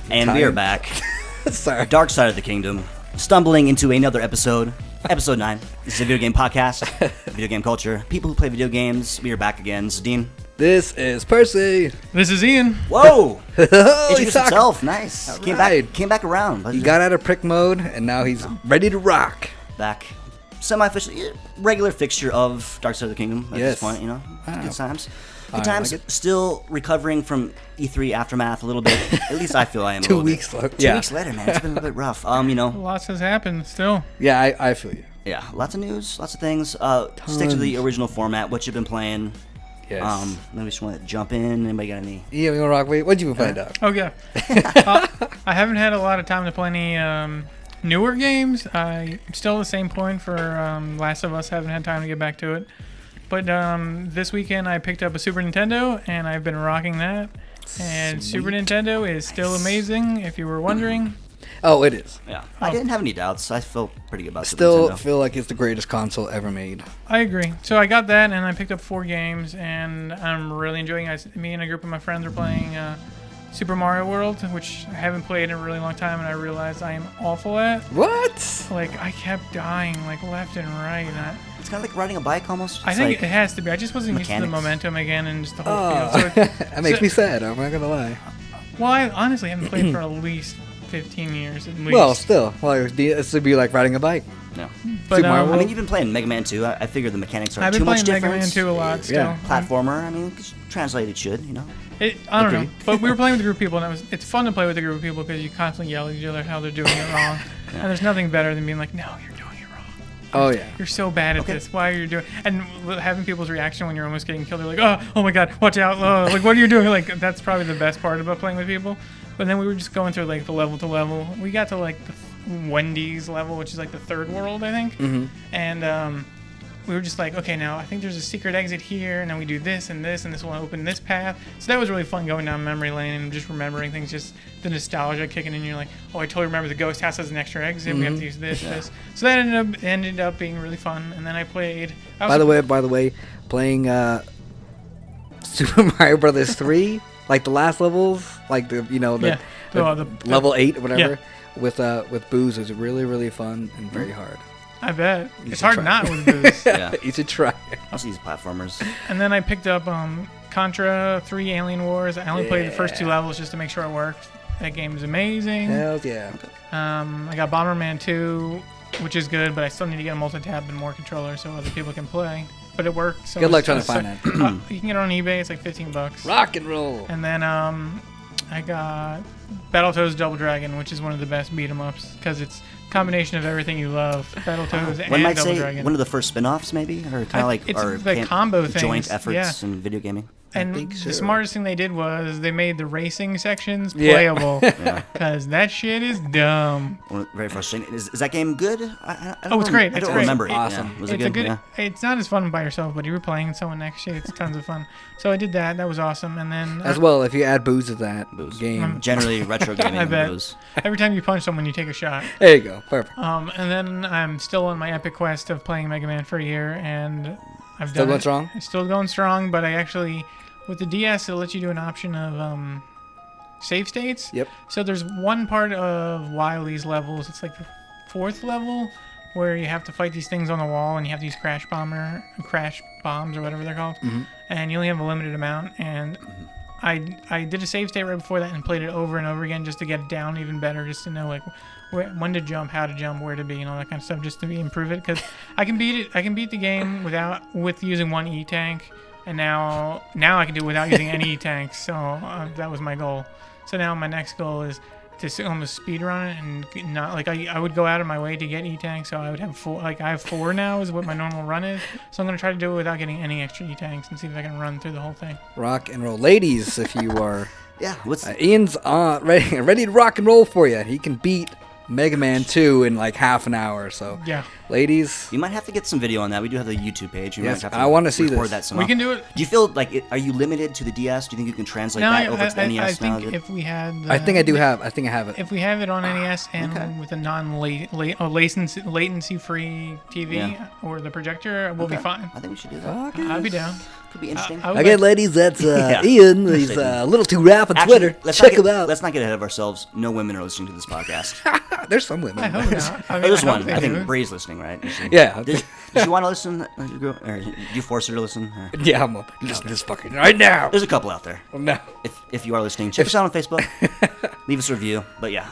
And we are back. Sorry. Dark Side of the Kingdom. Stumbling into another episode. Episode 9. This is a video game podcast. Video game culture. People who play video games. We are back again. This is Dean. This is Percy. This is Ian. Whoa! Introduced DSotK. himself. Nice. Came back around. He got out of prick mode, and now he's ready to rock. Back. Semi-official, regular fixture of Dark Side of the Kingdom at this point, you know. Good times. Good times. Like still recovering from E3 aftermath a little bit. At least I feel I am. 2 weeks later. 2 weeks later, man. It's been a little bit rough. Lots has happened still. Yeah, I feel you. Yeah, lots of news, lots of things. Stick to the original format. What you've been playing. Yes. Maybe just want to jump in. Anybody got any? Yeah, we gonna rock. Wait, what'd you been playing, Doc? Oh, yeah. I haven't had a lot of time to play any newer games. I'm still at the same point for Last of Us. Haven't had time to get back to it. But this weekend I picked up a Super Nintendo, and I've been rocking that. And Sweet. Super Nintendo is still amazing, if you were wondering. Oh, it is. Yeah. I didn't have any doubts. I felt pretty good about Super Still Nintendo. feel like it's the greatest console ever made. I agree. So I got that, and I picked up 4 games, and I'm really enjoying it. Me and a group of my friends are playing Super Mario World, which I haven't played in a really long time, and I realized I am awful at. What? Like, I kept dying, like, left and right. And It's kind of like riding a bike almost. I It's think like it has to be. I just wasn't used to the mechanics. momentum again and just the whole Oh, feel. So that makes me sad. I'm not gonna lie. well, I honestly haven't played for at least 15 years, at least. Well, still, this would be like riding a bike. No. but, Super Mario I mean, you've been playing Mega Man 2. I figure the mechanics I've aren't been too much playing Mega different. Man 2 a lot still. Yeah. Platformer. I mean, translated should, you know. I don't know. Agreed. But we were playing with a group of people, and it's fun to play with a group of people because you constantly yell at each other how they're doing it wrong. And there's nothing better than being like, no, you're doing it wrong. Oh yeah. You're so bad at this. Why are you doing? And having people's reaction when you're almost getting killed, they're like, oh my god, watch out! Like, what are you doing? Like, that's probably the best part about playing with people. But then we were just going through like the level to level. We got to like the Wendy's level, which is like the third world, I think. Mm-hmm. And we were just like, okay, now I think there's a secret exit here, and then we do this and this, and this will open this path. So that was really fun going down memory lane and just remembering things, just the nostalgia kicking in. You're like, oh, I totally remember the ghost house has an extra exit. We have to use this. So that ended up being really fun. And then I played. By the way, playing Super Mario Brothers 3, like the last levels, like the level 8 or whatever, with booze is really, really fun and very hard. I bet You it's should hard try. not with booze. Yeah. You should try. Also these platformers. And then I picked up Contra 3 Alien Wars. I only played the first 2 levels just to make sure it worked. That game is amazing. Hell yeah. I got Bomberman 2, which is good, but I still need to get a multi-tab and more controllers so other people can play. But it works. So Good luck trying to find that. You can get it on eBay. It's like $15. Rock and roll. And then I got Battletoads Double Dragon, which is one of the best beat 'em ups because it's a combination of everything you love. Battletoads and One might Double say Dragon. one of the first spin-offs, maybe, or kind of like it's our the combo things. joint efforts Yeah. in video gaming. And think so. the smartest thing they did was they made the racing sections Yeah. playable. Yeah. Because that shit is dumb. Very frustrating. Is that game good? I don't Oh, it's great. I It's don't great. remember it. Awesome. Yeah. Was it It's good? a good. Yeah. It's not as fun by yourself, but you were playing with someone next to you. It's tons of fun. So I did that. That was awesome. And then As well, if you add booze to that Booze. game. Generally, retro gaming. I bet. Goes. every time you punch someone, you take a shot. There you go. Perfect. And then I'm still on my epic quest of playing Mega Man for a year, and I've Still done going it. strong? It's still going strong, but I actually, with the DS, it'll let you do an option of save states. Yep. So there's one part of Wily's levels, it's like the 4th level, where you have to fight these things on the wall, and you have these crash bombs or whatever they're called, and you only have a limited amount. And I did a save state right before that and played it over and over again just to get it down even better, just to know like when to jump, how to jump, where to be, and all that kind of stuff, just to improve it. Because I can beat it. I can beat the game with using one E tank, and now I can do it without using any E tanks. So that was my goal. So now my next goal is to almost speed run it and not like I would go out of my way to get E tanks. So I would have 4. Like I have 4 now is what my normal run is. So I'm gonna try to do it without getting any extra E tanks and see if I can run through the whole thing. Rock and roll. Ladies, if you are... Yeah. What's Ian's ready to rock and roll for you. He can beat Mega Man 2 in like half an hour or so. Yeah. ladies. You might have to get some video on that. We do have the YouTube page. Yes, might have to I want to see record this. That somehow. We can do it. Do you feel like are you limited to the DS? Do you think you can translate that over to the NES? I think if we had, I think I do have. I think I have it. If we have it on NES and with a latency-free TV or the projector, we'll be fine. I think we should do that. I'd be down. Could be interesting. Okay, ladies, that's Ian. He's a little too rough on Actually, Twitter. Check him out. Let's not get ahead of ourselves. No women are listening to this podcast. There's some women. I hope not. I mean, There's I hope one. they I think do. Bree's listening, right? Yeah. Did you want to listen? Or did you force her to listen? Or? Yeah, I'm listen to this fucking right now. There's a couple out there. No. If you are listening, check us out on Facebook. Leave us a review. But yeah,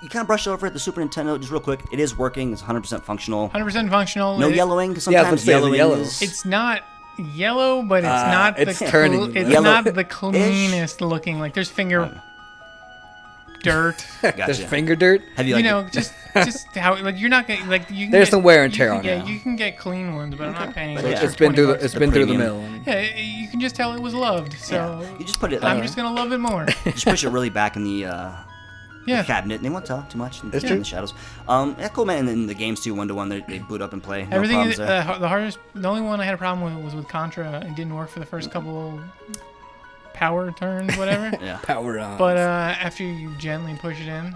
you kind of brushed over it. The Super Nintendo, just real quick, it is working. It's 100% functional. 100% functional. No yellowing, because sometimes yellowing is... It's not yellow, but it's not it's the turning. it's Yellow- not the cleanest looking. Like there's finger dirt. Gotcha. There's finger dirt. Have you, You like, know, just how like you're not getting like you. Can There's get, some wear and you tear can on get- it. You can get clean ones, but I'm not paying. But an yeah. extra It's been through $20. the. It's been through the premium. mill. Yeah, you can just tell it was loved. So you just put it. I'm just gonna love it more. Just push it really back in the Yeah. cabinet. And they won't tell too much. It's in true. the shadows. Yeah, cool, man. And then the games too, 1-to-1. They boot up and play. No Everything problems is there. the hardest. The only one I had a problem with was with Contra. It didn't work for the first couple power turns, whatever. Yeah. Power on. But after you gently push it in,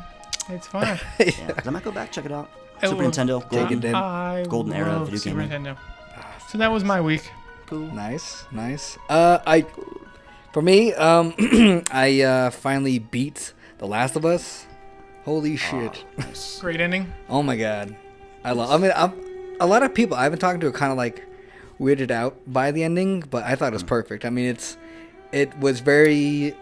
it's fine. Yeah, 'cause I might go back, check it out. It Super will- Nintendo, Take it golden. in. I Golden era of love video Super gaming. Nintendo. So that was my week. Cool. Nice. For me, I finally beat The Last of Us. Holy shit! Nice. Great ending. Oh my god, a lot of people I've been talking to are kind of like weirded out by the ending, but I thought it was perfect. I mean, it was very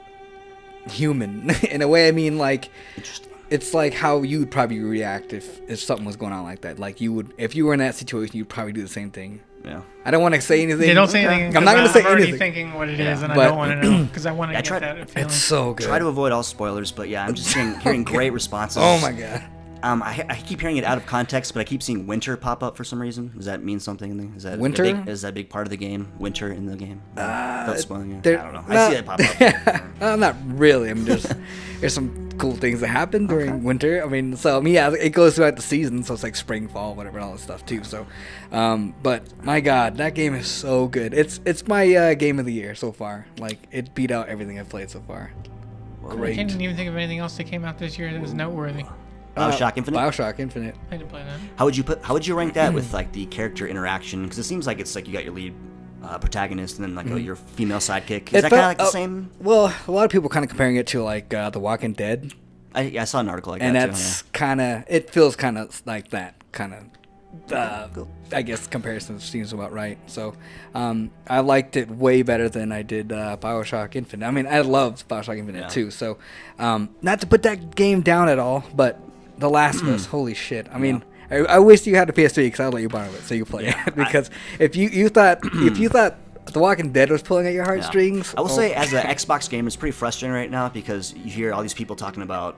human in a way. I mean, like Interesting. it's like how you would probably react if something was going on like that. Like you would, if you were in that situation, you'd probably do the same thing. Yeah. I don't want to say anything. Yeah, don't say anything. I'm not going to say I'm already anything. thinking what it is, and But- I don't want to know because I want to Yeah, get try- that feeling. It's so good. Try to avoid all spoilers, but yeah, I'm just hearing great responses. Oh my god. I keep hearing it out of context, but I keep seeing winter pop up for some reason. Does that mean something? Is that Winter? Is that a big part of the game? Winter in the game? Without spoiling it. there- I don't know. no. I see it pop up. Not really. I'm just there's some cool things that happen during winter. I mean, yeah, it goes throughout the season, so it's like spring, fall, whatever, and all that stuff too. So, but my god, that game is so good. It's my game of the year so far. Like it beat out everything I've played so far. I Great. can't even think of anything else that came out this year that was noteworthy. BioShock Infinite. BioShock Infinite. I didn't play that. How would you rank that with like the character interaction? Because it seems like it's like you got your lead protagonist and then like your female sidekick. Is that kind of like the same? Well, a lot of people kind of comparing it to like The Walking Dead, I saw an article like and that that's kind of it feels kind of like that kind of. I guess comparison seems about right. So, I liked it way better than I did BioShock Infinite. I mean, I loved BioShock Infinite too. So, not to put that game down at all, but The Last of Us, holy shit! I mean, I wish you had a PS3 because I'd let you borrow it so you play it. Because if you thought The Walking Dead was pulling at your heartstrings, I will say, as an Xbox gamer, it's pretty frustrating right now because you hear all these people talking about,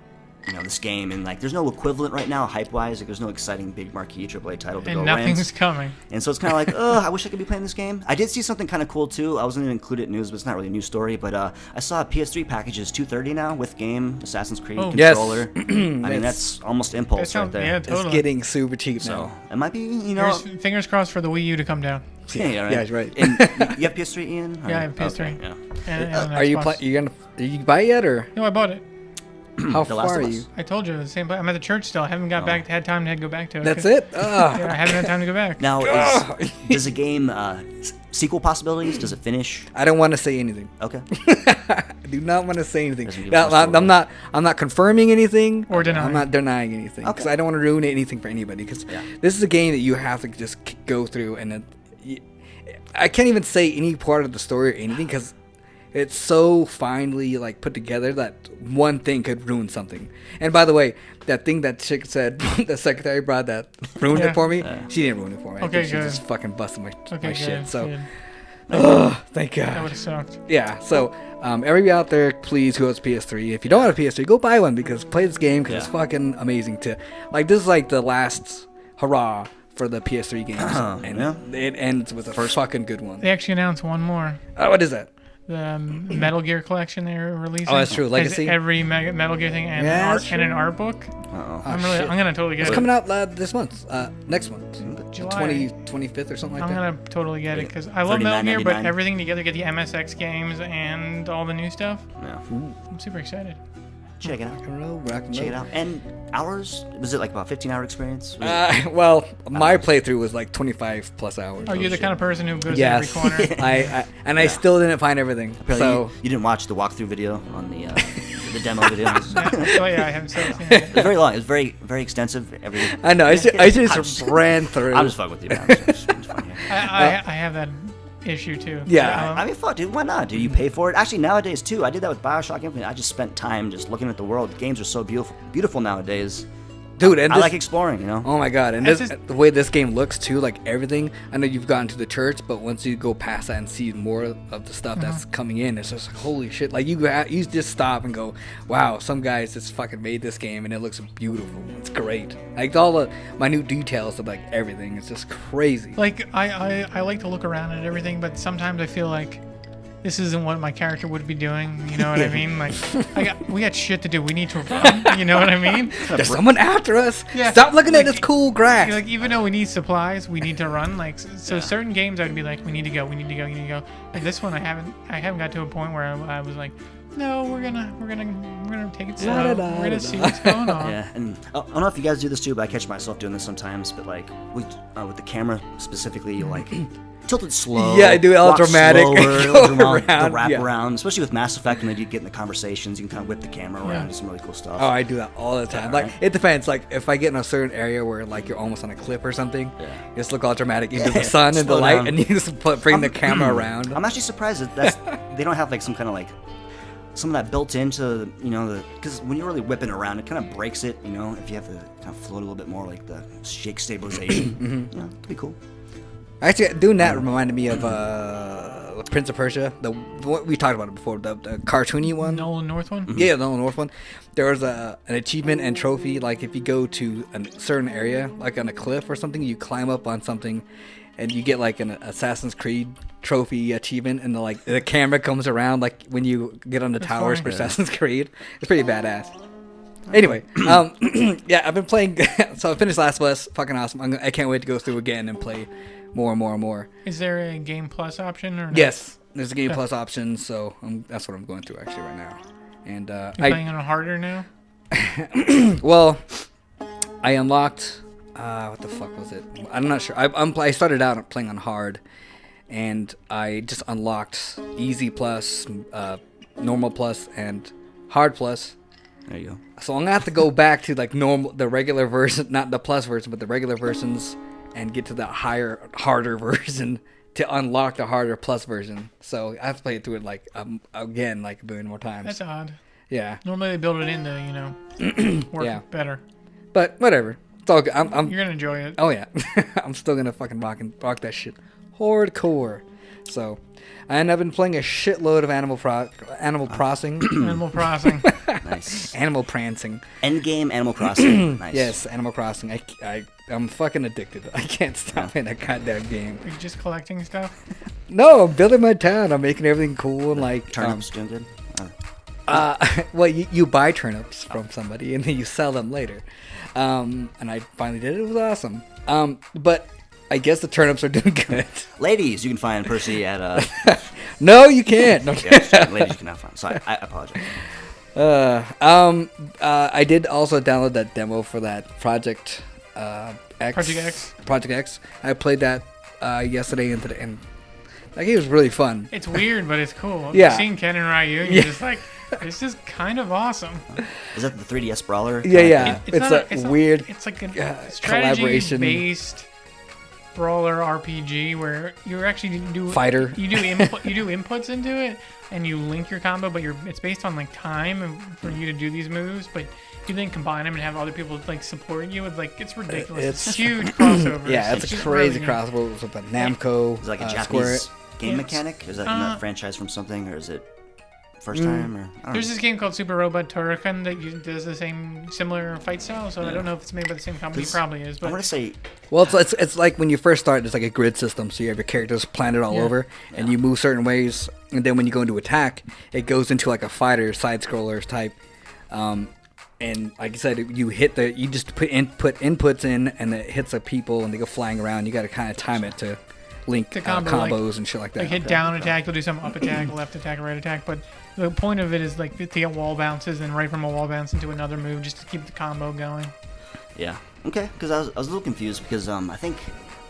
this game, and like there's no equivalent right now, hype-wise. Like there's no exciting big marquee AAA title to And go nothing's against. coming. And so it's kind of like, I wish I could be playing this game. I did see something kind of cool too. I wasn't going to include it in news, but it's not really a news story. But I saw PS3 packages $230 now with game, Assassin's Creed Yes. controller. I mean, that's almost impulse right there. Yeah, it's totally. getting super cheap So now. it might be, Fingers crossed for the Wii U to come down. yeah, right. Yeah, right. And you have PS3, Ian? Yeah, I have PS3. Okay, yeah. And an Are you Xbox. Did you buy it yet or No, I bought it. how The Last far of are Us. you? I told you the same place. I'm at the church still. I haven't had time to go back to it. That's it. Yeah, I haven't had time to go back. Now, does the game sequel possibilities? Does it finish? I don't want to say anything. Okay. I do not want to say anything. Doesn't give No, us a I'm not confirming anything Or denying. I'm not denying anything because Okay. I don't want to ruin anything for anybody. Because this is a game that you have to just go through, and I can't even say any part of the story or anything because it's so finely like put together that one thing could ruin something. And by the way, that thing that chick said, the secretary brought that ruined Yeah. it for me. She didn't ruin it for me. I Okay, think she good. just fucking busted my Okay, shit. good. So, good. thank That God. would have sucked. Yeah, so everybody out there, please, who has PS3, if you don't have a PS3, go buy one because play this game because it's fucking amazing to like. This is like the last hurrah for the PS3 games, and it ends with a first fucking good one. They actually announced one more. What is that? the Metal Gear collection they're releasing. Oh, that's true. Has Legacy. every Metal Gear thing and, an art book. Uh-oh. I'm gonna totally get It's it. coming out this month. Next month. July. 25th or something like that. I'm gonna totally get it because I love Metal Gear, but $39.99. everything together, get the MSX games and all the new stuff. Yeah. I'm super excited. Check it out. Rock and Check it roll. out. And hours? Was it like about 15-hour experience? Well, my playthrough was like 25 plus hours. Are you the shit. kind of person who goes Yes. to every corner? I still didn't find everything. Apparently So you didn't watch the walkthrough video on the demo video. Oh yeah, I haven't still seen it. It was very long. It was very, very extensive. Everything. I know. I just I'm just- ran through. I'm just fucking with you, man. I'm just being funny here. I have that issue too. Yeah. I mean, fuck, dude. Why not? Do you pay for it? Actually, nowadays too. I did that with BioShock Infinite. I just spent time just looking at the world. Games are so beautiful nowadays. Dude, and I this, like exploring. You know. oh my god, and That's this, just- the way this game looks too, like everything. I know you've gotten to the church, but once you go past that and see more of the stuff that's coming in, it's just like holy shit. Like you just stop and go, wow, some guys just fucking made this game and it looks beautiful. It's great. Like all the minute details of like everything. It's just crazy. Like I like to look around at everything, but sometimes I feel like this isn't what my character would be doing. You know what I mean? Like we got shit to do. We need to run. You know what I mean? There's someone after us. Yeah, Stop looking at like, this cool grass. Like even though we need supplies, we need to run. Like so, certain games I'd be like, we need to go. Like this one, I haven't got to a point where I was like, no, we're gonna take it slow. We're gonna see what's going on. Yeah, and I don't know if you guys do this too, but I catch myself doing this sometimes. But like with the camera specifically, you like tilt it slow. Yeah, I do it all walk dramatic, slower, go the around, wrap yeah. around. Especially with Mass Effect, when you get in the conversations, you can kind of whip the camera around, Yeah. do some really cool stuff. Oh, I do that all the time. Yeah, Like right. it depends. Like if I get in a certain area where like you're almost on a cliff or something, Yeah. you just look all dramatic into the sun and the Slow light, down. and you just bring the camera around. I'm actually surprised that they don't have like some kind of like some of that built into because when you're really whipping around, it kind of breaks it. If you have to kind of float a little bit more, like the shake stabilization. It'd be cool. Actually, doing that reminded me of Prince of Persia. What we talked about it before, the cartoony one. Nolan North one. Yeah, the North one. There was an achievement and trophy. Like if you go to a certain area, like on a cliff or something, you climb up on something, and you get like an Assassin's Creed trophy achievement, and the camera comes around like when you get on the towers for funny. Assassin's Creed. It's pretty badass. Anyway, yeah, I've been playing. So I finished Last of Us. Fucking awesome. I can't wait to go through again and play more and more and more. Is there a Game Plus option or no? Yes, there's a Game Plus option, so that's what I'm going through actually right now. And You're playing on a harder now. well, I unlocked. What the fuck was it? I'm not sure. I started out playing on hard, and I just unlocked easy plus, normal plus, and hard plus. There you go. So I'm gonna have to go back to like the regular version, not the plus version, but the regular versions, and get to the harder version to unlock the harder plus version. So I have to play it through it like again, like a billion more times. That's odd. Yeah, Normally they build it into work Yeah. better. but whatever. It's all good. I'm You're gonna enjoy it. oh yeah, I'm still gonna fucking rock that shit hardcore. So, and I've been playing a shitload of Animal Crossing, Animal Crossing. Nice. Animal Prancing. Endgame Animal Crossing. Nice. Yes, Animal Crossing. I'm fucking addicted. I can't stop in that goddamn game. Are you just collecting stuff? No, I'm building my town. I'm making everything cool and like Turnips doing good. well, you buy turnips from somebody and then you sell them later. And I finally did it. It was awesome. But I guess the turnips are doing good. Ladies, you can find Percy at No, you can't. No. yeah, ladies you cannot find. Sorry, I apologize. I did also download that demo for that Project X. Project X? Project X. I played that yesterday and today, and like it was really fun. It's weird, but it's cool. Yeah. Seeing Ken and Ryu, you're Yeah. just like, this is kind of awesome. Is that the 3DS brawler? Yeah, yeah. It's It's not a weird It's like a collaboration. strategy-based brawler RPG where you actually do Fighter. You do inputs into it, and you link your combo, but it's based on like time and for you to do these moves, but you then combine them and have other people like support you. It's ridiculous. It's huge crossovers. Yeah, it's a just crazy really good. crossover with Namco. Is it like a Square. Japanese game It's- mechanic? Is that a franchise from something, or is it first time, or I don't There's know. this game called Super Robot Turrican that does the similar fight style. So I don't know if it's made by the same company. Probably is. But I want to say, Well, it's like when you first start, it's like a grid system. So you have your characters planted all over, and you move certain ways. And then when you go into attack, it goes into like a fighter side scroller type. And like I said, you just put inputs in, and it hits the people, and they go flying around. You got to kind of time it to link combos and shit like that. Like hit down attack, they'll do some up attack, left attack, right attack. But the point of it is like to get wall bounces and right from a wall bounce into another move just to keep the combo going. yeah, okay, because I was a little confused because I think.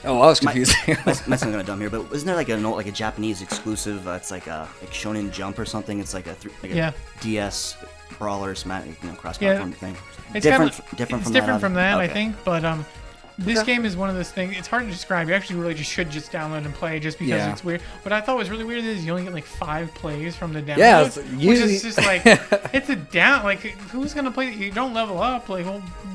Oh, I was confused. Might sound kind of dumb here, but isn't there like a Japanese exclusive? It's like Shonen Jump or something. It's like a DS brawler, cross-platform thing. It's different from that, okay. I think. But this game is one of those things. It's hard to describe. You actually really should just download and play, just because it's weird. What I thought was really weird is you only get like 5 plays from the download. Yeah, which is just like it's a down. Like who's gonna play? You don't level up. Like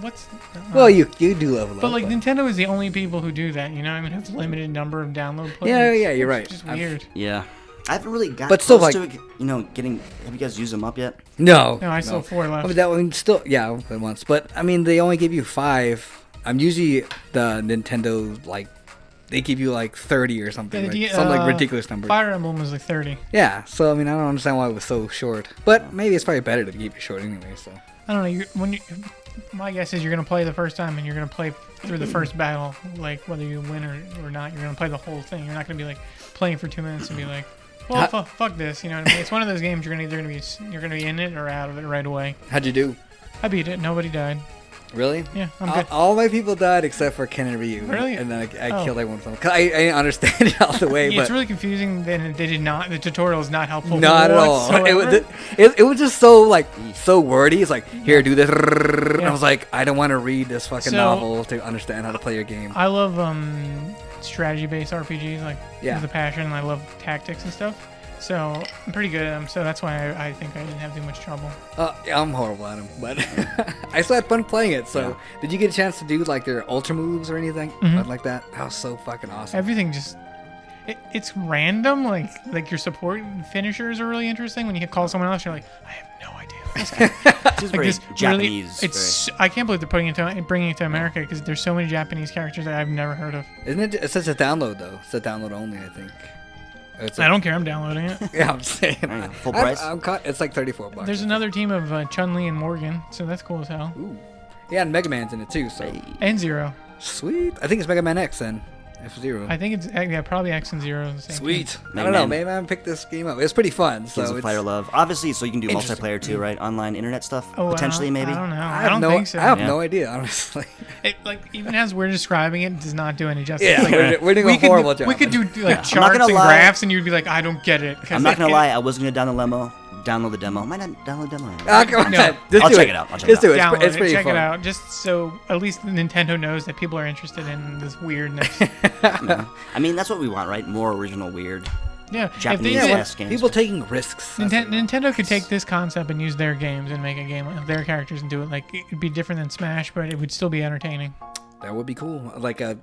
what's? Well, you do level up. But like Nintendo is the only people who do that. You know, I mean, have limited number of download plays. Yeah, you're right. It's just weird. Yeah. I haven't really got But close still, to it, getting... Have you guys used them up yet? No, I still have 4 left. I mean, that one still, once. But I mean, they only give you 5. I'm usually the Nintendo they give you like 30 or something, some like ridiculous number. Fire Emblem was like 30. Yeah, so I mean, I don't understand why it was so short. But maybe it's probably better to keep it short anyway. So I don't know. My guess is you're gonna play the first time and you're gonna play through the first battle, like whether you win or not. You're gonna play the whole thing. You're not gonna be like playing for 2 minutes and be like, well, fuck this. You know what I mean? It's one of those games you're gonna be in it or out of it right away. How'd you do? I beat it. Nobody died. Really? Yeah, I'm good. All my people died except for Ken and Ryu. Really? And then I killed everyone from them. Cause I didn't understand it all the way. It's but really confusing. Then they did not. The tutorial is not helpful. not at all. It was just so wordy. It's like, here, do this. And I was like, I don't want to read this fucking novel to understand how to play your game. I love strategy-based RPGs with a passion. And I love tactics and stuff. So I'm pretty good at them. So that's why I think I didn't have too much trouble. I'm horrible at them, but I still had fun playing it. So did you get a chance to do like their ultra moves or anything like that? That was so fucking awesome. Everything just it's random. Like your support finishers are really interesting. When you call someone else, you're like, I have no idea. This guy. It's very Japanese. I can't believe they're bringing it to America because there's so many Japanese characters that I've never heard of. Isn't it? It says a download though. It's a download only, I think. I don't care. I'm downloading it. Yeah, I'm saying. Full price? It's like $34. There's another team of Chun-Li and Morgan, so that's cool as hell. Ooh. Yeah, and Mega Man's in it too, so. And Zero. Sweet. I think it's Mega Man X then. F-Zero. I think it's probably X and Zero. The same Sweet. Team. I don't know. Maybe I picked this game up. It's pretty fun. So it's Fighter Love. Obviously, so you can do multiplayer too, right? Online internet stuff? Potentially, maybe? I don't know. I don't think so. I have no idea, honestly. It, even as we're describing it, does not do any justice. Yeah, we're doing a horrible job. We could do charts and graphs, and you'd be like, I don't get it. I'm not going to lie. I was going to download the demo. Might not download the demo. Come on. No. I'll check it out. Just do it. It's pretty check fun. it out, just so at least Nintendo knows that people are interested in this weirdness. I mean, that's what we want, right? More original, weird. Yeah, Japanese games. People taking risks. Nintendo could take this concept and use their games and make a game of their characters and do it. Like, it'd be different than Smash, but it would still be entertaining. That would be cool. Like a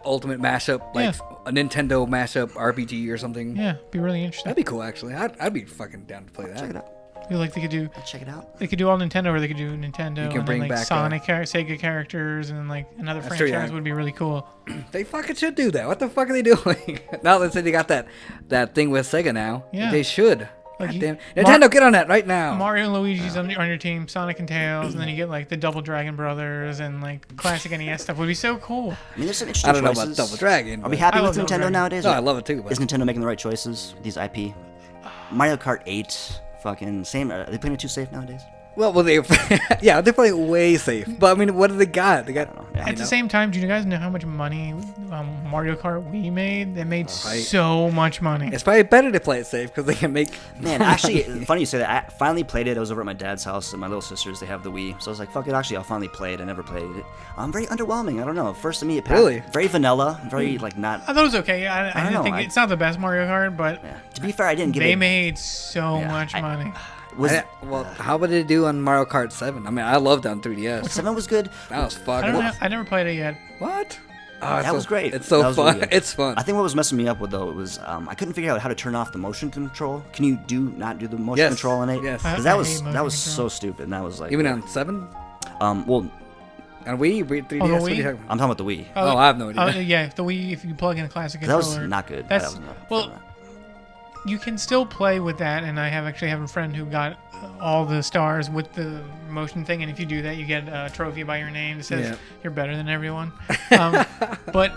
ultimate mashup, like a Nintendo mashup RPG or something. Yeah, be really interesting. That'd be cool, actually. I'd be fucking down to play that. Check it out. I feel like they could do. Check it out. They could do all Nintendo, or they could do Nintendo You can and bring then, like back Sonic, Sega characters, and then like another franchise would be really cool. They fucking should do that. What the fuck are they doing? Now that they got that thing with Sega now, they should. Like Nintendo, get on that right now. Mario and Luigi's on your team, Sonic and Tails, and then you get like the Double Dragon Brothers and like classic NES stuff. Would be so cool. I mean, there's some interesting I don't know choices. about Double Dragon. Are we happy with Nintendo nowadays? No, I love it too. Is Nintendo making the right choices with these IP? Mario Kart 8, fucking same. Are they playing it too safe nowadays? Well, they're playing way safe. But I mean, what do they got? They got. At the same time, do you guys know how much money Mario Kart Wii made? They made so much money. It's probably better to play it safe because they can make. Man, actually, funny you say that. I finally played it. I was over at my dad's house, and my little sisters, they have the Wii. So I was like, fuck it, actually, I'll finally play it. I never played it. Very underwhelming. I don't know. First to me, it passed. Really? Very vanilla. Very, not. I thought it was okay. I didn't think it's not the best Mario Kart, but. Yeah. To be fair, I didn't give it. They made so much money. How would it do on Mario Kart 7? I mean, I loved it on 3DS. 7 was good. That was fucking. I never played it yet. What? That was great. It's so That was fun. really good. It's fun. I think what was messing me up with though, it was I couldn't figure out how to turn off the motion control. Can you not do the motion control on 8? Yes. Because I that hate was motion so control. stupid. And that was like Even on 7? well, On Wii, 3DS. Oh, the What are you Wii? talking about? I'm talking about the Wii. Oh, I have no idea. Yeah, the Wii, if you plug in a classic That controller. was not good. That's, That was not- well, you can still play with that, and I have a friend who got all the stars with the motion thing, and if you do that, you get a trophy by your name that says you're better than everyone. But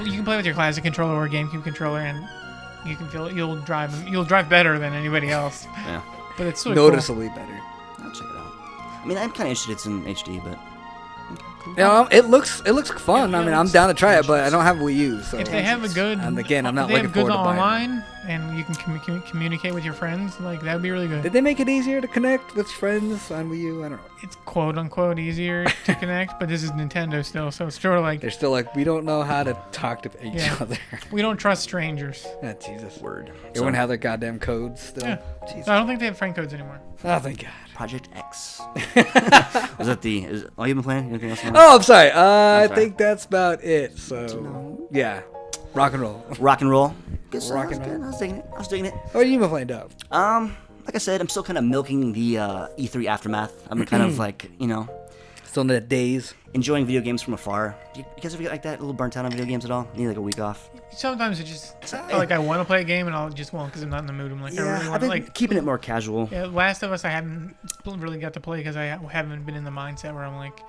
you can play with your classic controller or GameCube controller, and you can feel you'll drive better than anybody else. Yeah. But it's sort Noticeably better. I'll check it out. I mean, I'm kind of interested it's in HD, but It looks fun. Yeah, I mean, I'm down to try it, but I don't have Wii U. So If they have a good, And again, I'm not if they have looking good forward to buying online, and you can communicate with your friends, like that would be really good. Did they make it easier to connect with friends on Wii U? I don't know. It's quote unquote easier to connect, but this is Nintendo still, so it's sort of like They're still like, we don't know how to talk to each Yeah. other. we don't trust strangers. Ah, Jesus. word. Everyone have their goddamn codes still. Yeah. Jesus. I don't think they have friend codes anymore. Oh, thank God. Project X. Was that the? Oh, you've been playing? Anything else? Oh, I'm sorry. I sorry. think that's about it. So, yeah. Rock and roll. Rock and roll. Good stuff. Rock and That was good. roll. I was digging it. I was digging it. What have you been playing, Dub? Like I said, I'm still kind of milking the E3 aftermath. I'm kind of like, Still in the days. enjoying video games from afar. Do you guys ever get like that? A little burnt out on video games at all? Need like a week off? Sometimes it just like I want to play a game and I'll just won't because I'm not in the mood. I'm like I really I've want to been like. keeping it more casual. Yeah, Last of Us I haven't really got to play because I haven't been in the mindset where I'm like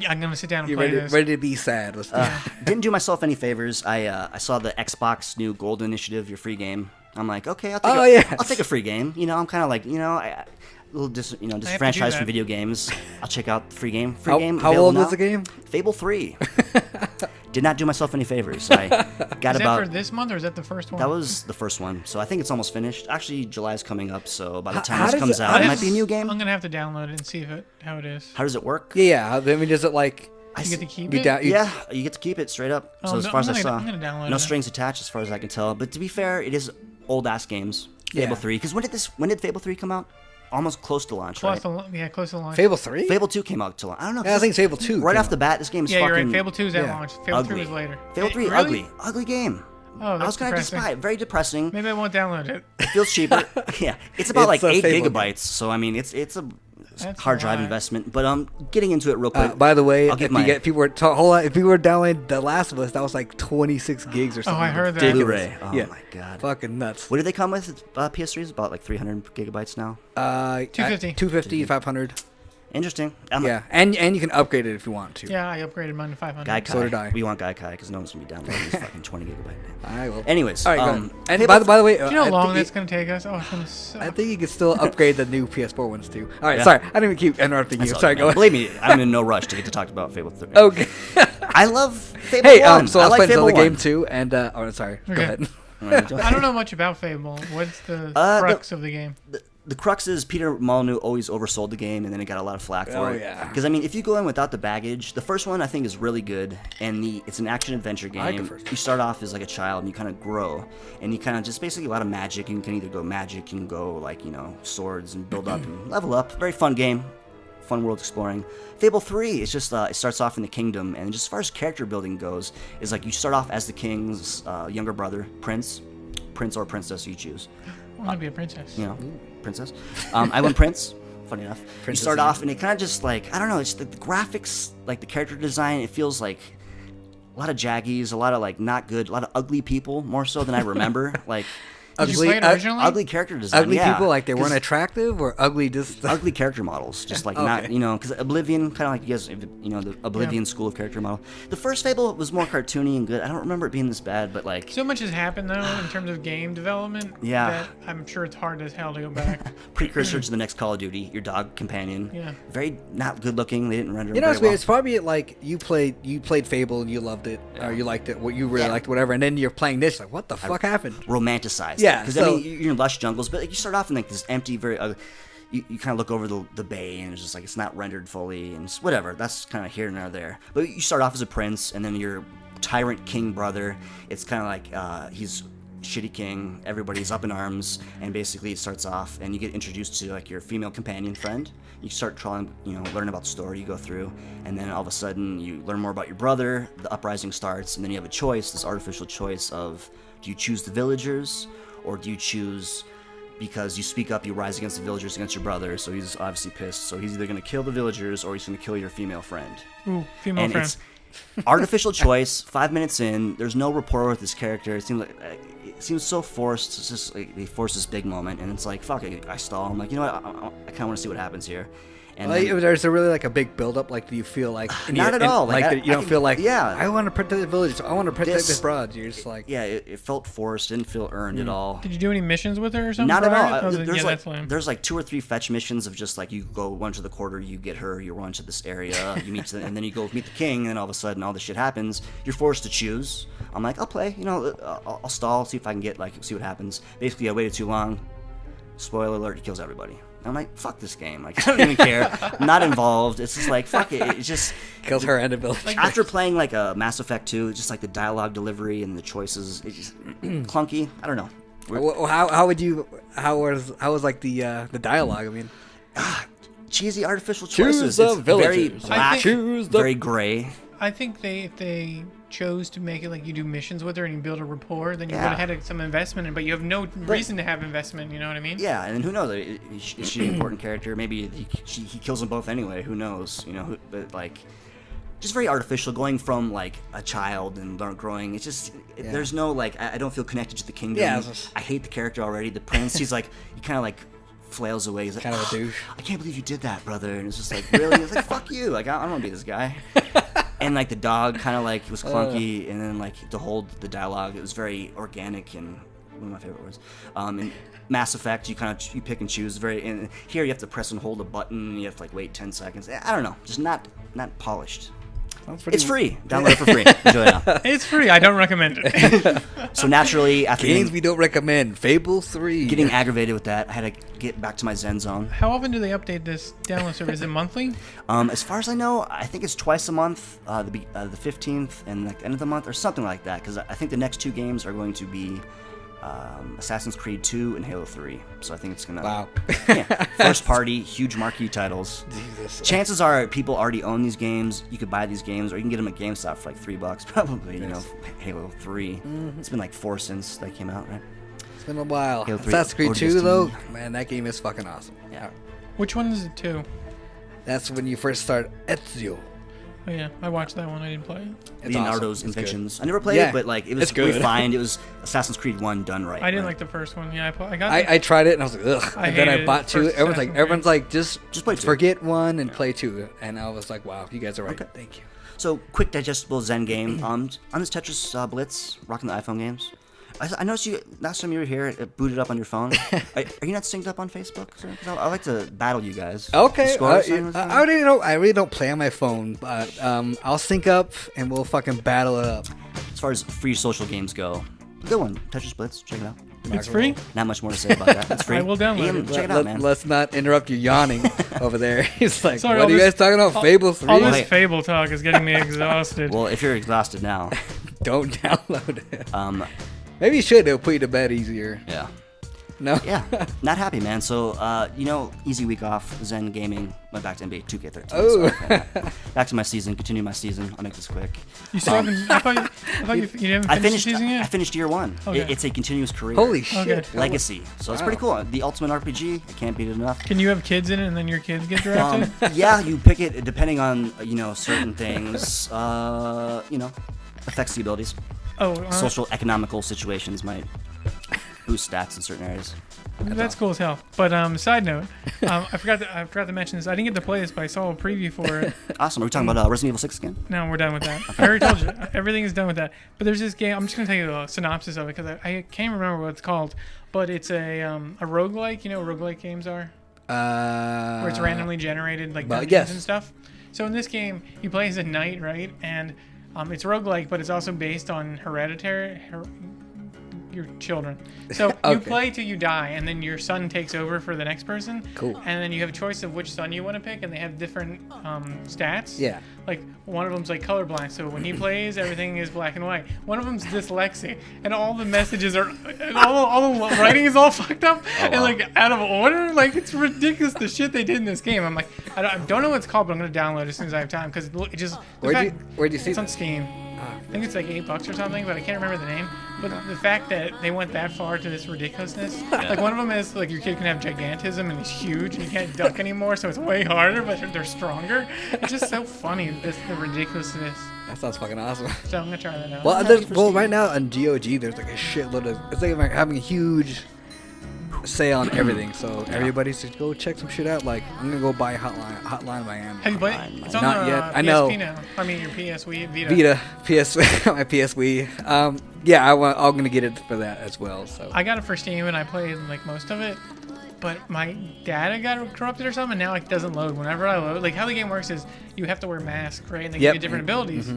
I'm gonna sit down and You're play ready, this. ready to be sad. Let's do it. Didn't do myself any favors. I saw the Xbox new Gold Initiative, your free game. I'm like, okay, I'll take a free game. I'm kind of like, a little disenfranchised from that. video games. I'll check out the free game. How available old now. is the game? Fable 3. Did not do myself any favors. I got Is that about. for this month or is that the first one? That was the first one, so I think it's almost finished. Actually, July's coming up, so by the How time this does comes it- out, how it does- might be a new game. I'm gonna have to download it and see how it is. How does it work? Yeah. I mean, does it like... You get to keep You it. down, you, Yeah, you get to keep it straight up. Oh, So as no, far as I'm I gonna- saw, I'm gonna download no it. strings attached, as far as I can tell. But to be fair, it is old ass games. Fable Yeah. 3, because when did Fable 3 come out? Almost close to launch, right? Close to launch. Fable 3? Fable 2 came out to launch. I don't know. Yeah, I think it's Fable 2. right came off the out. bat, this game is Yeah, you're fucking right. Fable 2 is at yeah, launch. Fable 3 ugly. was later. Fable 3, really? ugly game. Oh, I was that's kind of depressing. disappointed. Very depressing. Maybe I won't download it. It feels cheaper. Yeah, it's about It's like a 8 Fable gigabytes. So I mean, it's a That's hard a drive lot. investment. But getting into it real quick. By the way, I'll if get you my get people were hold on, if people were downloading The Last of Us, that was like 26 gigs or something. I heard that. Ridiculous. Blu-ray. Oh yeah. my god. Fucking nuts. What do they come with? PS3 is about like 300 gigabytes now. 250. 250, 500. Interesting. Yeah, and you can upgrade it if you want to. Yeah, I upgraded mine to 500. Gaikai. So did I. We want Gaikai because no one's gonna be downloading this fucking 20 gigabyte. I will. Anyways, All right, go ahead. And Fable by the way, Do you know how I long think that's going to take us? Oh, it's going to suck. I think you can still upgrade the new PS4 ones too. All right, Yeah. sorry, I didn't even keep interrupting That's you. all Sorry, good, go man. ahead. Believe me, I'm in no rush to get to talk about Fable 3. Okay. I love Fable Hey, 1. so I was like playing Fable another 1. game too, and oh, sorry. Go Okay. ahead. I don't know much about Fable. What's the crux of the game? The crux is Peter Molyneux always oversold the game, and then it got a lot of flack for Oh, it. yeah. Because I mean, if you go in without the baggage, the first one I think is really good, and it's an action adventure game. I like the first one. You start off as like a child, and you kind of grow, and you kind of just basically a lot of magic. You can either go magic, you can go like swords and build up and level up. Very fun game, fun world exploring. Fable 3 is just it starts off in the kingdom, and just as far as character building goes, is like you start off as the king's younger brother, prince or princess, you choose. I want to be a princess. Princess. I went Prince. Funny enough. Princess You start is- off, and it kind of just like, I don't know, it's the graphics, like the character design, it feels like a lot of jaggies, a lot of like not good, a lot of ugly people, more so than I remember. Like, Did you play it originally? ugly character design. Ugly yeah. people, like they weren't 'Cause attractive, or ugly just. ugly character models, just like not, Okay. because Oblivion, kind of like you guys, the Oblivion school of character model. The first Fable was more cartoony and good. I don't remember it being this bad, but like So much has happened though in terms of game development. Yeah. That I'm sure it's hard as hell to go back. precursor to the next Call of Duty, your dog companion. Yeah. Very not good looking. They didn't render You him know, very it's weird. well. It's probably like you played Fable and you loved it, or you liked it, what you really Yeah. liked, whatever, and then you're playing this, like, what the fuck happened? Romanticized. Yeah, because so- I mean, you're in lush jungles, but like, you start off in like this empty, very. You kind of look over the bay, and it's just like it's not rendered fully, and it's whatever. That's kind of here and there. But you start off as a prince, and then your tyrant king brother. It's kind of like he's shitty king. Everybody's up in arms, and basically it starts off, and you get introduced to like your female companion friend. You start trying, learn about the story you go through, and then all of a sudden you learn more about your brother. The uprising starts, and then you have a choice, this artificial choice of, do you choose the villagers, or do you choose, because you speak up, you rise against the villagers, against your brother, so he's obviously pissed. So he's either going to kill the villagers, or he's going to kill your female friend. Ooh, female friend. It's artificial choice. 5 minutes in, there's no rapport with this character. It seems so forced. It's just like they force this big moment, and it's like, fuck it, I stall. I'm like, you know what? I kind of want to see what happens here. And there's a really like a big build-up. Like, do you feel like not at all? Like, you don't feel like, yeah, I want to protect the village. I want to protect this broad. You're just like, yeah, it felt forced. Didn't feel earned at all. Did you do any missions with her or something? Not at all. There's like 2 or 3 fetch missions of just like, you go one to the quarter, you get her, you run to this area, you meet and then you go meet the king, and then all of a sudden all this shit happens. You're forced to choose. I'm like, I'll play. I'll stall, see if I can get see what happens. Basically, I waited too long. Spoiler alert: he kills everybody. I'm like, fuck this game. Like, I don't even care. I'm not involved. It's just like, fuck it. It just kills her and the village. After playing like a Mass Effect 2, just like the dialogue delivery and the choices, it's just clunky. I don't know. How was like the dialogue? I mean, cheesy artificial choices. Choose the it's villagers. Very black, very gray. I think if they chose to make it like you do missions with her and you build a rapport, then you would have had some investment in, but you have no reason to have investment, you know what I mean? Yeah, and who knows? Is she an important character? Maybe he kills them both anyway. Who knows? But like, just very artificial, going from like a child and growing. It's just, there's no like, I don't feel connected to the kingdom. Yeah, I hate the character already. The prince, he's like, he kind of like flails away. He's like, kind of a douche. I can't believe you did that, brother. And it's just like, really? It's like, fuck you. Like, I don't want to be this guy. And like the dog kind of like, it was clunky, and then like to hold the dialogue, it was very organic, and one of my favorite words. In Mass Effect, you pick and choose. And here you have to press and hold a button, and you have to like wait 10 seconds. I don't know, just not polished. It's free. Download it for free. Enjoy it now. It's free. I don't recommend it. So naturally, after games we don't recommend, Fable 3. Getting aggravated with that, I had to get back to my Zen zone. How often do they update this download server? Is it monthly? As far as I know, I think it's twice a month, the 15th and like the end of the month or something like that. Because I think the next 2 games are going to be Assassin's Creed 2 and Halo 3. So I think it's gonna. Wow. First party, huge marquee titles. Jesus. Chances are people already own these games. You could buy these games, or you can get them at GameStop for like $3 probably. Halo 3. Mm-hmm. It's been like 4 since they came out, right? It's been a while. Halo 3, Assassin's Creed 2 though, man, that game is fucking awesome. Yeah. Which one is it 2? That's when you first start Ezio. Oh yeah, I watched that one. I didn't play it. It's Leonardo's awesome. Inventions. I never played it, but like it was refined. It was Assassin's Creed 1 done right. I didn't like the first one. Yeah, I tried it and I was like, ugh. And then I bought 2. Everyone's like, just play 2. Forget 1 and play 2. And I was like, wow, you guys are right. Okay. Thank you. So quick digestible Zen game. On this Tetris Blitz, rocking the iPhone games. I noticed you last time you were here, it booted up on your phone. Are you not synced up on Facebook? I like to battle you guys. Okay. I really don't play on my phone, but I'll sync up and we'll fucking battle it up. As far as free social games go, good one. Tetris Blitz, check it out. It's free? Not much more to say about that. It's free. I will download it. Check it out, man. Let's not interrupt you yawning over there. He's like, sorry, what are you guys talking about? Fable 3? All this Fable talk is getting me exhausted. Well, if you're exhausted now, don't download it. Maybe you should. It'll put you to bed easier. Yeah. No? Yeah. Not happy, man. So, easy week off, Zen gaming, went back to NBA 2K13. Oh. So, back to my season, continue my season. I'll make this quick. You still haven't, I thought you haven't finished the season yet? I finished year 1. Okay. It's a continuous career. Holy shit. Okay. Legacy. So it's pretty cool. The ultimate RPG. I can't beat it enough. Can you have kids in it and then your kids get drafted? Yeah, you pick it depending on, certain things. Affects the abilities. Social, economical situations might boost stats in certain areas. That's cool as hell. But side note, I forgot to mention this. I didn't get to play this, but I saw a preview for it. Awesome. Are we talking about Resident Evil 6 again? No, we're done with that. I already told you. Everything is done with that. But there's this game. I'm just going to tell you a synopsis of it because I can't remember what it's called. But it's a roguelike. You know what roguelike games are? Where it's randomly generated like dungeons and stuff. So in this game, you play as a knight, right? And it's roguelike, but it's also based on Hereditary. your children. So you play till you die, and then your son takes over for the next person. Cool. And then you have a choice of which son you want to pick, and they have different stats. Yeah. Like one of them's like colorblind, so when he plays, everything is black and white. One of them's dyslexic, and all the messages are, and all the writing is all fucked up and like out of order. Like it's ridiculous the shit they did in this game. I'm like, I don't know what it's called, but I'm gonna download it as soon as I have time because it just. Where'd you see it's that? on Steam. I think it's like $8 or something, but I can't remember the name. But the fact that they went that far to this ridiculousness, like one of them is like your kid can have gigantism and he's huge and you can't duck anymore, so it's way harder, but they're stronger. It's just so funny, the ridiculousness. That sounds fucking awesome. So I'm gonna try that out. Well, right now on GOG, there's like a shitload of. It's like having a huge sale on everything, so everybody should go check some shit out. Like I'm gonna go buy Hotline Miami. Have you played? It's on Not the yet. PSP I know. now. I mean your PS Vita. Vita, PS, my PS Wii. Yeah, I'm gonna get it for that as well. So I got it for Steam and I played like most of it, but my data got corrupted or something. And now it doesn't load. Whenever I load, like how the game works is you have to wear masks, right? And they give you different abilities.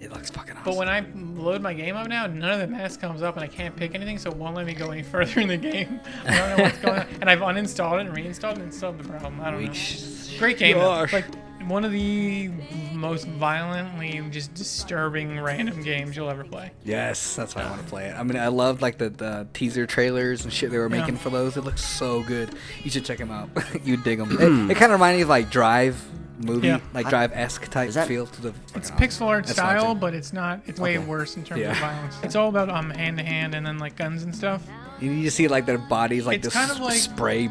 it looks fucking awesome. But when I load my game up now, none of the masks comes up and I can't pick anything, so it won't let me go any further in the game. I don't know what's going on. And I've uninstalled it and reinstalled it and still have the problem. I don't know. Great game. Like one of the most violently just disturbing random games you'll ever play. Yes, that's why I want to play it. I mean, I loved like the teaser trailers and shit they were making for those. It looks so good. You should check them out. You'd dig them. It kind of reminded me of like Drive movie, like Drive-esque type feel to the. It's pixel art style, but it's not. It's way worse in terms of violence. It's all about hand to hand and then like guns and stuff. You just see like their bodies like it's this kind of like, spray,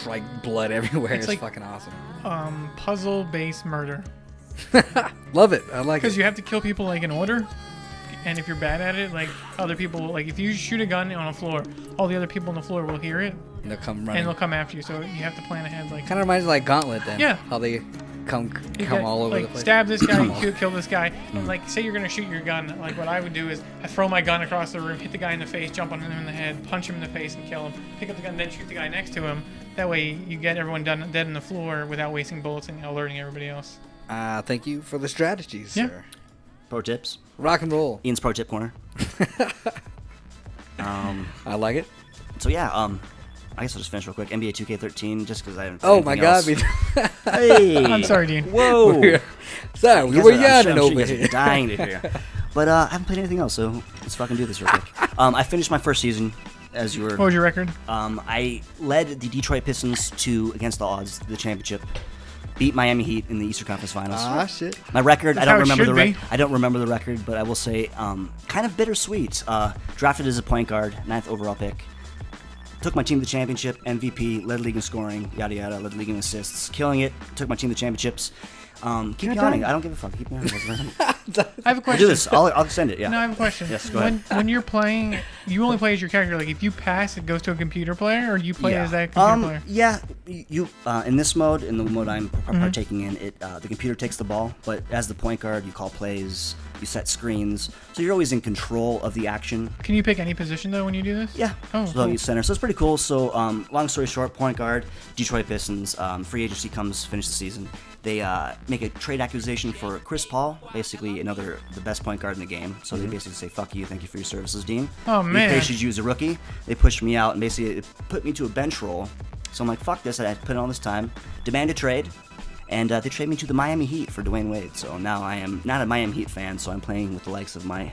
like blood everywhere. It's like, fucking awesome. Puzzle-based murder. Love it. I like it. Because you have to kill people like in order, and if you're bad at it, like other people, like if you shoot a gun on a floor, all the other people on the floor will hear it. And they'll come running. And they'll come after you. So you have to plan ahead. Like kind of reminds me of like Gauntlet then. Yeah. How they come all over the place. Stab this guy, kill this guy, and like say you're gonna shoot your gun. Like what I would do is I throw my gun across the room, hit the guy in the face, jump on him in the head, punch him in the face, and kill him. Pick up the gun, then shoot the guy next to him. That way you get everyone dead on the floor without wasting bullets and alerting everybody else. Thank you for the strategies, sir. Pro tips. Rock and roll. Ian's pro tip corner. I like it. So yeah, I guess I'll just finish real quick. NBA 2K13, just because I haven't. Oh my God! Hey, I'm sorry, Dean. Whoa. Sorry, we were yawning over here. here. Dying to hear. But I haven't played anything else, so let's fucking do this real quick. I finished my first season, as you were. What was your record? I led the Detroit Pistons to, against the odds, the championship. Beat Miami Heat in the Eastern Conference Finals. Ah, shit. My record, That's I don't remember the record. I don't remember the record, but I will say, kind of bittersweet. Drafted as a point guard, 9th overall pick. Took my team to the championship, MVP, led league in scoring, yada yada, led league in assists, killing it. Took my team to the championships. Keep yawning. I don't give a fuck. Keep yawning. I have a question. I'll do this. I'll send it. Yeah. No, I have a question. Yes, go ahead. When you're playing, you only play as your character. Like if you pass, it goes to a computer player, or you play as that computer player. Yeah. You in this mode, in the mode I'm partaking in, the computer takes the ball, but as the point guard, you call plays, you set screens, so you're always in control of the action. Can you pick any position though when you do this? Yeah. Oh, so cool. you center. So it's pretty cool. So long story short, point guard, Detroit Pistons. Free agency comes, finish the season. They make a trade accusation for Chris Paul, basically the best point guard in the game. So they basically say, "Fuck you, thank you for your services, Dean." Oh man. They should use a rookie. They pushed me out and basically it put me to a bench role. So I'm like, "Fuck this!" I put in all this time, demand a trade, and they trade me to the Miami Heat for Dwayne Wade. So now I am not a Miami Heat fan. So I'm playing with the likes of my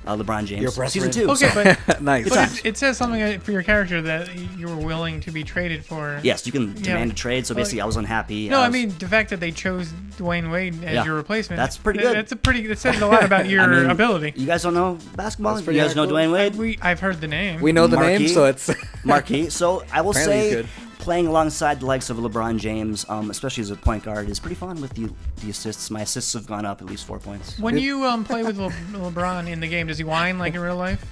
LeBron James. Season 2. Okay, so. but nice. But it says something for your character that you were willing to be traded for. Yes, you can demand a trade. So basically, I was unhappy. No, I mean the fact that they chose Dwayne Wade as your replacement. That's pretty good. That says a lot about your ability. You guys don't know basketball? You guys know Dwayne Wade? I've heard the name. We know the name, so it's Marquis. So I will say, good. Playing alongside the likes of LeBron James, especially as a point guard, is pretty fun with the assists. My assists have gone up at least 4 points. When you play with LeBron in the game, does he whine like in real life?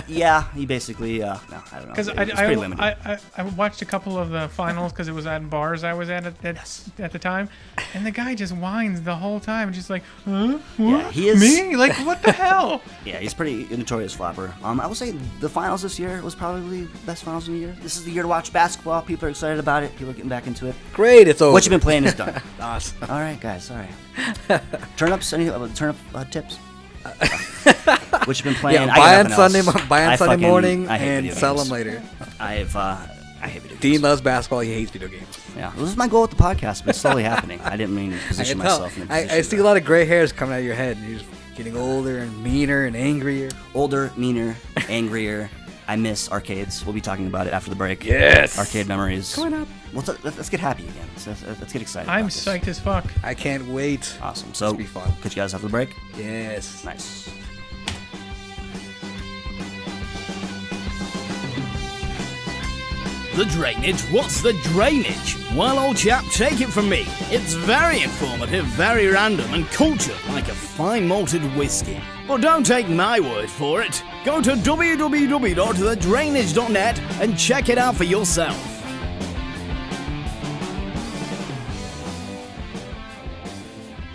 Yeah, he basically. No, I don't know. Because pretty limited. I watched a couple of the finals because it was at bars I was at the time, and the guy just whines the whole time, just like, huh? What? Yeah, he is. Me? Like, what the hell? Yeah, he's pretty notorious flopper. I will say the finals this year was probably the best finals in the year. This is the year to watch basketball. People are excited about it. People are getting back into it. Great, it's over. What you've been playing is done. Awesome. All right, guys. All right. Turn up tips. which I've been playing. Buy on Sunday morning I hate and sell them later. I hate video games. Dean loves basketball. He hates video games. Yeah, this is my goal with the podcast, but it's slowly happening. I didn't mean to position myself in a position. I see a lot of gray hairs coming out of your head. You're just getting older and meaner and angrier. Older, meaner, angrier. I miss arcades. We'll be talking about it after the break. Yes. Arcade memories. Coming up. Let's get happy again. Let's get excited. I'm psyched as fuck. I can't wait. Awesome. So, be fun. Catch you guys after the break? Yes. Nice. The drainage? What's the drainage? Well, old chap, take it from me. It's very informative, very random, and cultured like a fine malted whiskey. But don't take my word for it. Go to www.thedrainage.net and check it out for yourself.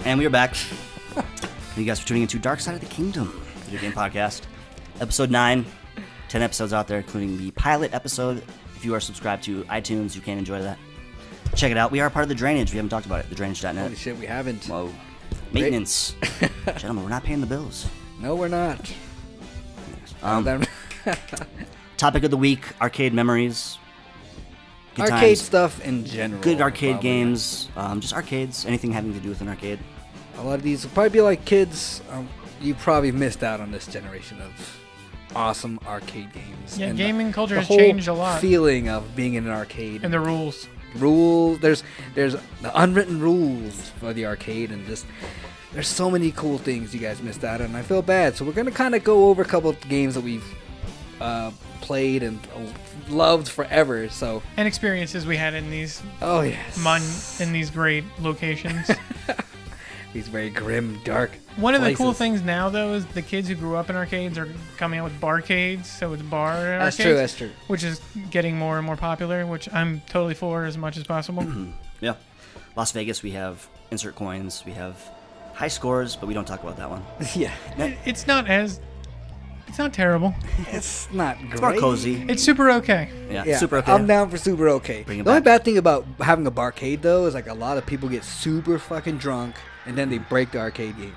And we are back. Thank you guys for tuning into Dark Side of the Kingdom video game podcast. Episode 9. 10 episodes out there, including the pilot episode. If you are subscribed to iTunes, you can enjoy that. Check it out. We are part of The Drainage. We haven't talked about it. TheDrainage.net. Holy shit, we haven't. Whoa. Maintenance. Gentlemen, we're not paying the bills. No, we're not. Topic of the week, arcade memories. Good arcade times. Stuff in general. Good arcade games. Just arcades. Anything having to do with an arcade. A lot of these will probably be like kids. You probably missed out on this generation of awesome arcade games. Yeah, and gaming culture has whole changed a lot. Feeling of being in an arcade And the rules. There's the unwritten rules for the arcade, and just there's so many cool things you guys missed out on. And I feel bad, so we're gonna kind of go over a couple of games that we've played and loved forever. So And experiences we had in these. Oh yes. In these great locations. These very grim, dark. One of the cool places. things now, though, is the kids who grew up in arcades are coming out with barcades, so it's bar arcades. That's true. Which is getting more and more popular, which I'm totally for as much as possible. Yeah. Las Vegas, we have insert coins. We have high scores, but we don't talk about that one. Yeah. It's not terrible. It's not great. It's more cozy. It's super okay. Yeah, super okay. I'm down for super okay. Bring it The only back. bad thing about having a barcade, though, is like a lot of people get super fucking drunk and then they break the arcade games.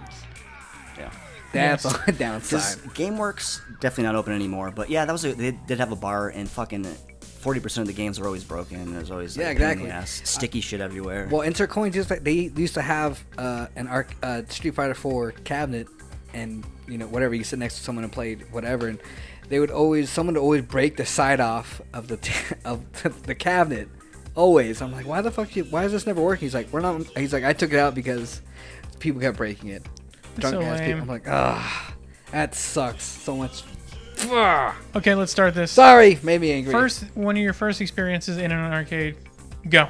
Yeah. That's Yes. on the downside. GameWorks definitely not open anymore, but yeah, they did have a bar, and fucking 40% of the games were always broken. There's always like, pain in the ass, sticky shit everywhere. Well, Insert Coins, they used to have an Street Fighter 4 cabinet, and whatever, you sit next to someone and played whatever, and someone would always break the side off of the cabinet. Always. I'm like, why is this never working? He's like, I took it out because people kept breaking it. Drunk ass people. I'm like, that sucks so much. Okay, let's start this. Sorry, made me angry. One of your first experiences in an arcade. Go.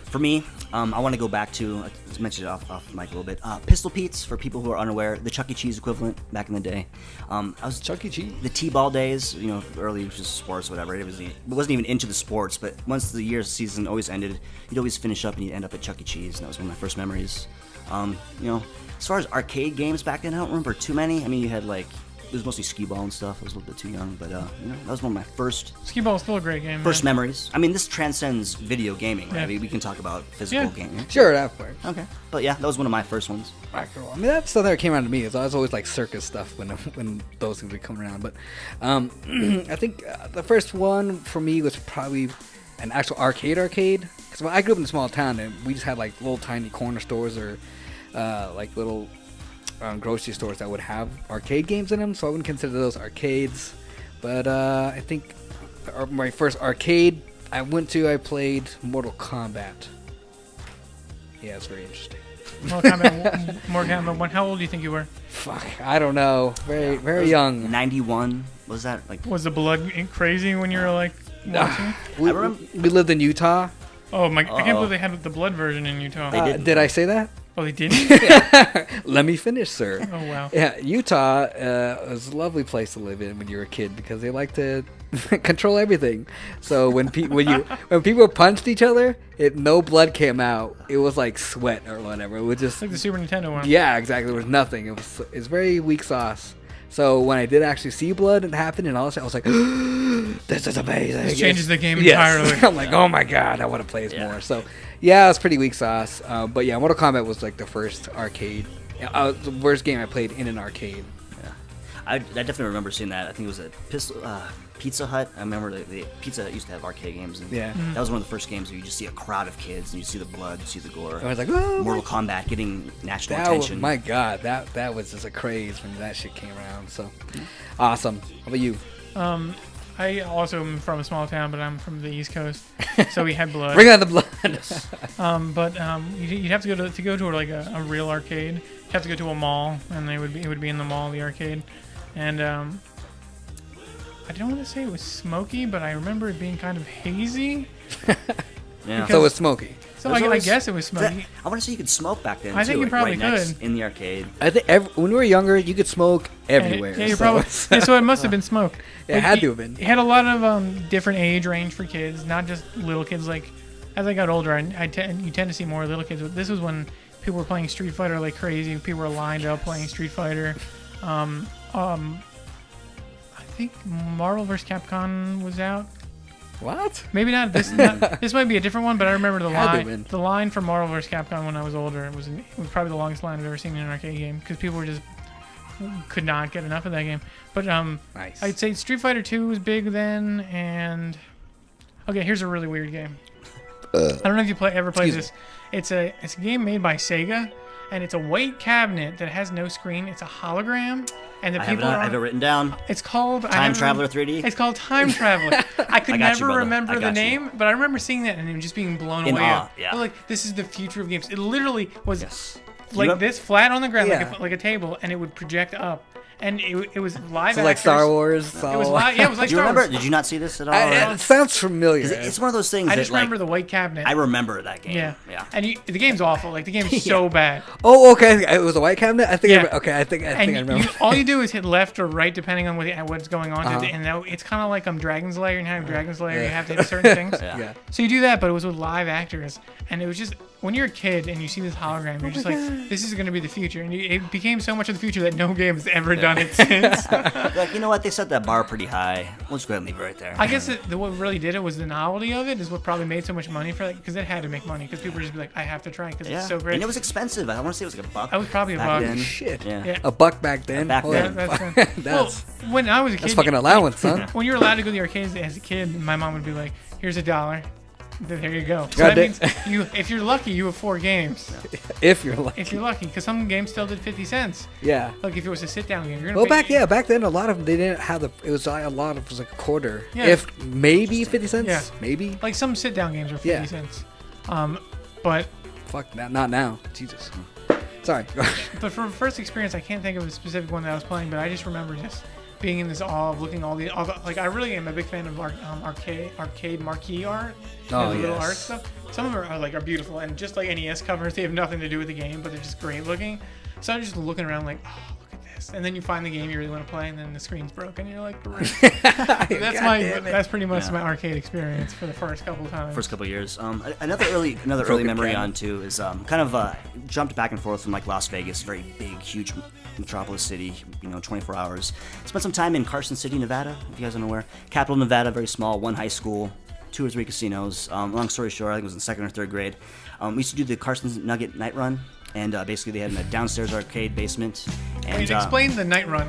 For me, I want to go back to, I mentioned it off the mic a little bit, Pistol Pete's, for people who are unaware, the Chuck E. Cheese equivalent back in the day. I was Chuck E. Cheese? The T-ball days, early just sports, whatever. It wasn't even into the sports, but once the season always ended, you'd always finish up and you'd end up at Chuck E. Cheese, and that was one of my first memories. As far as arcade games back then, I don't remember too many. I mean, you had it was mostly skee ball and stuff. I was a little bit too young, but that was one of my first Skee ball is still a great game. memories. I mean, this transcends video gaming, right? Yeah. I mean, we can talk about physical gaming. Sure, that works. Okay, but yeah, that was one of my first ones. I mean, that's stuff that came around to me. So I was always like circus stuff when those things would come around. But I think the first one for me was probably an actual arcade. Because I grew up in a small town, and we just had like little tiny corner stores or like little grocery stores that would have arcade games in them. So I wouldn't consider those arcades. But I think my first arcade I played Mortal Kombat. Yeah, it's very interesting. Mortal Kombat 1. How old do you think you were? Fuck, I don't know. Very young. 91. Was that like? Was the blood crazy when you were like watching? We lived in Utah. Oh my! I can't believe they had the blood version in Utah. They didn't. Did I say that? Oh, they didn't. Let me finish, sir. Oh wow. Yeah, Utah is a lovely place to live in when you're a kid because they like to control everything. So when people punched each other, no blood came out. It was like sweat or whatever. It was just It's like the Super Nintendo one. Yeah, exactly. There was nothing. It's very weak sauce. So when I did actually see blood and happen and all that, I was like, "This is amazing." This changes the game Yes. entirely. I'm like, "Oh my god, I want to play this more." So yeah, it's pretty weak sauce. But yeah, Mortal Kombat was like the first arcade, the first game I played in an arcade. I definitely remember seeing that. I think it was a Pizza Hut. I remember the Pizza Hut used to have arcade games. And that was one of the first games where you just see a crowd of kids and you see the blood, you see the gore. I was like, oh, Mortal Kombat getting national attention. My God, that was just a craze when that shit came around. So awesome. How about you? I also am from a small town, but I'm from the East Coast, so we had blood. Bring on the blood. But you'd have to go to like a real arcade. You'd have to go to a mall, and it would be in the mall, the arcade. And I don't want to say it was smoky, but I remember it being kind of hazy. Yeah. So it was smoky. So I guess it was smoky. I want to say you could smoke back then. I think you probably could in the arcade. I think when we were younger, you could smoke everywhere. Yeah, you're probably. So it must have been smoke. It had to have been. It had a lot of different age range for kids, not just little kids. Like as I got older, you tend to see more little kids. But this was when people were playing Street Fighter like crazy. People were lined up playing Street Fighter. I think Marvel vs. Capcom was out. What? Maybe not. This might be a different one, but I remember the line for Marvel vs. Capcom when I was older. It was probably the longest line I've ever seen in an arcade game because people could not get enough of that game. But nice. I'd say Street Fighter 2 was big then, and okay, here's a really weird game. I don't know if you ever played this. It's a game made by Sega, and it's a white cabinet that has no screen. It's a hologram, and I have it written down. It's called Time Traveler 3D. It's called Time Traveler. I could never remember the you. name, but I remember seeing that and just being blown away. Yeah. Like, this is the future of games. It literally was like this, flat on the ground, like a table, and it would project up. And it was live. So like Star Wars. It was live. Yeah, it was like Do you Star remember? Wars. Did you not see this at all? It sounds familiar. It's one of those things. I just remember the white cabinet. I remember that game. Yeah. And the game's awful. Like the game's so bad. Oh, okay. It was a white cabinet. I think. I think I remember. All you do is hit left or right depending on what's going on. And now it's kind of like Dragon's Lair. And how Dragon's Lair, you have to hit certain things. Yeah. So you do that, but it was with live actors, and it was just when you're a kid and you see this hologram, you're just like, this is going to be the future. And it became so much of the future that no game has ever done it since. Like, you know what? They set that bar pretty high. We'll just go ahead and leave it right there. I guess what really did it was the novelty of it is what probably made so much money for it, because it had to make money, because people would just be like, I have to try it because it's so great. And it was expensive. I want to say it was like $1. It was probably $1. Back then. Shit. Yeah. $1 back then. That's when I was a kid. That's fucking allowance, son. When you were allowed to go to the arcades as a kid, my mom would be like, here's $1. There you go. So that means if you're lucky, you have 4 games. If you're lucky. If you're lucky, because some games still did 50 cents. Yeah. Like if it was a sit-down game, you're gonna back then a lot of them, they didn't have it was like a quarter. Yeah. If maybe 50 cents. Yeah. Maybe. Like some sit-down games are 50 cents. But fuck that, not now. Jesus. Sorry. But for first experience, I can't think of a specific one that I was playing, but I just remember just being in this awe of looking all the like I really am a big fan of arcade marquee art. Oh, the little art stuff. Some of them are beautiful, and just like NES covers, they have nothing to do with the game, but they're just great looking. So I'm just looking around like, oh, look at this, and then you find the game you really want to play, and then the screen's broken, and you're like, great. That's pretty much my arcade experience for the first couple years. Another early memory on too is kind of jumped back and forth from like Las Vegas, very big, huge metropolis city, 24 hours. Spent some time in Carson City, Nevada, if you guys aren't aware. Capital Nevada, very small, 1 high school, 2 or 3 casinos. Long story short, I think it was in 2nd or 3rd grade. We used to do the Carson Nugget night run, and basically they had a downstairs arcade basement. And explain the night run.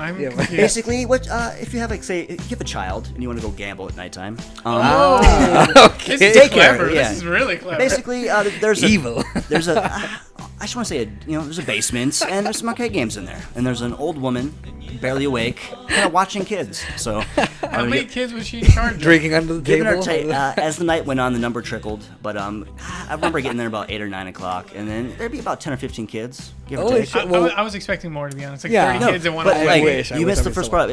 Basically, if you have if you have a child and you want to go gamble at nighttime. Okay. This is clever. This is really clever. Basically, there's evil. There's I just want to say, there's a basement and there's some arcade games in there, and there's an old woman, barely awake, kind of watching kids. So how many kids was she in charge of? Drinking under the table. As the night went on, the number trickled, but I remember getting there about 8 or 9 o'clock, and then there'd be about 10 or 15 kids. Give or take. I was expecting more, to be honest. Like 30 kids in one. But you missed the first part.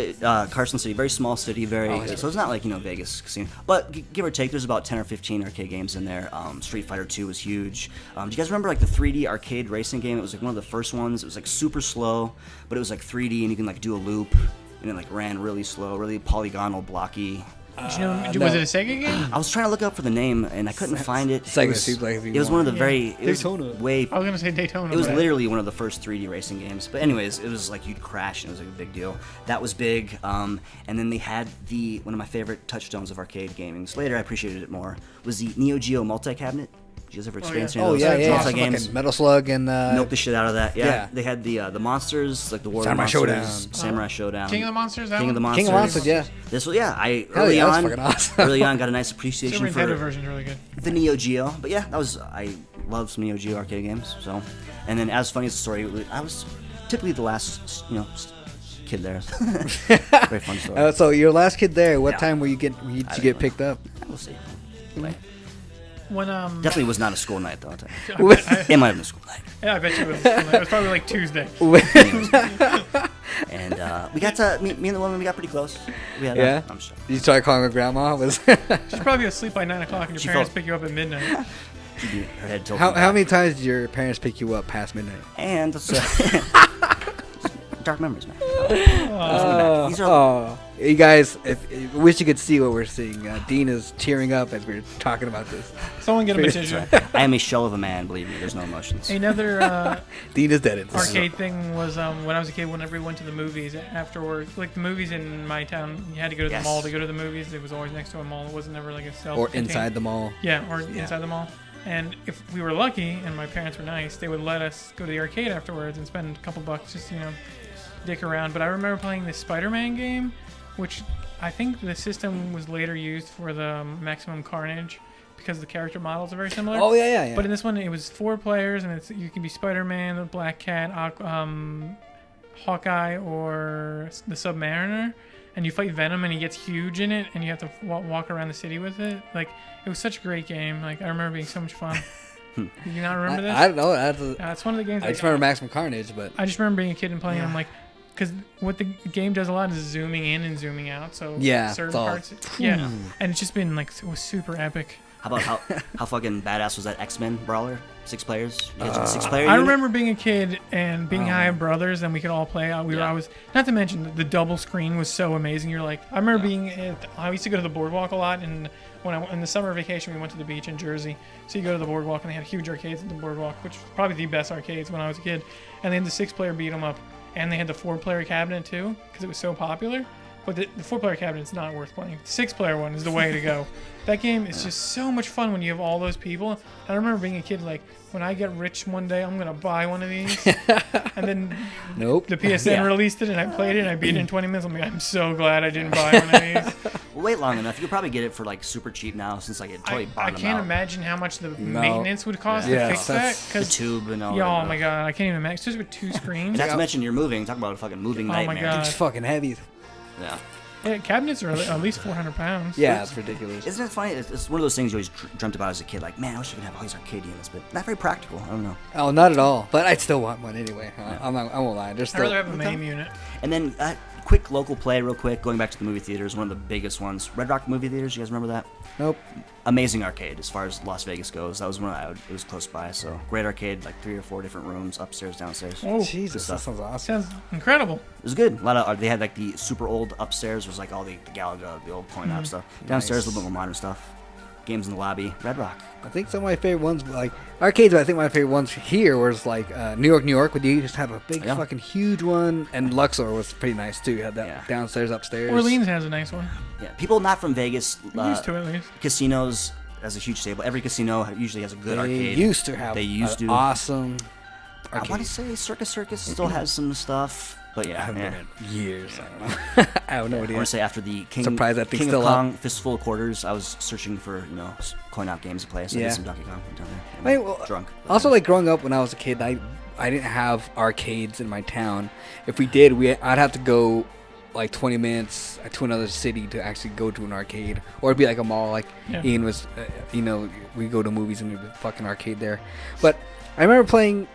Carson City, very small city, so it's not like Vegas casino. But give or take, there's about 10 or 15 arcade games in there. Street Fighter 2 was huge. Do you guys remember like the 3D arcade racing game? It was like one of the first ones. It was like super slow, but it was like 3D, and you can like do a loop, and it like ran really slow, really polygonal, blocky. Was it a Sega game? I was trying to look up for the name, and I couldn't find it. Sega it was one of the Daytona. I was gonna say Daytona. It was literally one of the first 3D racing games. But anyways, it was like you'd crash, and it was like a big deal. That was big. And then they had one of my favorite touchstones of arcade gaming. Later, I appreciated it more. Was the Neo Geo multi-cabinet. you guys ever experience yeah. any of those? Yeah. Awesome. Games? Fucking Metal Slug and Milk the shit out of that. Yeah. Yeah. They had the monsters, like the Warrior Samurai Monsters, Showdown. Samurai Showdown. King of the Monsters. King of the Monsters. King of Monsters, yeah. This was I Hell early yeah, that's on, fucking awesome. early on got a nice Super appreciation Nintendo for version's really good. the Neo Geo. But yeah, I love some Neo Geo arcade games. So, and then as funny as the story, I was typically the last kid there. Very fun story. So your last kid there, what Yeah. time did you get picked up? We'll see. Like, When definitely was not a school night though. I'll tell you. I It might have been a school night. yeah, I bet you it was. It was probably like Tuesday. And we got to me and the woman. We got pretty close. We had, Yeah? I'm sure. You started calling her grandma? She's probably asleep by 9 o'clock, and your She parents felt- pick you up at midnight. Her head tilted How back. many times did your parents pick you up past midnight? And dark memories, man. These are You guys, if wish you could see what we're seeing. Dean is tearing up as we're talking about this. Someone get him a tissue. I am a shell of a man. Believe me, there's no emotions. Another Dean is dead inside. arcade thing was when I was a kid. Whenever we went to the movies afterwards, like the movies in my town, you had to go to the Yes. mall to go to the movies. It was always next to a mall. It wasn't never like a self Or inside the mall. Yeah, or inside the mall. And if we were lucky and my parents were nice, they would let us go to the arcade afterwards and spend a couple bucks just dick around. But I remember playing this Spider-Man game, which I think the system was later used for the Maximum Carnage because the character models are very similar. Oh, yeah. But in this one, it was 4 players, and you can be Spider-Man, the Black Cat, Hawkeye, or the Submariner, and you fight Venom, and he gets huge in it, and you have to walk around the city with it. Like, it was such a great game. Like, I remember being so much fun. Do you not remember this? I don't know. It's one of the games. I just remember Maximum Carnage, but I just remember being a kid and playing. I'm like, because what the game does a lot is zooming in and zooming out. So Yeah, certain it's all- parts. Yeah, and it's just been like, it was super epic. How about how fucking badass was that X-Men brawler? 6 players. You guys had a 6-player I unit? remember being a kid and being high of brothers, and we could all play. I was not to mention the double screen was so amazing. You're like, I remember I used to go to the boardwalk a lot, and in the summer vacation we went to the beach in Jersey. So you go to the boardwalk, and they had huge arcades at the boardwalk, which was probably the best arcades when I was a kid. And they had the 6-player beat 'em up, and they had the 4-player cabinet too, because it was so popular. But the 4-player cabinet's not worth playing. The 6-player one is the way to go. That game is just so much fun when you have all those people. I remember being a kid, like, when I get rich one day, I'm going to buy one of these. And then nope. the PSN released it, and I played it, and I beat it in 20 minutes. I'm so glad I didn't buy one of these. Wait long enough. You could probably get it for, like, super cheap now, since, like, it totally I bottomed can't out. imagine how much the maintenance would cost Yeah. to fix that. That's- The 'Cause tube and all yeah, that. oh my god, I can't even imagine. Especially with 2 screens. And not to mention, you're moving. Talk about a fucking moving Oh my nightmare. God. It's fucking heavy. Yeah. Yeah, cabinets are at least 400 pounds. Yeah, it's ridiculous. Isn't it funny? It's one of those things you always dreamt about as a kid. Like, man, I wish I could have all these arcade units, but not very practical. I don't know. Oh, not at all. But I'd still want one anyway. I won't lie. There's I'd rather still. have a MAME unit. And then, quick local play, real quick. Going back to the movie theaters, one of the biggest ones. Red Rock movie theaters. You guys remember that? Nope. Amazing arcade as far as Las Vegas goes. That was one it was close by. So great arcade, like 3 or 4 different rooms, upstairs, downstairs. Oh, Jesus, that sounds awesome. sounds incredible. It was good. A lot of they had like the super old upstairs was like all the Galaga, the old coin op stuff. Downstairs, a little bit more modern stuff. Games in the lobby. Red Rock. I think some of my favorite ones, like arcades, but I think my favorite ones here was like New York, where you just have a big fucking huge one, and Luxor was pretty nice too. You had that downstairs, upstairs. Orleans has a nice one. Yeah, people not from Vegas. Used to at least. Casinos has a huge stable. Every casino usually has a good They arcade. used to have. They used to. Awesome. I want to say Circus still has some stuff, but yeah. I haven't yeah. been in years. I don't know. I have no I idea. want to say after the King, Surprised that thing's King still of up. Kong Fistful of Quarters, I was searching for coin op games to play. So I Yeah. did some Donkey Kong down there. I mean, well, Drunk. Also, like growing up when I was a kid, I didn't have arcades in my town. If we did, I'd have to go like 20 minutes to another city to actually go to an arcade, or it'd be like a mall. Like Ian was, we go to movies and there'd be a fucking arcade there. But I remember playing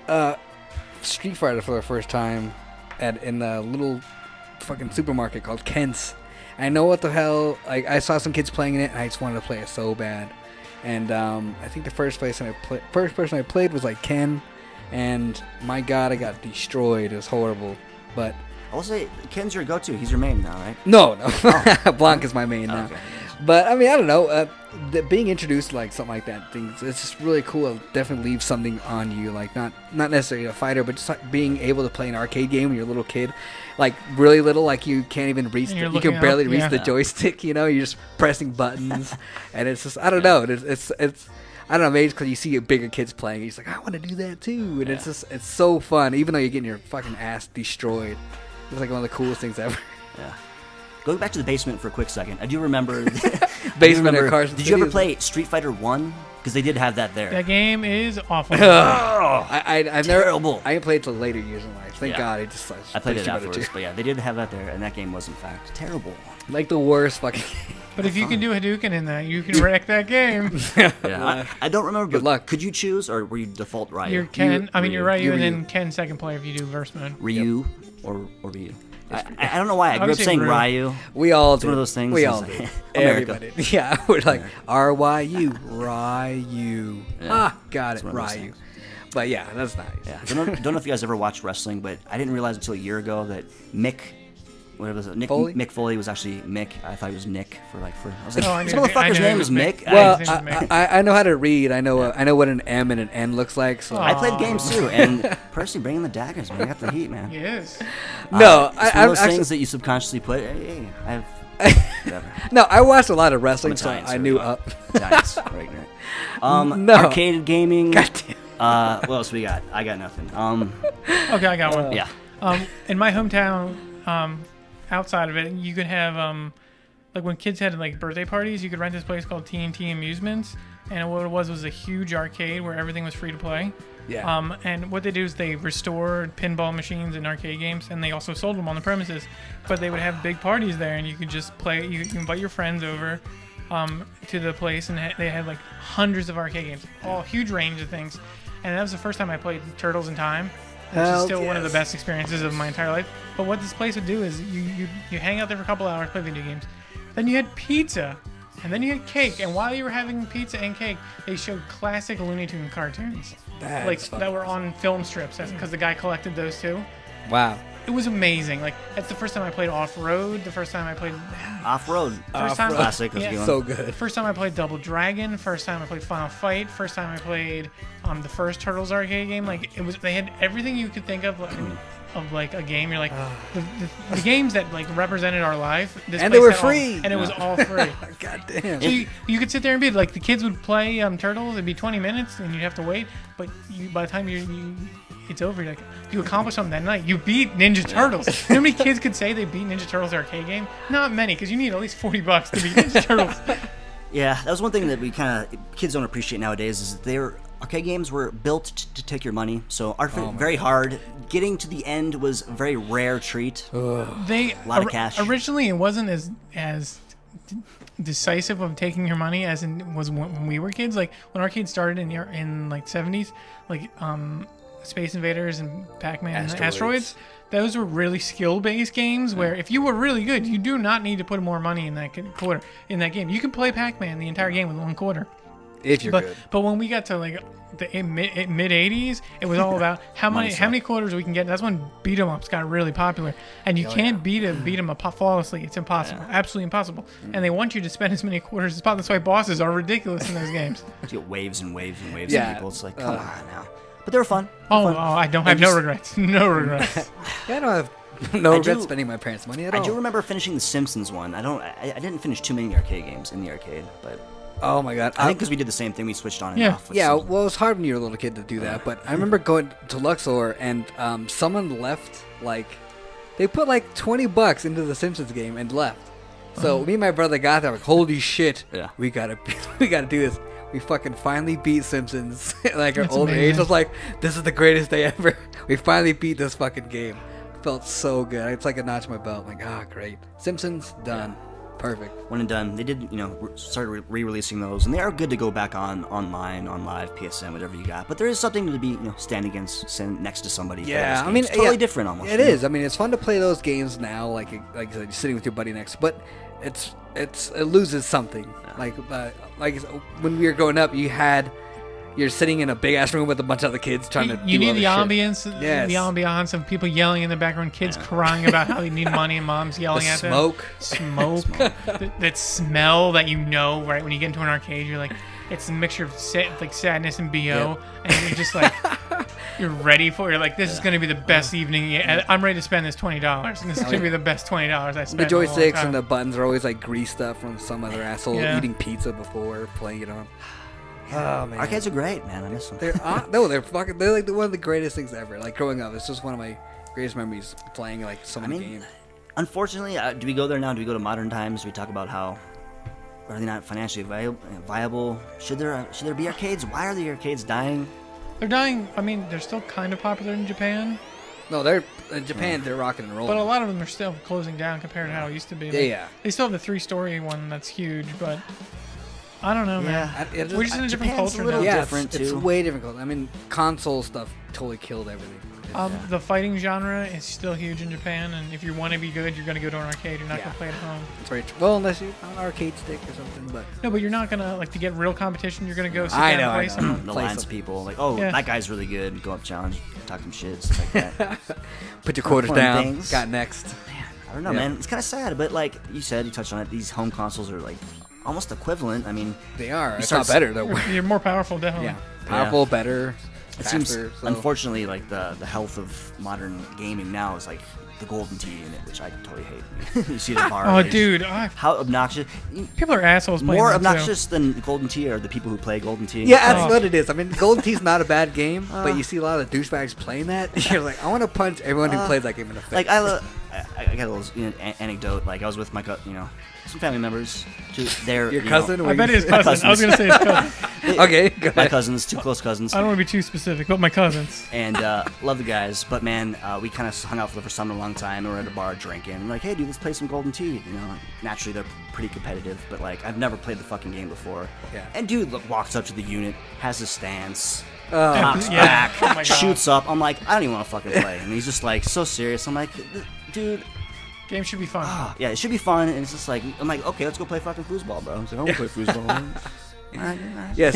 Street Fighter for the first time in the little fucking supermarket called Kent's. I know what the hell. Like I saw some kids playing it, and I just wanted to play it so bad. And I think the first person I played was like Ken, and my God, I got destroyed. It was horrible. But I will say Ken's your go-to. He's your main now, right? no, Blanc is my main now. Okay. But I mean, I don't know. Being introduced to like something like that, it's just really cool. It'll definitely leave something on you. Like not necessarily a fighter, but just like being able to play an arcade game when you're a little kid, like really little, like you can't even reach. You can barely reach the joystick. You're just pressing buttons, and it's just I don't know. It's I don't know, maybe it's because you see bigger kids playing. He's like, I want to do that too, and it's so fun. Even though you're getting your fucking ass destroyed, it's like one of the coolest things ever. Yeah. Going back to the basement for a quick second, I do remember. Basement of Carson Did you ever play Street Fighter 1? Because they did have that there. That game is awful. I've terrible. Never. I didn't play it till later years in life. Thank God. I played it afterwards, but yeah, they did have that there, and that game was in fact terrible. Like the worst fucking. But if you can do Hadouken in that, you can wreck that game. Yeah, I don't remember. Good luck. Could you choose, or were you default Ryu? You're Ken. You're Ryu, You're and Ryu. then Ken second player if you do verse mode. Ryu or Ryu. I don't know why I grew up Obviously saying Ryu. Ryu. We all did. It's one of those things. We it's all like, did. America. Everybody. Yeah, we're like R-Y-U. Ryu. Yeah. Got It's it. one of those Ryu. things. But yeah, that's nice. Yeah. Don't know if you guys ever watched wrestling, but I didn't realize until a year ago that Foley? Mick Foley was actually Mick. I thought he was Nick I was like, I this knew motherfucker's it name was is Mick. Well, his name is Mick. I know how to read. I know what an M and an N looks like. So I played games too, and Percy bringing the daggers, man. I got the heat, man. He is. no, It's one of those things that you subconsciously put. Hey, I have. Whatever. No, I watched a lot of wrestling, I'm so Italian, I so knew we up. Italians, we're ignorant. No. Arcade gaming. Goddamn. What else we got? I got nothing. Okay, I got one. Yeah. In my hometown, outside of it, you could have like when kids had like birthday parties, you could rent this place called TNT Amusements, and what it was a huge arcade where everything was free to play. Yeah. And what they do is they restored pinball machines and arcade games, and they also sold them on the premises. But they would have big parties there, and you could just play. You invite your friends over to the place, and they had like hundreds of arcade games, all huge range of things. And that was the first time I played Turtles in Time, which is still one of the best experiences of my entire life. But what this place would do is you hang out there for a couple hours, play video games. Then you had pizza, and then you had cake. And while you were having pizza and cake, they showed classic Looney Tune cartoons, that were on film strips, because the guy collected those too. Wow. It was amazing. Like, that's the first time I played Off-Road. The first time I played Off-road. Classic. That's a good one. So good. First time I played Double Dragon. First time I played Final Fight. First time I played the first Turtles arcade game. Like, it was, they had everything you could think of like a game. You're like the games that like represented our life. And they were free. And it was all free. God damn. So you could sit there and be like, the kids would play Turtles. It'd be 20 minutes, and you'd have to wait. But by the time it's over, you're like, you accomplished something that night. You beat Ninja Turtles. You know how many kids could say they beat Ninja Turtles arcade game? Not many, because you need at least $40 to beat Ninja Turtles. Yeah, that was one thing that we kids don't appreciate nowadays is that arcade games were built to take your money, so very hard. Getting to the end was a very rare treat. A lot of cash. Originally, it wasn't as decisive of taking your money as it was when we were kids. Like when arcades started in like 70s, like Space Invaders and Pac-Man and Asteroids. Those were really skill-based games where if you were really good, you do not need to put more money in that quarter in that game. You can play Pac-Man the entire game with one quarter. If you're good. But when we got to like the mid 80s, it was all about how many quarters we can get. That's when beat 'em ups got really popular, and you can't beat 'em up flawlessly. It's impossible, absolutely impossible. And they want you to spend as many quarters as possible. That's why bosses are ridiculous in those games. You get waves and waves and waves of people. It's like, come on now. But they were fun. I don't have no regrets. No regrets. Yeah, I don't have no regrets spending my parents' money at all. I do remember finishing the Simpsons one. I didn't finish too many arcade games in the arcade, but oh my god! I think because we did the same thing, we switched on and Yeah. off. with Yeah, some- well, it's hard when you're a little kid to do that, but I remember going to Luxor and someone left, like, they put like $20 into the Simpsons game and left. So me and my brother got there, like, holy shit, we gotta do this. We fucking finally beat Simpsons, like our That's older amazing. age. I was like, this is the greatest day ever. We finally beat this fucking game. Felt so good. It's like a notch in my belt. I'm like, great. Simpsons, done. Perfect. One and done. They did, started re-releasing those, and they are good to go back online, on live, PSN, whatever you got. But there is something to be, stand next to somebody. Yeah, I mean, totally different almost. It is. I mean, it's fun to play those games now, like you said, you're sitting with your buddy next. But it loses something. Yeah. Like when we were growing up, you're sitting in a big ass room with a bunch of other kids trying to. You need the other ambience, Yes. the ambiance of people yelling in the background, kids crying about how they need money, and moms yelling at them. Smoke. That smell that right when you get into an arcade, you're like, it's a mixture of sadness and BO, and you're just like, you're ready for it. You're like, this is going to be the best evening. I'm ready to spend this $20, and this is going to be the best $20 I spent. The joysticks and the buttons are always like greased up from some other asshole eating pizza before playing it on. Oh man, arcades are great, man. I miss them. they're like one of the greatest things ever. Like growing up, it's just one of my greatest memories playing like so many games. Unfortunately, do we go there now? Do we go to modern times? Do we talk about how are they not financially viable? Should there be arcades? Why are the arcades dying? They're dying. I mean, they're still kind of popular in Japan. No, they're in Japan. They're rocking and rolling. But a lot of them are still closing down compared to how it used to be. Like, yeah. They still have the 3-story one that's huge, but I don't know, man. We're just in a different Japan's culture a little now. Yeah, different it's too. way different. I mean, console stuff totally killed everything. The fighting genre is still huge in Japan, and if you want to be good, you're going to go to an arcade. You're not going to play at home. It's very true. Well, unless you're on an arcade stick or something, but... No, but you're not going to, like, to get real competition, you're going to go sit down and play someone. The lines of people like, oh, that guy's really good. Go up, challenge, talk some shit, stuff like that. Put your quarters Fun down. things. Got next. Man, I don't know, man. It's kind of sad, but like you said, you touched on it. These home consoles are like almost equivalent. I mean, they are. It's not better though. You're more powerful, definitely. Yeah, powerful, better. It faster, seems, unfortunately, like the health of modern gaming now is like the golden tee in it, which I totally hate. You see the bar. Oh, dude. How obnoxious. People are assholes playing More that obnoxious than golden tee are the people who play golden tee. Yeah, that's what it is. I mean, Golden Tee's not a bad game, but you see a lot of douchebags playing that. You're like, I want to punch everyone who plays that game in the face. Like I got a little anecdote. Like I was with my some family members. Your cousin? I bet his cousin. I was going to say his cousin. Okay, go ahead. My cousins, 2 close cousins. I don't want to be too specific, but my cousins. And love the guys, but man, we kind of hung out for the first time in a long time, and we're at a bar drinking. And we're like, hey, dude, let's play some Golden Tee. You know, naturally they're pretty competitive, but like I've never played the fucking game before. Yeah. And dude walks up to the unit, has his stance, Oh. cocks Yeah. back, Oh my God. shoots up. I'm like, I don't even want to fucking play. And he's just like so serious. I'm like, dude. Game should be fun. Yeah, it should be fun, and it's just like I'm like, okay, let's go play fucking foosball, bro. He's like, I want to play foosball. Yes,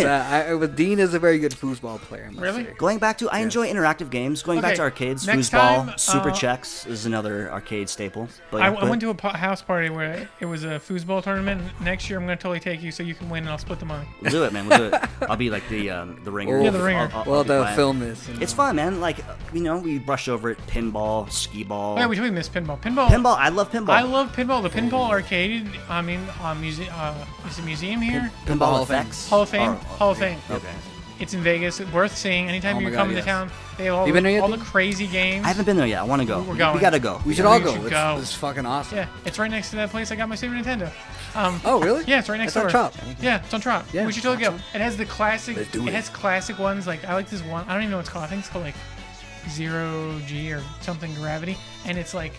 Dean is a very good foosball player. I must Really? say. Going back to, I enjoy interactive games. Going back Okay, to arcades, next foosball, time, super checks is another arcade staple. But, I went to a house party where it was a foosball tournament. Next year, I'm going to totally take you so you can win, and I'll split the money. We'll do it, man. We'll do it. I'll be like the ringer. Yeah, the ringer. Well, be they'll quiet. film this. It's fun, man. Like we brush over it. Pinball, skee ball. Oh, yeah, we missed pinball. Pinball. I love pinball. I love pinball. The pinball arcade. I mean, is a museum here? Pinball Hall of Fame. effects. Hall of Fame. Oh, Hall of Fame. Okay. It's in Vegas. It's worth seeing. Anytime Oh you my come God, into yes. town, they have all, You been there yet, all the Dean? crazy games. I haven't been there yet. I want to go. We're going. We gotta go. We should all We go. should go. It's fucking awesome. Yeah, it's right next to that place I got my Super Nintendo. Oh, really? Yeah, it's right next It's on door. Trop. Yeah, it's on Trop. Yeah, We should totally go. It has the classic. Let's do It it. has classic ones. Like I like this one. I don't even know what it's called. I think it's called like 0G or something gravity, and it's like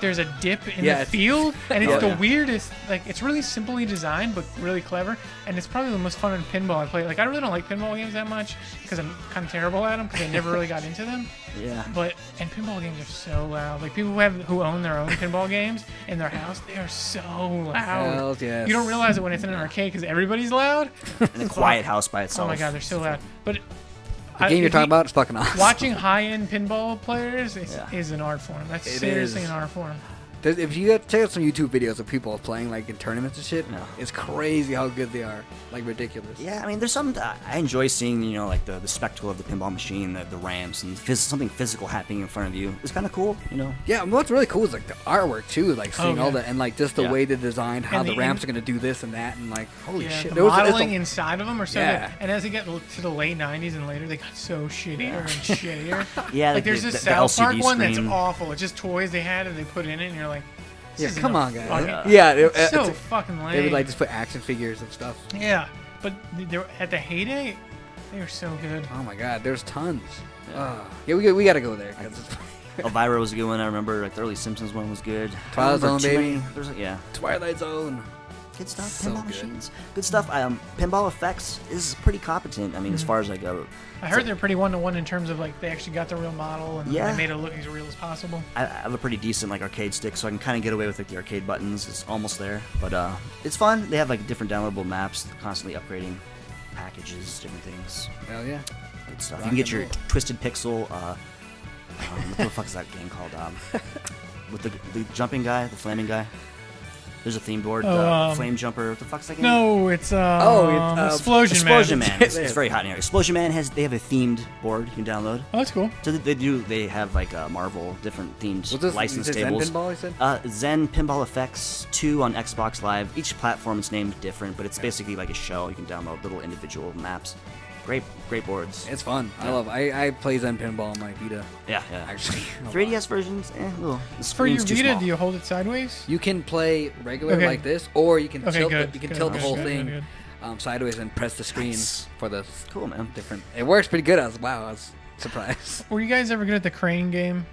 there's a dip in the field, and it's the weirdest. Like it's really simply designed, but really clever, and it's probably the most fun in pinball I play. Like I really don't like pinball games that much because I'm kind of terrible at them because I never really got into them. Yeah. But and pinball games are so loud. Like people who own their own pinball games in their house, they are so loud. Hells yes. You don't realize it when it's in an arcade because everybody's loud. In a quiet house by itself. Oh my god, they're so loud. But The game you're talking about is fucking awesome. watching high-end pinball players is an art form. That's seriously is. an art form. If you check out some YouTube videos of people playing like in tournaments and shit, Yeah. it's crazy how good they are. Like ridiculous. Yeah, I mean, there's some I enjoy seeing. You know, like the spectacle of the pinball machine, the ramps, and something physical happening in front of you. It's kind of cool, you know. Yeah, and what's really cool is like the artwork too, like seeing all the and like just the way they designed how And the the ramps are gonna do this and that, and like holy shit, The there was- modeling inside of them are so Yeah. good. And as they get to the late 90s and later, they got so shittier and shittier. Yeah, like there's this the South Park LCD one that's screen. awful. It's just toys they had and they put in it, and you're like, Yeah, this come on, isn't a guys. fucking- Yeah, It's so it's- fucking lame. they would like just put action figures and stuff. Yeah, but they were, at the heyday, they were so good. Oh my god, there's tons. Yeah, we gotta go there. 'Cause it's Elvira was a good one. I remember like the early Simpsons one was good. Twilight I don't remember Zone, too baby. many- There's Twilight Zone. good stuff. So Pinball good. machines, good stuff. Pinball effects is pretty competent. I mean, as far as I go, I heard they're pretty one-to-one in terms of like they actually got the real model and Yeah. they made it look as real as possible. I have a pretty decent like arcade stick, so I can kind of get away with like the arcade buttons. It's almost there, but it's fun. They have like different downloadable maps, constantly upgrading packages, different things. Hell yeah. Good stuff. Rock You can get and your roll. Twisted Pixel. What the fuck is that game called? With the jumping guy, the flaming guy. There's a theme board. Flame Jumper. What the fuck's that game? No, it's Explosion Man. It's very hot in here. Explosion Man they have a themed board you can download. Oh, that's cool. So they have like Marvel different themed license is tables. Zen Pinball, you said? Zen Pinball Effects 2 on Xbox Live. Each platform is named different, but it's basically like a show. You can download little individual maps. Great boards. It's fun. Yeah. I play Zen Pinball on my Vita. Yeah. Actually, 3DS versions, For your Vita, do you hold it sideways? You can play regular like this, or you can tilt. You can tilt the whole thing good. Sideways and press the screen for the cool, man. Different. It works pretty good. I was surprised. Were you guys ever good at the crane game?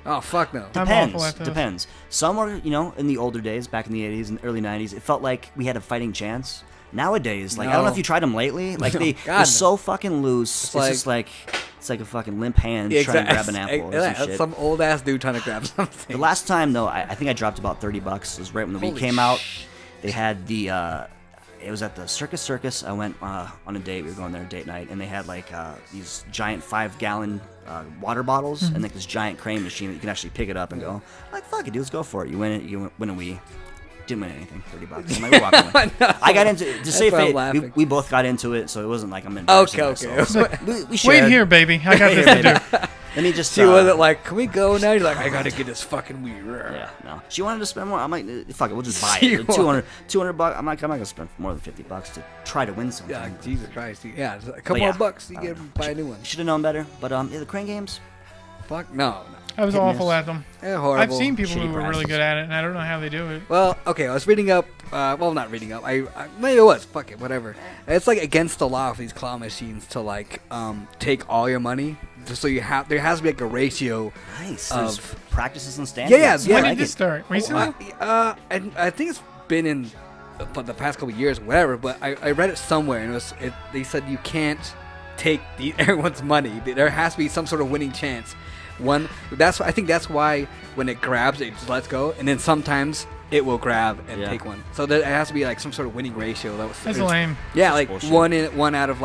Oh fuck no. Depends. Some were, in the older days, back in the 80s and early 90s, it felt like we had a fighting chance. Nowadays, I don't know if you tried them lately. They're so fucking loose. It's just like it's like a fucking limp hand trying to grab an apple. Or some old ass dude trying to grab something. The last time though, I think I dropped about $30. It was right when the Wii came out. They had the. It was at the Circus. I went on a date. We were going there date night, and they had these giant 5-gallon water bottles and this giant crane machine that you can actually pick it up and go. Fuck it, dude, let's go for it. You win it. You win a Wii. Didn't win anything. $30. I'm like, we're walking away. No. I got into it. To say it, we both got into it, so it wasn't like I'm embarrassing myself. We shared. Wait here, baby. I got this to do. Let me just. She wasn't like, can we go now? You're like, I gotta get this fucking Wii. Yeah, no. She wanted to spend more. I'm like, fuck it, we'll just buy it. $200. I'm not gonna spend more than $50 to try to win something. Yeah, Jesus Christ. Yeah, a couple more bucks, you get buy a new one. Should have known better. But the crane games. Fuck no. I was awful at them. Horrible. I've seen people who were really good at it, and I don't know how they do it. Well, okay, I was reading up. Not reading up. Maybe it was. Fuck it, whatever. It's against the law of these claw machines to take all your money. Just so there has to be a ratio. Nice. There's practices and standards. Yeah. When did this start? Recently? I think it's been in the past couple of years, whatever. But I read it somewhere, and they said you can't take everyone's money. There has to be some sort of winning chance. I think that's why when it grabs, it just lets go, and then sometimes it will grab and take one. So there has to be some sort of winning ratio. That's lame. Yeah, one out of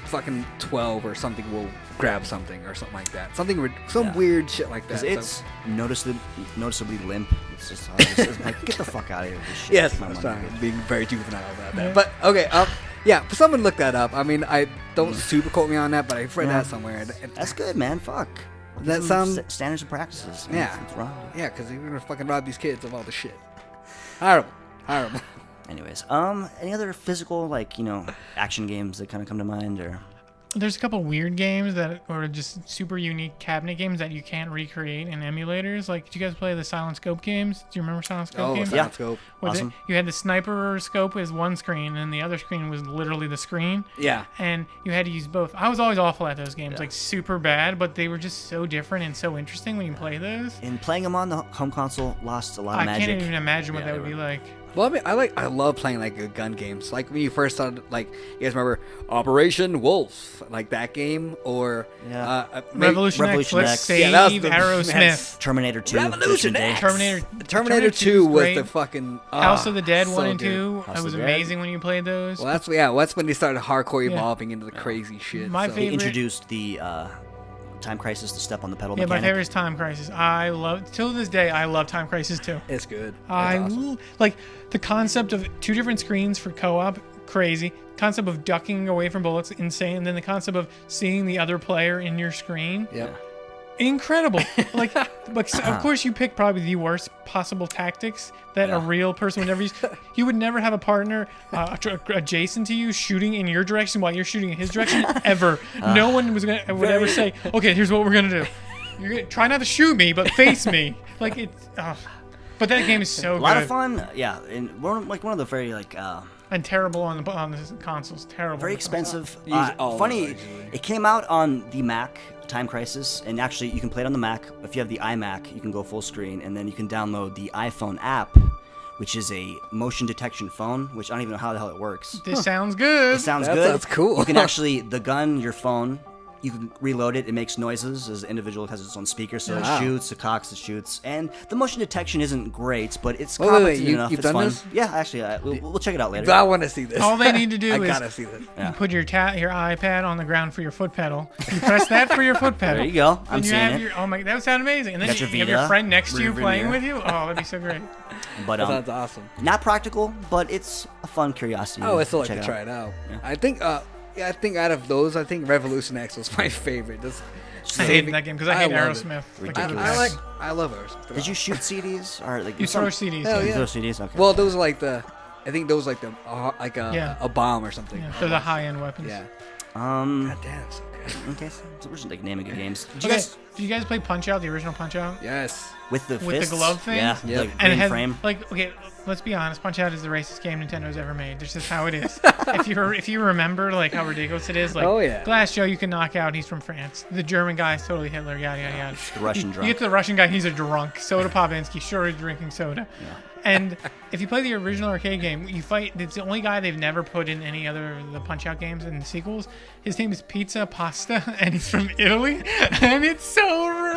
fucking 12 or something will grab something or something like that. Some weird shit like that. It's noticeably limp. It's just like, get the fuck out of here with this shit. Yes, I'm sorry, being very juvenile about that. But okay, someone look that up. I mean, I don't super quote me on that, but I've read that somewhere. That's good, man. Fuck. That sounds standards and practices. Yeah, it's wrong. Yeah, because you're gonna fucking rob these kids of all the shit. Horrible. Anyways, any other physical action games that kind of come to mind, or? There's a couple weird games that are just super unique cabinet games that you can't recreate in emulators. Did you guys play the Silent Scope games? Do you remember Silent Scope games? Silent Scope. Awesome. You had the sniper scope as one screen, and the other screen was literally the screen. Yeah. And you had to use both. I was always awful at those games, super bad, but they were just so different and so interesting when you play those. And playing them on the home console lost a lot of magic. I can't even imagine what that would be like. Well, I mean, I love playing gun games. When you first started, you guys remember Operation Wolf, that game, or Revolution X, Save Aerosmith, Terminator 2, Revolution X, Terminator 2 was the fucking House of the Dead 1 and 2. It was amazing when you played those. Well, that's when they started hardcore evolving into the crazy shit. They introduced the Time Crisis to step on the pedal. Yeah, my favorite is Time Crisis. Till this day, I love Time Crisis 2. It's good. Awesome. The concept of 2 different screens for co-op, crazy. Concept of ducking away from bullets, insane. And then the concept of seeing the other player in your screen. Yeah. Incredible. Of course you pick probably the worst possible tactics that a real person would never use. You would never have a partner adjacent to you shooting in your direction while you're shooting in his direction ever. No one would ever say, okay, here's what we're going to do. You're gonna try not to shoot me, but face me. But that game is so good. A lot of fun. Yeah. And one of the very and terrible on the consoles. Terrible. Very expensive. Funny, it came out on the Mac, Time Crisis, and actually you can play it on the Mac. If you have the iMac, you can go full screen, and then you can download the iPhone app, which is a motion detection phone, which I don't even know how the hell it works. This sounds good. It sounds good. That sounds cool. You can actually, the gun, your phone, you can reload it. It makes noises as the individual has its own speaker, so it shoots, it cocks, it shoots, and the motion detection isn't great, but it's competent enough. You've it's done fun. this? Yeah, actually, we'll check it out later. I want to see this. All they need to do I is gotta see this. you put your iPad on the ground for your foot pedal. You press that for your foot pedal. There you go. I'm and you seeing have it. Your, oh my, that would sound amazing. And then Got your you have your Vita, friend next to you rearview playing mirror. with you. Oh, that'd be so great. But That sounds awesome. not practical, but it's a fun curiosity. Oh, I still like check to try it out. Yeah. I think out of those, I think Revolution X was my favorite. Just I hated that game because I hate love it. Aerosmith. Ridiculous. I love Aerosmith. Did you shoot CDs or like You throw CDs. Hell You yeah. throw CDs? Okay. Well, those are like I think those are like a bomb or something. Yeah, they're the high-end weapons. Yeah. um. God damn, so good. Okay, so we're just like naming good games. Did Did you guys play Punch-Out, the original Punch-Out? Yes. with the With the fists? glove thing? Yeah. Yep. The And green it has, frame. like, okay, let's be honest. Punch-Out is the racist game Nintendo's ever made. That's just how it is. if you remember, like, how ridiculous it is, like, Oh, yeah. Glass Joe, you can knock out, he's from France. The German guy is totally Hitler, yada, yada, yada. The Russian You drunk. get to the Russian guy, he's a drunk. Soda Popinski, sure he's drinking soda. And if you play the original arcade game, you fight. It's the only guy they've never put in any other of the Punch-Out games and the sequels. His name is Pizza Pasta, and he's from Italy. And it's so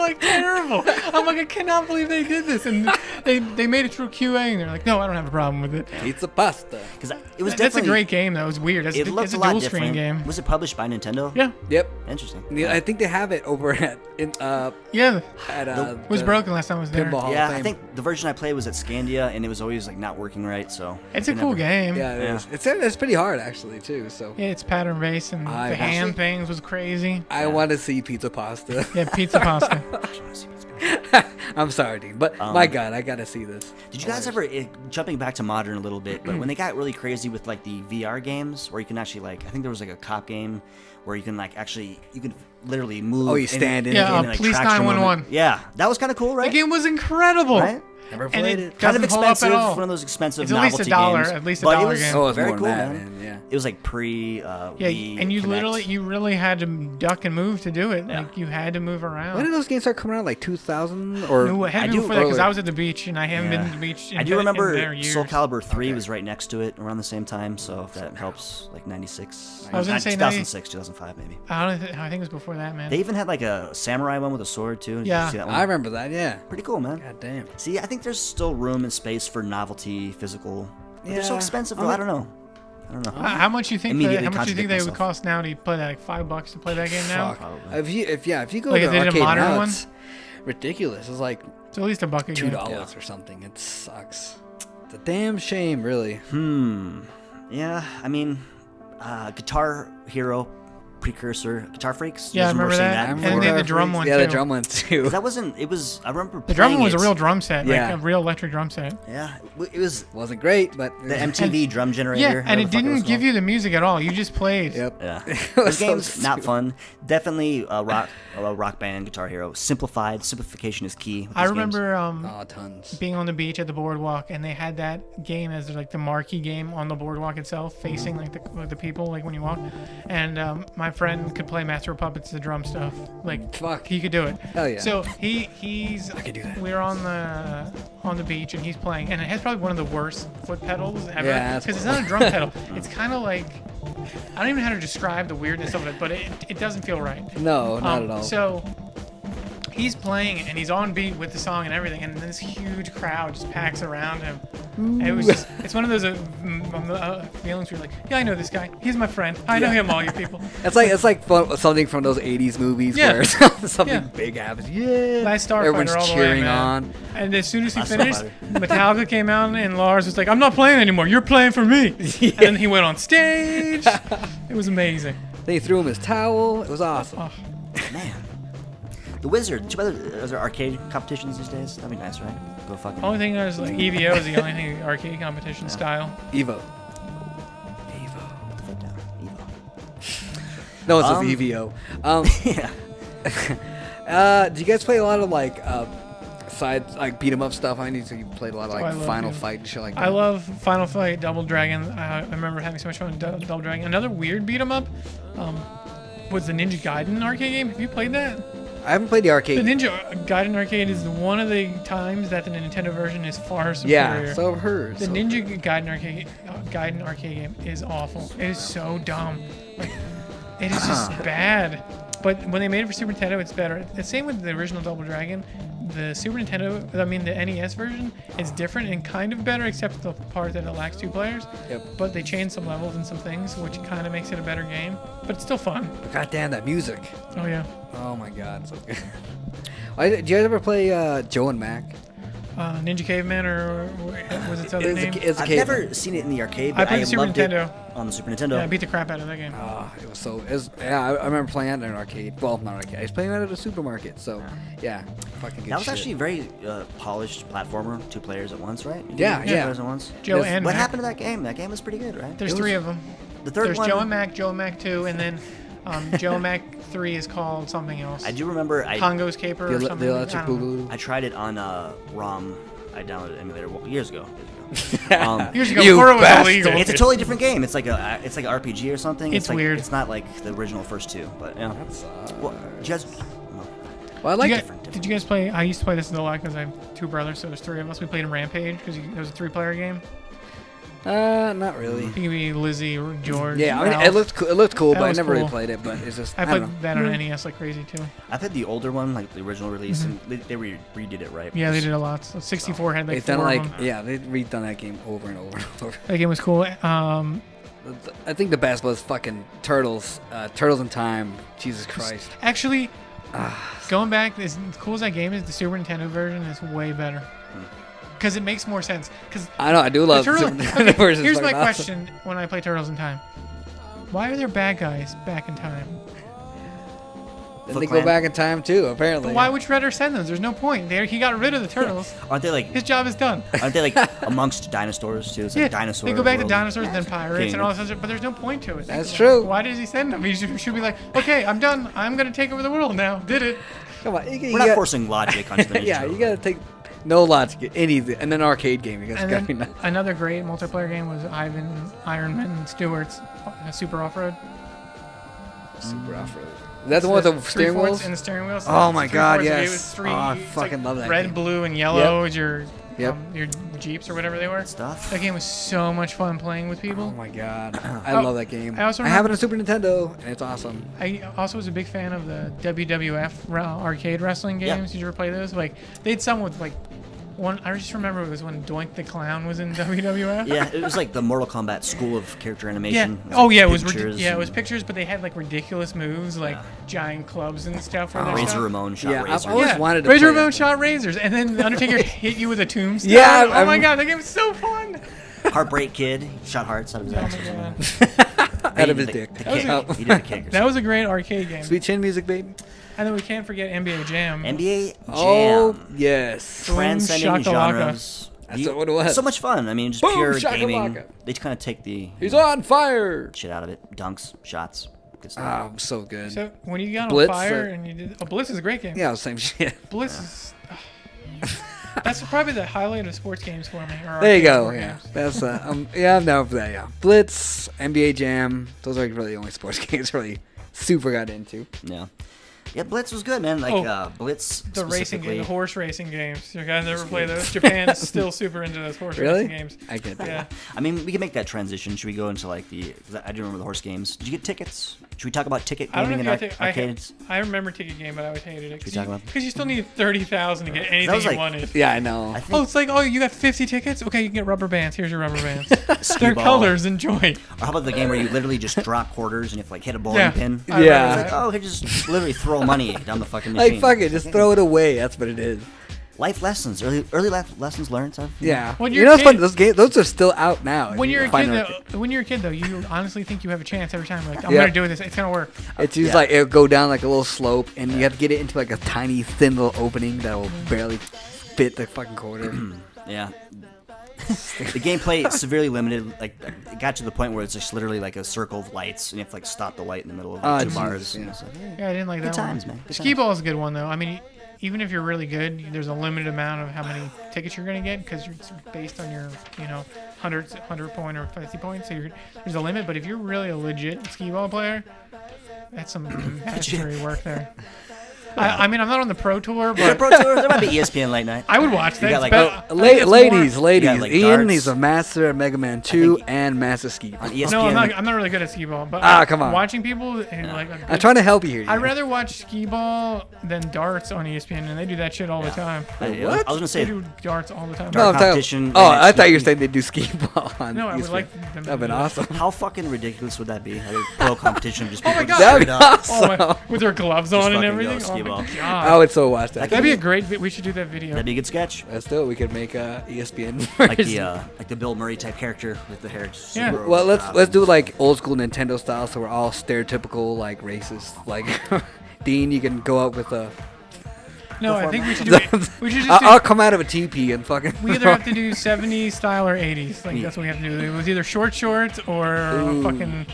like terrible. I'm like, I cannot believe they did this. And they made it through QA, and they're like, no, I don't have a problem with it. Pizza pasta. Because it was That's a definitely great game, though. It was weird. It looked It's a a lot dual screen different. game. Was it published by Nintendo? Yeah, Yep. Interesting. Yeah, I think they have it over at yeah. at It was broken last time I was there. Pinball Hall Yeah, of I Fame. think the version I played was at Scandia, and it was always like not working right. So It's a you cool never- game. Yeah, it Yeah. is. It's pretty hard actually too. So Yeah, it's pattern based, and I the hand actually- things was crazy. I want to see Pizza Pasta. Yeah, Pizza Pasta. I'm sorry, Dean, but my God, I gotta see this. Did you guys ever, jumping back to modern a little bit, but when they got really crazy with like the VR games, where you can actually like, I think there was like a cop game where you can like actually, you can literally move. Oh, you stand in Yeah, it. and, like, Police tracks your 911. movement. Yeah, that was kind of cool, right? The game was incredible. Right? Never And played it it. Kind of doesn't hold up expensive, at all. one of those expensive It's at least novelty $1, games. at least a but it dollar was game. Oh, it's very more cool, than that, man. Yeah. It was like pre. Yeah, Wii and you Connect. really had to duck and move to do it. Yeah. Like you had to move around. When did those games start coming out? Like 2000 or? No, it had I to be do before that because earlier. I was at the beach and I haven't been to the beach. I do in their remember years. Soul Calibur 3 Okay. was right next to it around the same time, so if that helps, like 96. I was gonna say 2006, 2005 maybe. I think it was before that, man. They even had like a samurai one with a sword too. Did you Yeah. see that one? I remember that. Yeah. Pretty cool, man. God damn. See, I think there's still room and space for novelty, physical. But they're so Yeah. expensive, though. I don't know. How much you think? Immediately How much you think they would contradict cost now to play that? Like $5 to play that game now? Fuck. Probably. If you go Like, to if they did a arcade modern now, one? it's ridiculous. It's like It's at least $1 a game. $2 or something. It sucks. It's a damn shame, really. Yeah, I mean, Guitar Hero precursor, Guitar Freaks. You Yeah, I guys remember that. seeing And they had the before? drum one Yeah, the too. drum one too. 'Cause that wasn't. It was. I remember. The drum one playing was a it. real drum set, Yeah. like a real electric drum set. Yeah, it was Wasn't great, but the MTV drum generator. Yeah, and whatever it the fuck didn't was give called. you the music at all. You just played. Yep. Yeah, It those was so games not stupid. fun. Definitely rock band, Guitar Hero. Simplified. Simplification is key. with I these games. remember Oh, tons. being on the beach at the boardwalk, and they had that game as like the marquee game on the boardwalk itself, facing like the people, like when you walk. And my friend could play Master of Puppets, the drum stuff. Like Fuck. he could do it. Hell yeah. So he's. I could do that. We're on the beach, and he's playing, and it has probably one of the worst foot pedals ever. Yeah, that's Because it's not a drum pedal. It's kind of like. I don't even know how to describe the weirdness of it, but it doesn't feel right. No, not at all. So he's playing and he's on beat with the song and everything, and this huge crowd just packs around him. And it was just, it's one of those feelings where you're like, yeah, I know this guy. He's my friend. I know him, all you people. It's like something from those '80s movies Yeah. where something Yeah. big happens. Yeah. Last Starfighter Everyone's all the way, cheering man. on. And as soon as he Last finished, Starfighter. Metallica came out and Lars was like, I'm not playing anymore. You're playing for me. And then he went on stage. It was amazing. Then he threw him his towel. It was awesome. Oh, Man, the Wizard. Too bad are there arcade competitions these days? That'd be nice, right? Go fucking. only thing is like EVO is the only thing arcade competition style. Evo. Put the foot down. Evo. No, it says EVO. Yeah. Do you guys play a lot of like side like beat 'em up stuff? I need to. You played a lot of I like love Final it. Fight and shit like that. I love Final Fight, Double Dragon. I remember having so much fun with Double Dragon. Another weird beat 'em up was the Ninja Gaiden arcade game. Have you played that? I haven't played the The arcade. Ninja Gaiden arcade is one of the times that the Nintendo version is far superior. Yeah, so I've heard. The so- Ninja Gaiden arcade game is awful. It is so dumb. Like, it is just bad. But when they made it for Super Nintendo, it's better. The same with the original Double Dragon. The Super Nintendo, the NES version, is different and kind of better, except the part that it lacks 2 players. Yep. But they changed some levels and some things, which kind of makes it a better game. But it's still fun. But goddamn, that music. Oh, yeah. Oh, my God. So good. Did you guys ever play Joe and Mac? Ninja Caveman, or was its other name? I've never seen it in the arcade, but I played the Super loved Nintendo. it on the Super Nintendo. Yeah, I beat the crap out of that game. It was so. I remember playing it in an arcade. Well, not an arcade. I was playing it at a supermarket. So, yeah, fucking good. That was shit. actually a very polished platformer, 2 players at once, right? Yeah. 2 players at once. Joe and What Mac. happened to that game? That game was pretty good, right? There's 3 of them. The third There's one. Joe and Mac 2, and then Joe and Mac 3 is called something else. I do remember. Congo's Caper or something. The Electric Boogaloo. I tried it on ROM. I downloaded an emulator years ago. Years ago, You before it was bastard. illegal. It's a totally different game. It's like a RPG or something. It's like, weird. It's not like the original first 2, but yeah. Well, just Well, I like Did it. you guys- Did you guys play? I used to play this a lot because I have 2 brothers, so there's 3 of us. We played in Rampage because it was a 3-player game. Not really. You could be Lizzie or George. Yeah, I mean, Ralph. it looked cool, That but I was never really cool. played it. But it's just I don't played know. that on NES like crazy too. I played the older one, like the original release, and they redid it right. Yeah, they did a lot. So 64 had like They've 4 done of them. yeah, they've redone that game over and over and over. That game was cool. I think the best was fucking Turtles. Turtles in Time. Jesus Christ. Actually, going back, as cool as that game is, the Super Nintendo version is way better. Because it makes more sense. Because I know, I do love Turtle- Super Nintendo okay, version. here's It's my fucking awesome. question when I play Turtles in Time. Why are there bad guys back in time? Then Foot they go Clan. back in time too, apparently. But why would Shredder send those? There's no point. He got rid of the turtles. Aren't they like? His job is done. Aren't they like amongst dinosaurs too? It's like dinosaur. They go back to world. dinosaurs and then pirates and all King. this other, but there's no point to it. That's true. Why does he send them? He should be like, okay, I'm done. I'm gonna take over the world now. Did it? Come on, We're not forcing logic onto the Ninja Yeah, Turtle. you gotta take no logic. In an arcade game, you guys And gotta be then nuts. another great multiplayer game was Iron Man Stewart's Super Off-Road. Super off-road. Is that the one with the steering Three-fourths wheels? and the steering wheels. Oh my God, Three-fourths of it yes. was three- Oh, I it's fucking love that Red, game. blue, and yellow is your Yep. your Jeeps or whatever they were. Stuff. That game was so much fun playing with Oh people. my God, I Oh, love that game. I also have it remember- on Super Nintendo, and it's awesome. I also was a big fan of the WWF arcade wrestling Yeah. games. Did you ever play those? Like they had some with like one. I just remember it was when Doink the Clown was in WWF. Yeah, it was like the Mortal Kombat school of character Yeah. animation. It was Oh like yeah, it was pictures it was and pictures, but they had like ridiculous moves, like giant clubs and stuff. For their Razor stuff. Ramon shot Yeah, I've Razor. always Yeah, wanted to Razor play Ramon it. shot razors, and then the Undertaker hit you with a tombstone. Yeah, oh my I'm- God, that game was so fun. Heartbreak Kid he shot hearts out of his Oh ass. my or something. Out He of his did dick. The That was kick. a- He did the kick. Or That was a great arcade game. Sweet chin music, baby. And then we can't forget NBA Jam. NBA Jam. Oh yes. Boom, Transcending shakalaka. genres. That's what it was. So much fun. I mean, just Boom, pure shakalaka. gaming. They kind of take the He's on fire. shit out of it. Dunks, shots, good stuff. Oh, so good. So when you got Blitz, on fire and you did, Blitz is a great game. Yeah, same shit. Blitz is. That's probably the highlight of sports games for me. Or There you arcade go. sport Yeah, games. that's yeah, I'm down for that. Yeah, Blitz, NBA Jam. Those are really the only sports games really super got into. Yeah. Yeah, Blitz was good, man. Like, Blitz The racing specifically. game, the horse racing games. You guys ever play those? Japan's still super into those horse Really? racing games. I get that. Yeah. I mean, we can make that transition. Should we go into like the? 'Cause I do remember the horse games. Did you get tickets? Should we talk about ticket I don't know gaming if in you got arcades? I remember Ticket Game, but I always hated it. we talk about- Because you still needed 30,000 to get anything was you like- wanted. Yeah, I know. I think Oh, it's like, oh, you got 50 tickets? Okay, you can get rubber bands. Here's your rubber bands. They're ball. colors. Enjoy. Or how about the game where you literally just drop quarters and you have to like hit a bowling Yeah. pin? I Yeah. It's remember like, that. oh, okay, just literally throw money down the fucking machine. Like fuck it, just throw it away. That's what it is. Life lessons, early life lessons learned. Stuff. Yeah. When you you're know a what's funny? kid- Those games, those are still out now. if When you you're a find kid, them. though, you honestly think you have a chance every time. Like, I'm Yeah. gonna do this. It's gonna work. It's just Yeah. like it'll go down like a little slope, and you have to get it into like a tiny, thin little opening that will barely fit the fucking quarter. Yeah. The gameplay is severely limited. Like, it got to the point where it's just literally like a circle of lights, and you have to like stop the light in the middle of Oh, two Jesus, bars. yeah. And it's like, eh. Yeah, I didn't like Good that times, one. man. Good Skee times. ball is a good one though. I mean, even if you're really good, there's a limited amount of how many tickets you're gonna get because it's based on your, 100 point or 50 points. So there's a limit. But if you're really a legit skee ball player, that's some mastery work there. I mean, I'm not on the Pro Tour, Is there but Pro Tour? There might be ESPN late night. I would watch that. got, like, It's oh, I think it's ladies, more- Yeah, like Ian, darts. he's a master of Mega Man 2 and Master Ski. On ESPN. No, I'm not really good at skee ball. But Come on. watching people and like. I'm trying to help you here. I'd rather watch skee ball than darts on ESPN, and they do that shit all the time. I was What? gonna They say do darts all the time. No, I'm talking- competition, Oh, and I thought you were it's- saying they do ski ball on No, I would ESPN. like them to That'd been do that. awesome. how fucking ridiculous would that be? Like a pro competition, just Oh my people God. just That'd be straight up. awesome. Oh my, with their gloves on and fucking everything. go Oh skee my ball. god. I would so watch that. That'd be a great. We should do that video. That'd be a good sketch. Let's do it. We could make a ESPN. Like version. the Bill Murray type character with the hair. Yeah. super Well, over the top. let's do like old school Nintendo style, so we're all stereotypical like racist. Like Dean, you can go out with a. No, I think we should do it. We should just do. I'll come out of a teepee and fucking. We either have to do 70s style or 80s. Like that's what we have to do. It was either short shorts or fucking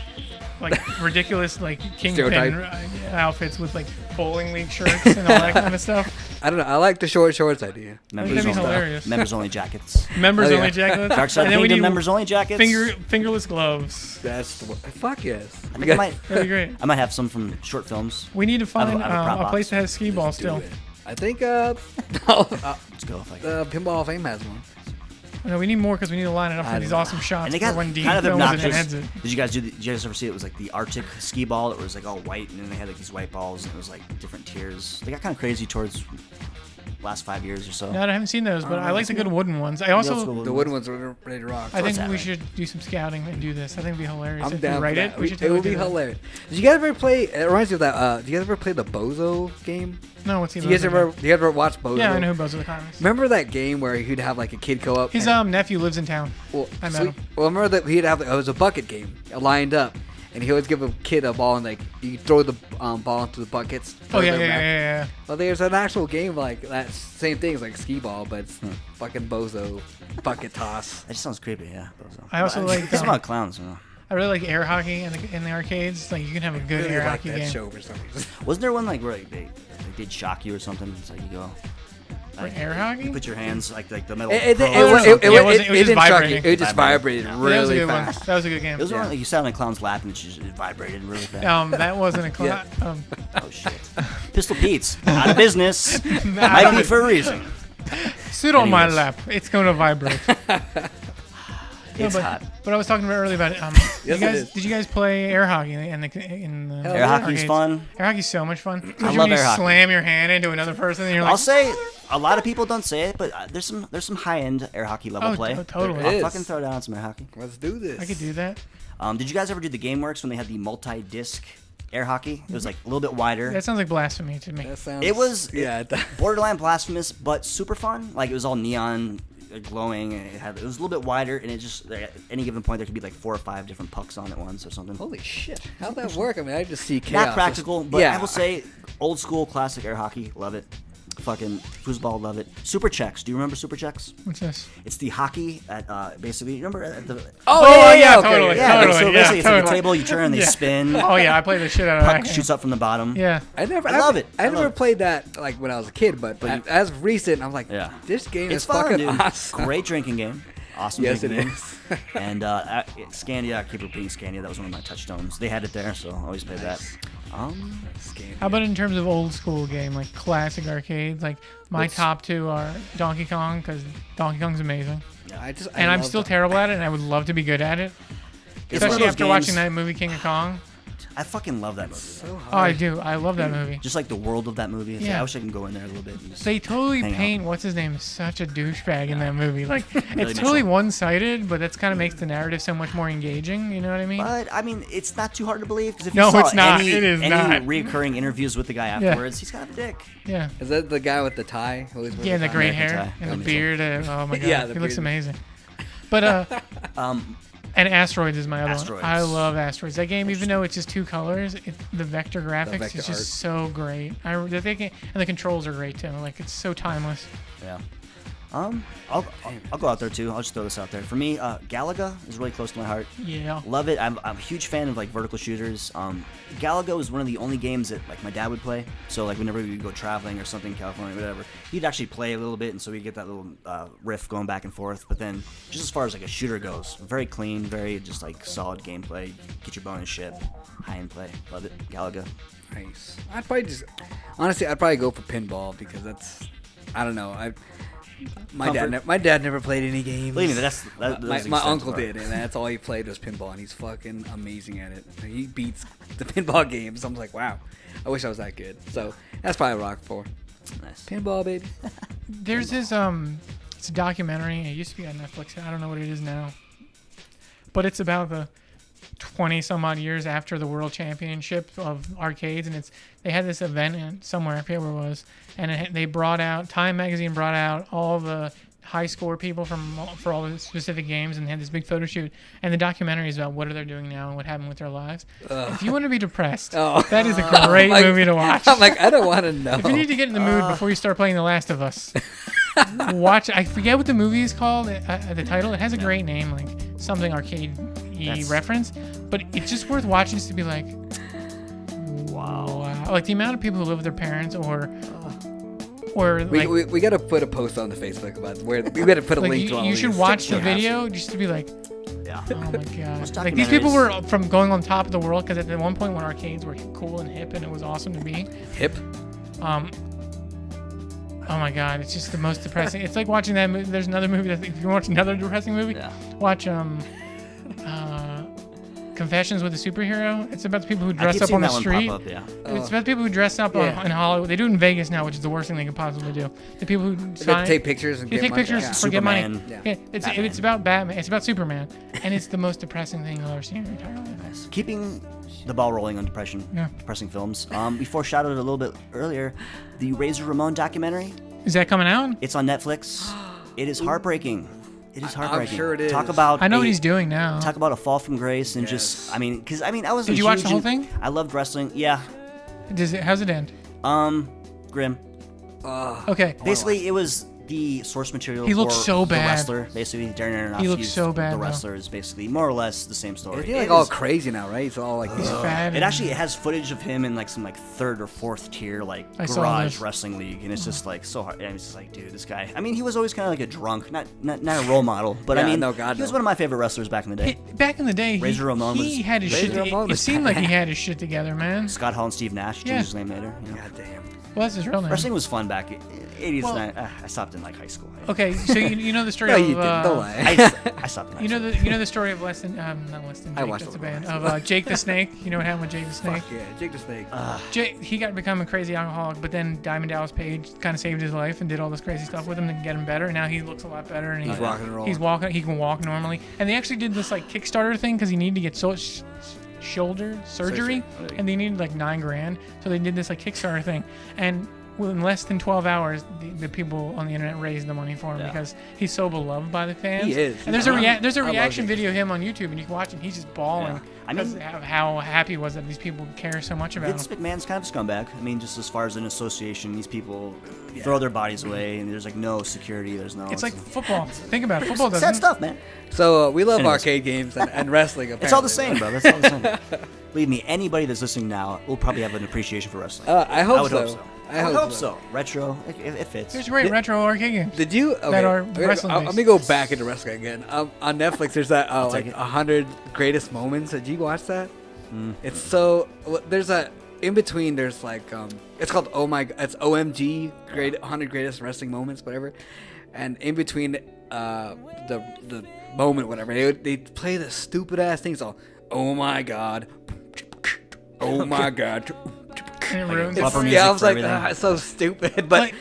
like ridiculous like kingpin Stereotype. outfits with like bowling league shirts and all that kind of stuff. I don't know. I like the short shorts idea. That'd be hilarious. Members only jackets. Members Oh, yeah. only jackets. Dark Side and of then we Kingdom need members only jackets. fingerless gloves. That's the fuck yes. I think I might. That'd be great. I might have some from short films. We need to I have find a prop a box. place that has skee ball still. I think Let's go. If I can. Pinball Hall of Fame has one. No, we need more because we need to line it up I for these know. awesome shots And they for got when Dean kind of films it and obnoxious. ends it. Did you guys did you guys ever see it was like the Arctic skee ball that was like all white and then they had like these white balls and it was like different tiers. They got kind of crazy towards last 5 years or so. No, I haven't seen those, but I like the good wooden ones. I The old also, school The wooden ones are ready to rock. I think that we way. should do some scouting and do this. I think it'd be hilarious I'm if down we for write that. it. We should It totally would be do that. hilarious. Did you guys ever play? It reminds me of that. Did you guys ever play the Bozo game? No, what's he? Did you guys ever? Do you ever watch Bozo? Yeah, I know who Bozo the Communist. Remember that game where he'd have like a kid go up? His and- nephew lives in town. Well, I met so- him. Well, remember that he'd have. It was a bucket game, lined up, and he always give a kid a ball and like you throw the ball into the buckets. Oh throw yeah, them yeah, back. yeah. Well, there's an actual game like that. Same thing as like skee ball, but it's fucking Bozo bucket toss. That just sounds creepy. Yeah. Bozo. I also like. It's about clowns. You know. I really like air hockey in the arcades. Like you can have a I good really air like hockey that game. show for some reason. Wasn't there one like where they'd shock you or something? It's like you go. For air hockey? You put your hands like the metal. It pearl no, or no. something. Yeah, it wasn't- it was just didn't shock you. vibrating. It just vibrated Yeah. Yeah, that was a really good one. fast. That was a good game. It was one Yeah. like you sat on a clown's lap and it just vibrated really fast. That wasn't a clown. Oh shit. Pistol Pete's out of business. Might be for a reason. Sit on my Anyways. lap. It's going to vibrate. It's but, hot. But I was talking about earlier about Yes, it is. did you guys play air hockey in the Hell Air hockey's arcades? fun. Air hockey's so much fun. Especially love when you air hockey. slam your hand into another person and you're like, I'll say a lot of people don't say it, but there's some high end air hockey level oh, play. totally. There I'll is. fucking throw down some air hockey. Let's do this. I could do that. Did you guys ever do the GameWorks when they had the multi-disc air hockey? It was like a little bit wider. That sounds like blasphemy to me. That sounds. It was Yeah. borderline blasphemous, but super fun. Like it was all neon, glowing, and it was a little bit wider, and it just at any given point there could be like 4 or 5 different pucks on at once or something. Holy shit! How'd that work? I mean, I just see chaos. Not practical, but yeah. I will say old school classic air hockey, love it. Fucking foosball, love it. Super checks. Do you remember super checks? What's this? It's the hockey at basically. You remember at the Oh, yeah, okay. totally. yeah. Like, so Totally, basically, yeah, it's like a totally. table. You turn, they Yeah. spin. Oh yeah, I play the shit out of Puck that. shoots up from the bottom. Yeah. I love it. I I never love it. played that like when I was a kid, but you- as recent, I'm like, Yeah. this game It's is fun, fucking dude. awesome. Great drinking game. Awesome Yes, it drinking game. is. And Scandia, I keep repeating Scandia. That was one of my touchstones. They had it there, so I always played that. How about in terms of old school game, like classic arcades? Like my top 2 are Donkey Kong because Donkey Kong's amazing, and I'm still terrible at it, and I would love to be good at it. It's one of Especially those after watching games- that movie King of Kong. I fucking love that movie. so hard. Oh, I do. I love that movie. Just like the world of that movie. It's like, Yeah. I wish I can go in there a little bit. And just They totally hang out. paint what's his name as such a douchebag in that movie. Like it's makes totally it- one-sided, but that's kind of makes the narrative so much more engaging. You know what I mean? But I mean, it's not too hard to believe because if No, you saw it's not. any, It is any not. reoccurring interviews with the guy afterwards, he's kind of a dick. Yeah. Is that the guy with the tie? Who always wears Yeah, and the tie? great American hair tie. and Yeah, the me beard. Oh my god, Yeah, the he looks beard. amazing. But Um, and Asteroids is my other Asteroids. one. I love Asteroids. That game, even though it's just 2 colors, the vector graphics vector is art. just so great. And the controls are great too. Like it's so timeless. yeah. I'll go out there too. I'll just throw this out there. For me, Galaga is really close to my heart. Yeah. Love it. I'm a huge fan of like vertical shooters. Galaga was one of the only games that like my dad would play. So like whenever we would go traveling or something in California, whatever, he'd actually play a little bit, and so we get that little riff going back and forth. But then just as far as like a shooter goes, very clean, very just like solid gameplay. Get your bonus ship, high end play. Love it. Galaga. Nice. I'd probably go for pinball because that's, I don't know. My dad never played any games. Believe me, my uncle did, and that's all he played was pinball, and he's fucking amazing at it. He beats the pinball games. I'm like, wow, I wish I was that good. So that's probably rock for. Nice. Pinball, baby. There's this it's a documentary. It used to be on Netflix. I don't know what it is now, but it's about the 20 some odd years after the World Championship of arcades, and they had this event somewhere, I forget where it was, and they brought out, Time magazine brought out all the high score people for all the specific games, and they had this big photo shoot, and the documentary is about what are they doing now and what happened with their lives. If you want to be depressed, that is a great movie to watch. I'm like, I don't want to know. If you need to get in the mood before you start playing The Last of Us, watch. I forget what the movie is called. The title. It has a great name, like something arcade-y reference, but it's just worth watching just to be like, wow. Like the amount of people who live with their parents, or like, we got to put a post on the Facebook about where we got to put a link to all you should these. watch the video just to be like, yeah. oh my god. Like these people were from going on top of the world, because at one point when arcades were cool and hip and it was awesome to be. Hip? Oh my god, it's just the most depressing. It's like watching that movie. There's another movie that, if you watch another depressing movie, watch Confessions with a Superhero. It's about the people who dress up on the street. It's about people who dress up in Hollywood. They do it in Vegas now, which is the worst thing they could possibly do. The people who take pictures and get take money. pictures for get money. Yeah. It's about Batman. It's about Superman, and it's the most depressing thing you'll ever see in your entire life. Nice. Keeping the ball rolling on depressing films. We foreshadowed it a little bit earlier. The Razor Ramon documentary. Is that coming out? It's on Netflix. It is heartbreaking. It is heartbreaking. I'm sure it is. Talk about I know what he's doing now. Talk about a fall from grace and just, I was. Did you watch the whole thing? I loved wrestling. Yeah. How's it end? Grim. Okay. Basically, it was the source material He looked for so the bad. wrestler. Basically, Darren Aronofsky's He looked so bad, The though. Wrestler is basically more or less the same story. He's like all crazy now, right? It's all like He's fat. It actually has footage of him in like some like third or fourth tier like I saw garage this. wrestling league, and it's just like so hard. And it's just like, dude, this guy. I mean, he was always kind of like a drunk, not a role model, but I mean, he was one of my favorate wrestlers back in the day. Back in the day, Razor Ramon he had his shit. It seemed like he had his shit together, man. Scott Hall and Steve Nash changed his name later. You know? God damn. Well, that's his real name. Wrestling was fun back in 80s. Well- I stopped in like high school. Okay, so you know the story No, of you didn't. Don't lie. I stopped in high you know school. the story of Less Than not Less Than Jake, I watched that's a it. band of Jake the Snake. You know what happened with Jake the Snake? Fuck yeah, Jake the Snake. Jake, he got become a crazy alcoholic, but then Diamond Dallas Page kind of saved his life and did all this crazy stuff with him to get him better. And now he looks a lot better, and He's rocking and rolling. He's walking. He can walk normally. And they actually did this like Kickstarter thing because he needed to get shoulder surgery, and they needed like $9,000. So they did this like Kickstarter thing, and in less than 12 hours, the people on the internet raised the money for him because he's so beloved by the fans. He is. And there's a reaction video of him on YouTube, and you can watch it. He's just bawling because of how happy he was that these people care so much about Vince him. McMahon's kind of a scumbag. I mean, just as far as an association, these people throw their bodies away, and there's like no security. There's no. It's like football. Think about it. Football doesn't. sad stuff, man. So we love Anyways. arcade games and wrestling. Apparently. It's all the same, bro. That's all the same. Believe me, anybody that's listening now will probably have an appreciation for wrestling. I hope would so. hope so. I would hope so. Retro, it fits. There's great retro arcade games. Did you? Okay. That are Let wrestling-based. me go back into wrestling again. On Netflix, there's that like take it. 100 greatest moments. Did you watch that? It's so. There's a in between. There's like it's called it's OMG 100 greatest wrestling moments, whatever. And in between the moment, whatever, they play the stupid ass things. All oh my god, oh my god. And it ruins Bumper it. music Yeah, I was for like, everything. it's so stupid, but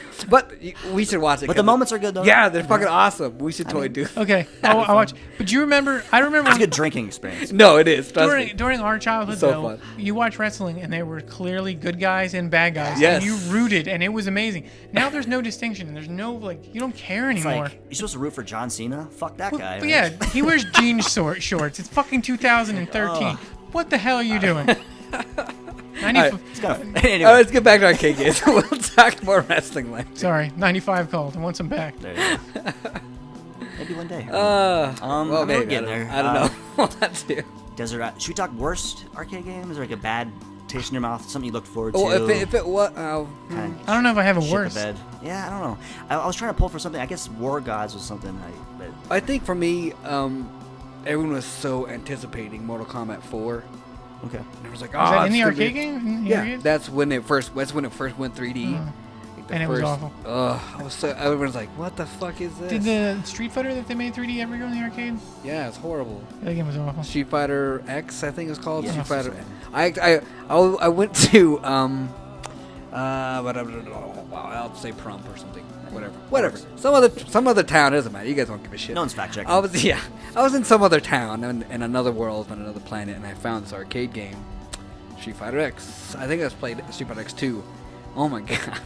we should watch it. But the moments are good, though. Yeah, they're fucking awesome. We should totally do. Okay, I'll watch. But do you remember? I remember It's a good drinking experience. No, it is. Trust me. during our childhood, So though, fun. you watch wrestling and they were clearly good guys and bad guys. Yes. And you rooted, and it was amazing. Now there's no distinction, and there's no like you don't care It's anymore. like you're supposed to root for John Cena. Fuck that guy. But man. yeah, he wears jeans shorts. It's fucking 2013. What the hell are you doing? right. It's kind of, All right, anyway. let's get back to arcade games. We'll talk more wrestling later. Sorry, 95 called. I want some back. There you go. Maybe one day. Well, we're maybe getting there. I don't know. We'll have to. Desert. Should we talk worst arcade games or like a bad taste in your mouth? Something you looked forward to? Well, if it was, Kinda I don't know if I have a shit the worst. bed. Yeah, I don't know. I was trying to pull for something. I guess War Gods was something. I think for me, everyone was so anticipating Mortal Kombat 4. Okay. And it was like, Was that in the it's gonna arcade be- game? In the Yeah, arcade? that's when it first went 3D. Like the And it was awful. I was so everyone's like, what the fuck is this? Did the Street Fighter that they made 3D ever go in the arcade? Yeah, it's horrible. That game was awful. Street Fighter X, I think it's called. Yeah. Street Fighter. I went to I'll say Prump or something. Whatever. Some other town, doesn't matter. You guys don't give a shit. No one's fact checking. I was in some other town in another world on another planet, and I found this arcade game, Street Fighter X. I think I played Street Fighter X 2. Oh my god.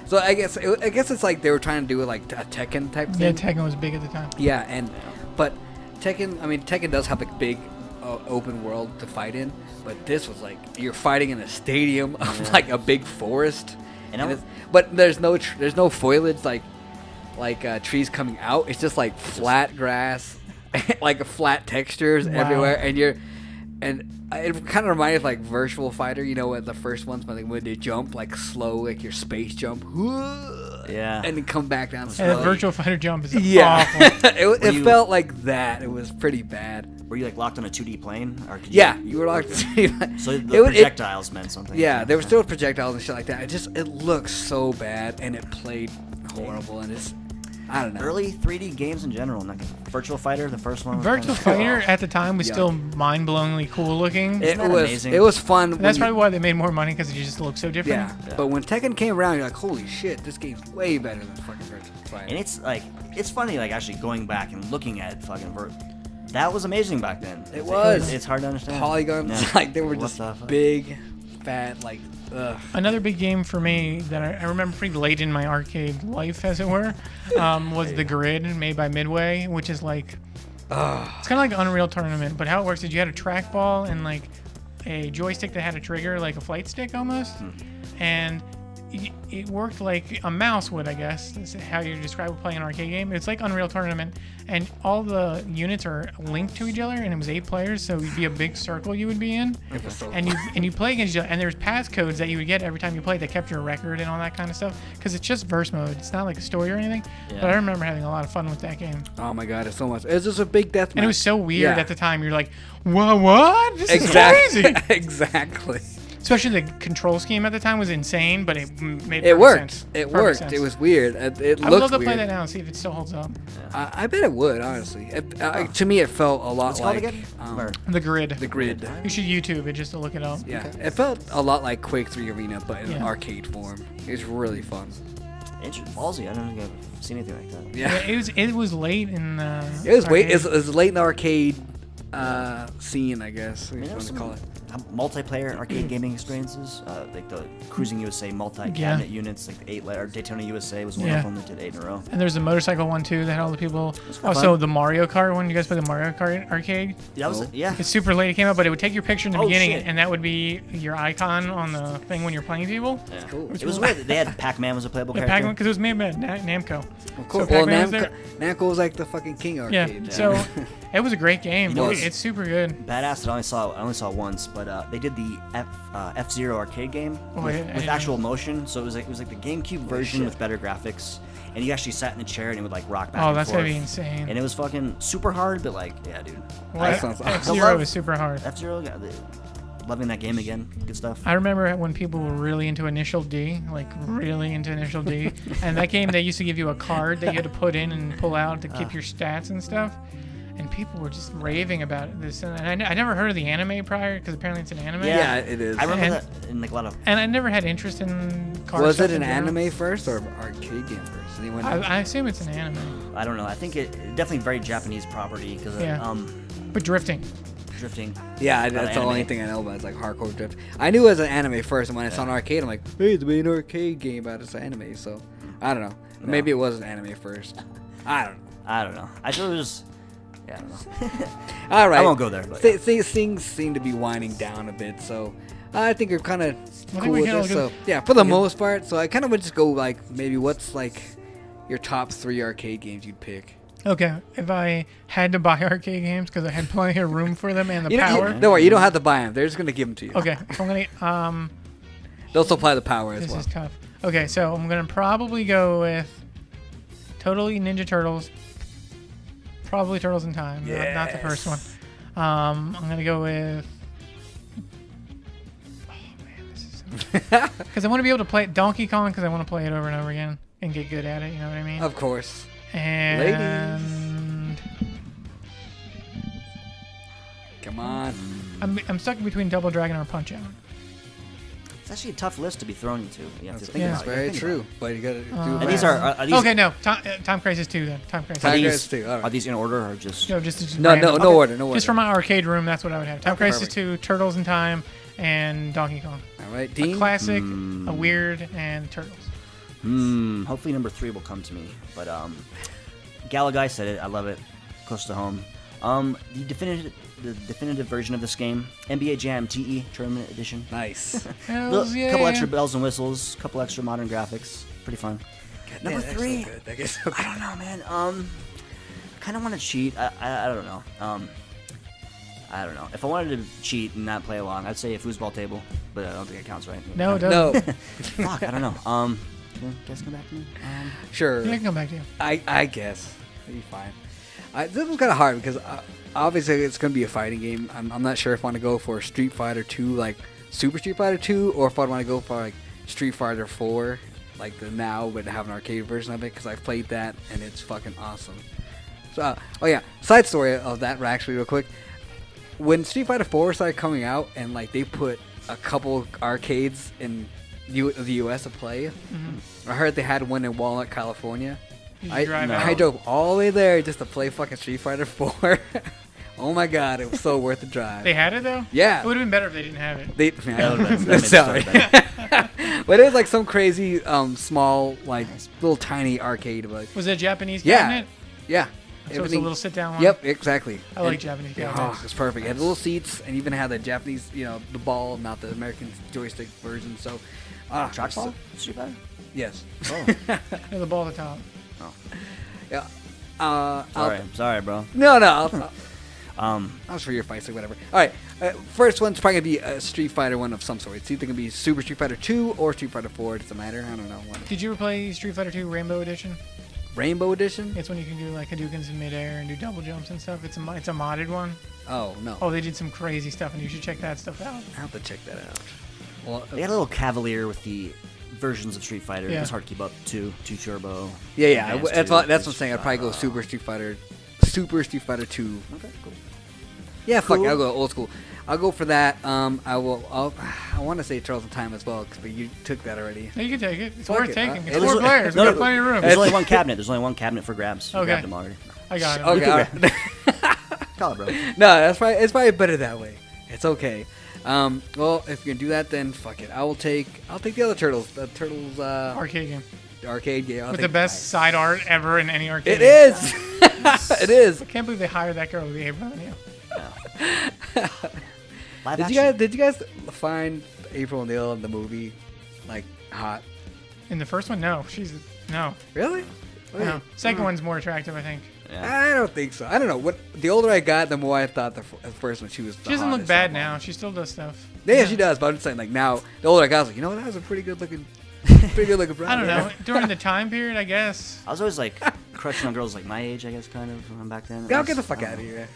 So I guess it's like they were trying to do it like a Tekken type thing. Yeah, Tekken was big at the time. Yeah, but Tekken does have a big open world to fight in, but this was like you're fighting in a stadium of like a big forest, but there's no foliage like trees coming out. It's just like flat grass, like flat textures everywhere, and it kind of reminded like Virtual Fighter, the first ones when they jump like slow, like your space jump, Yeah. and then come back down And slow. the Virtual Fighter jump is Yeah, awful. it felt like that. It was pretty bad. Were you like locked on a 2D plane? Or could You were locked. So the projectiles meant something. Yeah, there were still projectiles and shit like that. It looked so bad, and it played horrible, and I don't know. Early 3D games in general. Like Virtual Fighter, the first one. Virtual Fighter at the time was still mind-blowingly cool looking. It that was amazing? It was fun. And that's probably why they made more money, because it just looked so different. Yeah, but when Tekken came around, you're like, holy shit, this game's way better than fucking Virtual Fighter. And it's funny, like actually going back and looking at fucking that was amazing back then. It was. It's hard to understand. Polygons, Yeah. like they were What just the fuck? big, fat, like ugh. Another big game for me that I remember pretty late in my arcade life, as it were, was The Grid, made by Midway, which is like, it's kind of like Unreal Tournament, but how it works is you had a trackball and like a joystick that had a trigger, like a flight stick almost, and it worked like a mouse would, I guess. That's how you describe playing an arcade game. It's like Unreal Tournament, and all the units are linked to each other, and it was 8 players, so it'd be a big circle you would be in, It was so and you play against each other, and there's passcodes that you would get every time you played that kept your record and all that kind of stuff, because it's just verse mode. It's not like a story or anything, Yeah. but I remember having a lot of fun with that game. Oh my god, it's so much. It's just a big death match. And it was so weird Yeah. at the time. You're like, what? This Exactly. is crazy. Exactly. Especially the control scheme at the time was insane, but it made It perfect worked. sense. It Perfect worked. sense. It was weird. It I would looked love to weird. play that now and see if it still holds up. I bet it would, honestly. To me, it felt a lot What's it called like again? Or- The Grid. The Grid. You should YouTube it just to look it up. Yeah, it felt a lot like Quake 3 Arena, but in Yeah. arcade form. It was really fun. Ballsy. I don't think I've seen anything like that. Yeah, It was late in the. it was arcade. it was late in the arcade scene, I guess. If you want to call it. Multiplayer arcade gaming experiences, like the Cruising USA multi-cabinet units, like the 8 Daytona USA was one of them that did 8 in a row. And there's a motorcycle one too that had all the people. kinda Also, fun. the Mario Kart one. You guys play the Mario Kart arcade? Yeah, that was yeah. It's super late. It came out, but it would take your picture in the Oh, beginning, shit. and that would be your icon on the thing when you're playing people. Yeah. cool. It was weird. They had Pac-Man was a playable Yeah, character. Pac-Man, because it was made by Namco. Of course. So Well, Pac-Man was there. Namco was like the fucking king Yeah. arcade. So it was a great game. You know, It's super good. Badass that I only saw once, but they did the F-Zero arcade game Oh, with actual motion. So it was like the GameCube version with better graphics, and you actually sat in the chair and it would like rock back Oh, and that's forth. gonna be insane. And it was fucking super hard, but like yeah, dude. That sounds awesome. F-Zero love- is super hard. F-Zero, loving that game again. Good stuff. I remember when people were really into Initial D, like really into Initial D, and that game they used to give you a card that you had to put in and pull out to keep your stats and stuff. And people were just raving about this, and I never heard of the anime prior because apparently it's an anime. Yeah, it is. I remember And- that in like a lot of. And I never had interest in card Was stuff it an in general. anime first or arcade game first? Anyone know? I assume it's an anime, I don't know. I think it definitely very Japanese property because Yeah. but drifting. drifting. Yeah, that's the anime. only thing I know about. It's like hardcore drift. I knew it was an anime first, and when I saw an arcade, I'm like, hey, it's an arcade game, but it's an anime. So I don't know. Maybe it was an anime first. I don't know. I don't know. I thought it was. Yeah, I don't know. All right. I won't go there. But Things seem to be winding down a bit, so I think we're kind of think cool we with hit all this. good- So yeah, for the most part. So I kind of would just go like maybe what's like your top 3 arcade games you'd pick. Okay, if I had to buy arcade games because I had plenty of room for them and the You don't, power. don't worry, you don't have to buy them. They're just gonna give them to you. Okay, so I'm gonna They'll supply the power as this well. is tough. Okay, so I'm gonna probably go with Totally Ninja Turtles. Probably Turtles in Time, not the first one. I'm gonna go with Because I want to be able to play Donkey Kong because I want to play it over and over again and get good at it. You know what I mean? Of course. And come on. I'm stuck between Double Dragon or Punch Out. It's actually a tough list to be thrown into. You have to think That's about it. very Think true. about it. But you gotta do And it. these are these, Okay, no. Time Crisis 2 then. Time Crisis. Time are these, Crisis 2, all right. are these in order or just? No, just No random. no order. No order. Just from my arcade room, that's what I would have. Time Okay, Crisis perfect. 2, Turtles in Time, and Donkey Kong. All right, A Dean. classic, a weird, and Turtles. Hopefully number 3 will come to me. But Galagai said it. I love it. Close to home. The definitive version of this game, NBA Jam TE Tournament Edition. Nice. Hells yeah. Couple extra bells and whistles, couple extra modern graphics. Pretty fun. Number 3. So good. That gets so good. I don't know, man. Kind of want to cheat. I don't know. I don't know. If I wanted to cheat and not play along, I'd say a foosball table, but I don't think it counts, right? No, it doesn't. No. Fuck, I don't know. Can you guys come back to me? Sure. Yeah, I can come back to you. I guess. It'll be fine. This was kind of hard because obviously it's going to be a fighting game. I'm not sure if I want to go for Street Fighter 2, like Super Street Fighter 2, or if I want to go for like Street Fighter 4, like the now, but have an arcade version of it because I've played that and it's fucking awesome. So, oh yeah, side story of that actually real quick. When Street Fighter 4 started coming out and like they put a couple arcades in the U.S. to play, I heard they had one in Walnut, California. I drove all the way there just to play fucking Street Fighter 4. Oh my god, it was so worth the drive. They had it though? Yeah. It would have been better if they didn't have it. Sorry. But it was like some crazy small, like little tiny arcade. But Was it a Japanese yeah, cabinet? yeah. So it's a little sit-down one? Yep, exactly. I like Japanese cabinets. Oh, it's perfect. It had little seats and even had the Japanese, the ball, not the American joystick version. So, Trackball? Street Fighter? yes. Oh. Yeah, the ball at the top. Yeah. Sorry, bro. No. I'll show your fights or whatever. All right. First one's probably gonna be a Street Fighter one of some sort. It's either gonna be Super Street Fighter 2 or Street Fighter 4. It doesn't matter. I don't know. Did you ever play Street Fighter 2 Rainbow Edition? Rainbow Edition? It's when you can do like Hadoukens in midair and do double jumps and stuff. It's a modded one. Oh no. Oh, they did some crazy stuff, and you should check that stuff out. I have to check that out. Well, They got a little cavalier with the versions of Street Fighter. Yeah. It's hard to keep up. 2 Turbo. yeah. Advanced That's 2, what I'm saying. I'd probably go Super Street Fighter 2. Okay, cool. Yeah, fuck. Cool. I'll go old school. I'll go for that. I want to say Turtles in Time as well, but you took that already. No, you can take it. It's Fuck worth it. taking. It's There's 4 only- players. no, We got no, plenty of room. There's only one cabinet. There's only one cabinet for grabs. You Okay. grabbed them already. I got it. Okay. You All can right. Call it, bro. No, it's probably better that way. It's okay. Well, if you're gonna do that, then fuck it. I'll take the other Turtles. The Turtles Arcade game. arcade game. I'll With take the best side art ever in any arcade It game. is. It is. I can't believe they hired that girl with the apron on you. Live Did action. you guys find April O'Neil in the movie like hot? In the first one, no. No. Really? No. Second one's more attractive, I think. Yeah. I don't think so. I don't know. What the older I got, the more I thought the first one she was. She doesn't look bad now. She still does stuff. Yeah, she does. But I'm just saying, like now, the older I got, I was like, you know what? That was a pretty good looking brown. I don't know. During the time period, I guess. I was always like crushing on girls like my age, I guess, kind of back then. Go get the fuck out of here.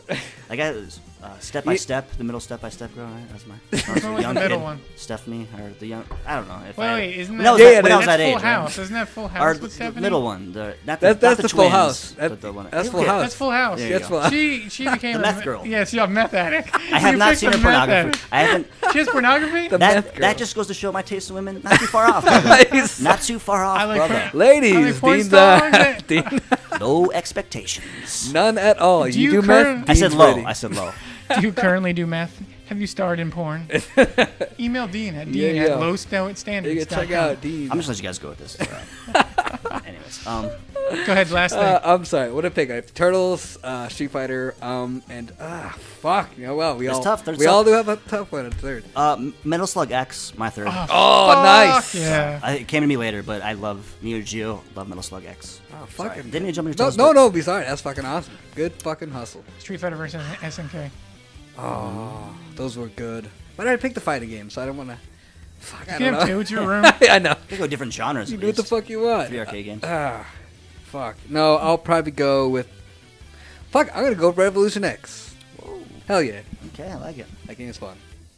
Like I was Step by Step, the middle Step by Step girl, right? That's my one was the middle one? Stephanie, or the young. I don't know. If Wait, isn't when that? I was, Yeah, when I was that's that age, Full House. right? Isn't that Full Or House with the Stephanie? middle one, not That's the the Full twins, House. but the one. That's Full Okay. House. That's Full House. There you That's go. Full House. She became The meth girl. Yeah, she's a meth addict. I have You not picked seen a her meth pornography. addict. I haven't. She has pornography? The meth girl. That just goes to show my taste in women. Not too far off. brother. Not too far off, I like brother. her. Ladies, porn Dean's, stars? Dean, No expectations. none at all. Do You you do meth. current- I said Dean's low. ready. I said low. Do you currently do meth? Have you starred in porn? Email Dean at Yeah, Dean yeah. at lowstandards.com. You can check out Dean. I'm just let you guys go with this. It's all right. Anyways, Go ahead, last thing. I'm sorry. What did I pick? I have Turtles, Street Fighter, and fuck. You know, well, we It's all tough. There's we tough. all do have a tough one. A third. Metal Slug X, my third. Oh, nice. Yeah. It came to me later, but I love Neo Geo. Love Metal Slug X. Oh, Sorry. fucking. Didn't you jump in your No, toes? no, but- no. Be sorry. That's fucking awesome. Good fucking hustle. Street Fighter versus SNK. Oh, those were good. But I picked the fighting game, so I don't want to. Fuck, I You don't can have know. two. It's your room. I know. They go different genres. You at do what the least. fuck you want. 3 arcade games. Fuck. No, I'll probably go with. Fuck, I'm gonna go Revolution X. Whoa. Hell yeah. Okay, I like it. That game is fun.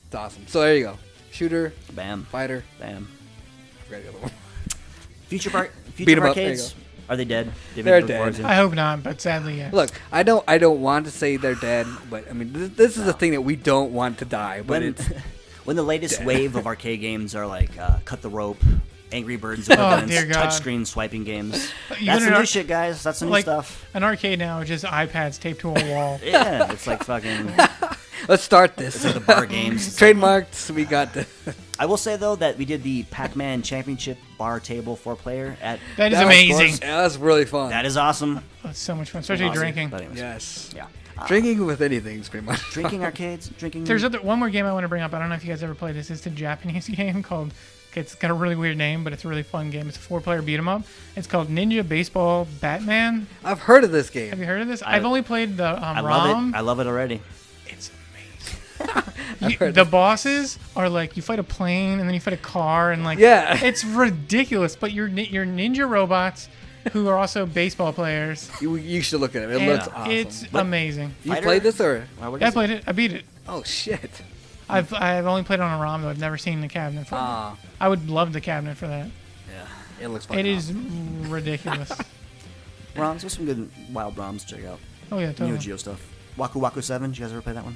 It's awesome. So there you go. shooter, Bam. fighter. Bam. I forgot the other one. Future Beat 'em up, arcades. Are they dead? They're dead. I hope not, but sadly, yes. Look, I don't want to say they're dead, but I mean, this is the thing that we don't want to die. But it's When the latest wave of arcade games are like Cut the Rope, Angry Birds, touchscreen swiping games. That's the new shit, guys. That's the new stuff. An arcade now is just iPads taped to a wall. Yeah, it's like fucking. Let's start this. It's like the bar games. Trademarked. We got the. I will say though that we did the Pac-Man Championship bar table 4-player at. That is amazing. That was really fun. That is awesome. That's so much fun, especially drinking. But anyways, yes. Yeah. Drinking with anything is pretty much. Drinking arcades. Drinking. There's one more game I want to bring up. I don't know if you guys ever played this. It's a Japanese game called. It's got a really weird name, but it's a really fun game. It's a 4-player beat 'em up. It's called Ninja Baseball Batman. I've heard of this game. Have you heard of this? I've only played the I ROM. love it. I love it already. It's amazing. The bosses are like you fight a plane and then you fight a car and like it's ridiculous. But you're ninja robots who are also baseball players. You should look at it. It looks awesome. It's amazing. You played this or? Yeah, I played it. I beat it. Oh shit. I've only played on a ROM though. I've never seen the cabinet for it. I would love the cabinet for that. Yeah, it looks fun. It is ridiculous. ROMs, there's some good wild ROMs to check out. Oh yeah, totally. Neo Geo stuff. Waku Waku 7. Did you guys ever play that one?